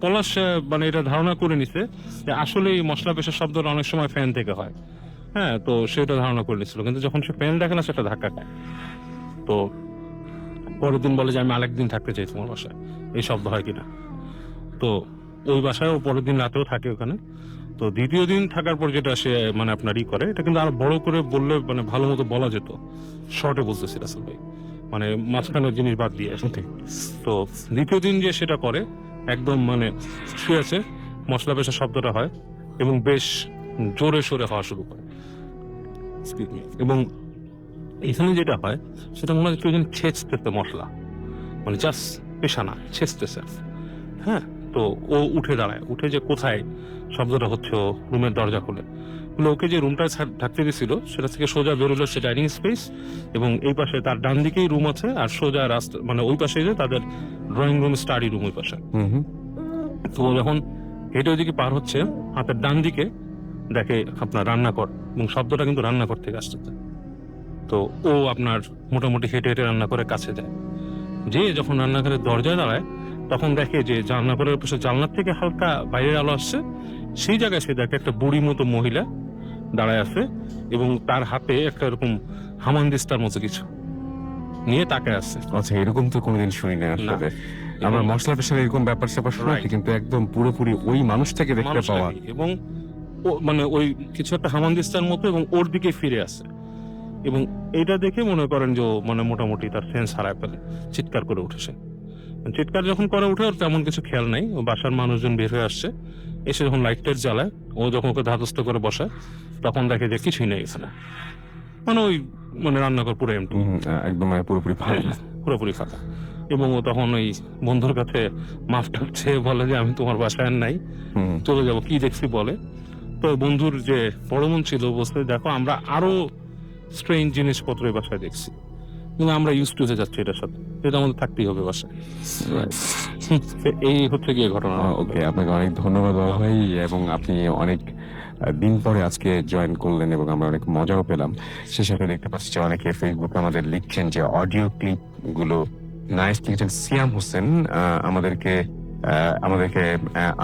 পলাশ মানে এটা ধারণা করে নিছে যে আসলে এই মশলা পেশার শব্দটা অনেক সময় ফ্যান থেকে হয়, হ্যাঁ। তো সেটা ধারণা করে নিচ্ছিল, কিন্তু যখন সে ফ্যান দেখে না সেটা ধাক্কা খায়। তো পরের দিন বলে যে আমি আরেকদিন থাকতে চাই তোমার বাসায়, এই শব্দ হয় কিনা। তো ওই বাসায় ও পরের দিন রাতেও থাকে ওখানে। তো দ্বিতীয় দিন থাকার পর যেটা সে মানে আপনার করে, এটা কিন্তু আরো বড় করে বললে মানে ভালো মতো বলা যেত, শর্টে বলতেছি রাসেল ভাই, মানে মাঝখানের জিনিস বাদ দিয়ে। তো দ্বিতীয় দিন যে সেটা করে, একদম মানে শুয়েছে, মশলা পেশার শব্দটা হয় এবং বেশ জোরে সোরে হওয়া শুরু করে, এবং এখানে যেটা হয় সেটা মনে হয় কেউ যেন ছেঁচতেছে মশলা, মানে জাস্ট পেশানা ছেঁচতেছে, হ্যাঁ। তো ও উঠে দাঁড়ায়, উঠে যে কোথায় শব্দটা হচ্ছে, ও রুমের দরজা খোলে। ওকে যে রুমটায় থাকতে দিয়েছিল সেটা থেকে সোজা বেরোলো সে ডাইনিং স্পেস, এবং এই পাশে তার ডান দিকেই রুম আছে, আর সোজা রাস্তা মানে ওই পাশে যে তাদের ড্রয়িং রুম, স্টাডি রুম ওই পাশে। হুম হুম। তো ও যখন হেঁটে ওইদিকে পার হচ্ছে, হাতের ডান দিকে দেখে আপনার রান্নাঘর, এবং শব্দটা কিন্তু রান্নাঘর থেকে আসতেছে। তো ও আপনার মোটামুটি হেঁটে হেঁটে রান্নাঘরের কাছে যায়, যে যখন রান্নাঘরের দরজায় দাঁড়ায় তখন দেখে যে রান্নাঘরের পাশে জানলার থেকে হালকা বাইরের আলো আসছে, সেই জায়গায় সে দেখে একটা বুড়ি মতো মহিলা দাঁড়ায় আছে, এবং তার হাতে একটা এরকম হামানদিস্তার মতো কিছু নিয়ে তাকায় আছে। আচ্ছা, এরকম তো কোনোদিন শুনি না আসলে। আমরা মশলা পেশার এরকম ব্যাপার স্যাপার শুনি, Right. কিন্তু একদম পুরোপুরি ওই মানুষটাকে দেখতে পাওয়া। মানুষটাকে, এবং ও মানে ওই কিছু একটা হামানদিস্তার মতো, এবং ওর দিকে ফিরে আসে, এবং এটা দেখে মনে করেন যে ও মানে মোটামুটি তার সেন্স হারায় ফেলে, চিৎকার করে উঠেছে। চিৎকার যখন করে উঠে, ওর তেমন কিছু খেয়াল নাই, ও বাসার মানুষজন বের হয়ে আসছে, এসে যখন লাইট টাইট জ্বালায়, ও যখন ওকে ধাতস্থ করে বসায়, তখন দেখে যে কিছুই নেই এখানে, মানে ওই মানে রান্নাঘর পুরো এমটি, একদম পুরোপুরি ভালো। পুরোপুরি ফাঁকা। এবং ও তখন ওই বন্ধুর কাছে মাফ টাচ্ছে, বলে যে আমি তোমার বাসায় আর নাই, হুম। চলে যাবো, কি দেখছি বলে। তো বন্ধুর যে বড় বোন ছিল বলছে, দেখো আমরা আরো স্ট্রেঞ্জ জিনিসপত্র এই বাসায় দেখছি, কিন্তু আমরা ইউজ টু হয়ে যাচ্ছি এটার সাথে, এটা আমাদের থাকতেই হবে বাসায়। তো এই হচ্ছে গিয়ে ঘটনা। ওকে, আপনাকে অনেক ধন্যবাদ বাবা ভাই, এবং আপনি অনেক দিন পরে আজকে জয়েন করলেন এবং আমরা অনেক মজাও পেলাম। সে সাথে দেখতে পাচ্ছি যে অনেকে ফেসবুকে আমাদের লিখছেন যে অডিও ক্লিপ গুলো নাইস লিখছেন। সিয়াম হোসেন আমাদেরকে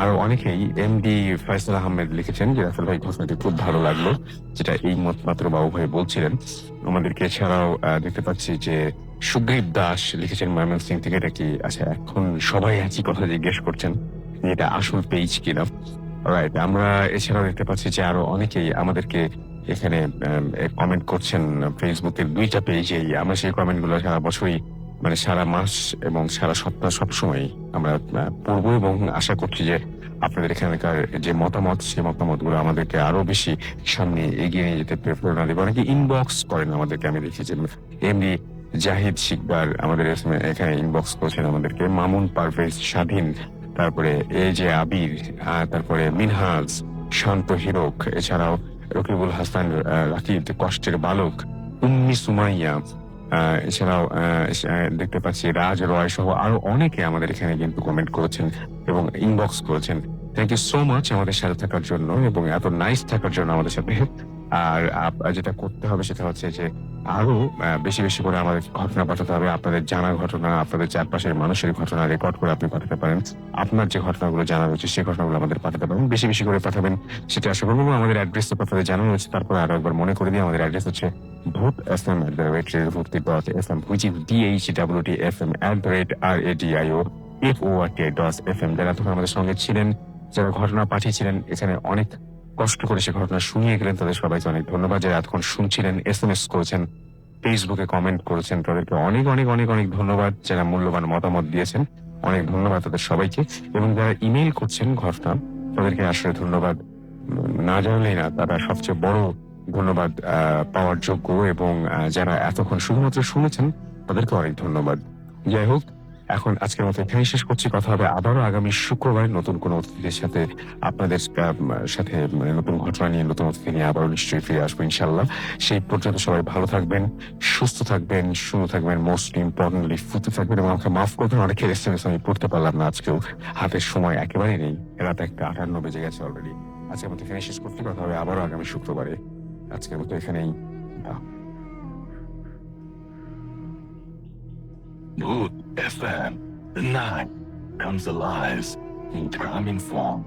আরো অনেকেই এমডি ফয়সাল আহমেদ লিখেছেন যে রাসেল ভাই ঘোষণাটি খুব ভালো লাগলো, যেটা এই মত মাত্র বাবু ভাই বলছিলেন আমাদেরকে। এছাড়াও দেখতে পাচ্ছি যে সুগ্রীব দাস লিখেছেন ময়মনসিং থেকে, এটা কি আচ্ছা এখন সবাই একই কথা জিজ্ঞেস করছেন যে এটা আসল পেজ কিনা। রাইট, আমরা এছাড়াও দেখতে পাচ্ছি যে আরো অনেকেই আমাদেরকে এখানে কমেন্ট করছেন ফেসবুকের দুইটা পেজেই। আমরা সেই কমেন্ট গুলো সারা বছরই মানে সারা মাস এবং সারা সপ্তাহ সবসময় আমরা পড়বো, এবং আশা করছি যে আপনাদের এখানকার যে মতামত, সেই মতামত গুলো আমাদেরকে আরো বেশি সামনে এগিয়ে নিয়ে যেতে প্রেরণা দেবে। অনেকে ইনবক্স করেন আমাদেরকে, আমি দেখেছি এমনি জাহিদ শিকদার আমাদের এখানে ইনবক্স করেছেন আমাদেরকে, মামুন পারভেজ স্বাধীন, তারপরে এই যে আবির, তারপরে মিনহাজ, শান্ত হিরক, এছাড়াও রকিবুল হাসান রাকিব, কষ্টের বালক, উম্মি সুমাইয়া, এছাড়াও দেখতে পাচ্ছি রাজ রয় সহ আরো অনেকে আমাদের এখানে কিন্তু কমেন্ট করেছেন এবং ইনবক্স করেছেন। থ্যাংক ইউ সো মাচ আমাদের সাথে থাকার জন্য এবং এত নাইস থাকার জন্য আমাদের সাথে। আর যেটা করতে হবে সেটা হচ্ছে যে আরো বেশি বেশি করে আমাদের ঘটনা পাঠাতে হবে। আপনাদের জানা ঘটনা, আপনাদের চারপাশের মানুষের ঘটনা রেকর্ড করে আপনি পাঠাতে পারেন। আপনার যে ঘটনাগুলো জানা রয়েছে সেই ঘটনাগুলো আমাদের পাঠাতে পারেন, বেশি বেশি করে পাঠাবেন, সেটা আশা করবো। আমাদের অ্যাড্রেস তো আপনাদের জানানো হয়েছে, তারপরে আরো একবার মনে করে দিই। আমাদের অ্যাড্রেস হচ্ছে bhutfm@radiofutti.fm, which is bhutfm@radio.fm। যারা তখন আমাদের সঙ্গে ছিলেন, যারা ঘটনা পাঠিয়েছিলেন, এখানে অনেক কষ্ট করে সে ঘটনা শুনিয়ে গেলেন, তাদের সবাইকে অনেক ধন্যবাদ। যারা এতক্ষণ শুনছিলেন, SMS করেছেন, ফেসবুকে কমেন্ট করেছেন, তাদেরকে অনেক অনেক অনেক অনেক ধন্যবাদ। যারা মূল্যবান মতামত দিয়েছেন, অনেক ধন্যবাদ তাদের সবাইকে। এবং যারা ইমেইল করছেন ঘটনা, তাদেরকে আসলে ধন্যবাদ না জানলেই না, তারা সবচেয়ে বড় ধন্যবাদ পাওয়ার যোগ্য। এবং যারা এতক্ষণ শুধুমাত্র শুনেছেন, তাদেরকে অনেক ধন্যবাদ। যাই হোক, এখন আজকের মতো এখানেই শেষ করছি। কথা হবে আবারও আগামী শুক্রবার নতুন কোনো অতিথিদের সাথে, আপনাদের সাথে নতুন ঘটনা নিয়ে, নতুন অতিথি নিয়ে আবারও নিশ্চয়ই ফিরে আসবো ইনশাল্লাহ। সেই পর্যন্ত সবাই ভালো থাকবেন, সুস্থ থাকবেন, সুন্দর থাকবেন, মোস্ট ইম্পর্টেন্টলি ফুটে থাকবেন। এবং আমাকে মাফ করবেন, অনেকের SMS আমি পড়তে পারলাম না আজকেও, হাতের সময় একেবারেই নেই, রাত 1:58 বেজে গেছে অলরেডি। আজকের মতো এখানে শেষ করছি। কথা হবে আবারও আগামী শুক্রবারে। আজকের মতো এখানেই। Mood FM. The night comes alive in time and form.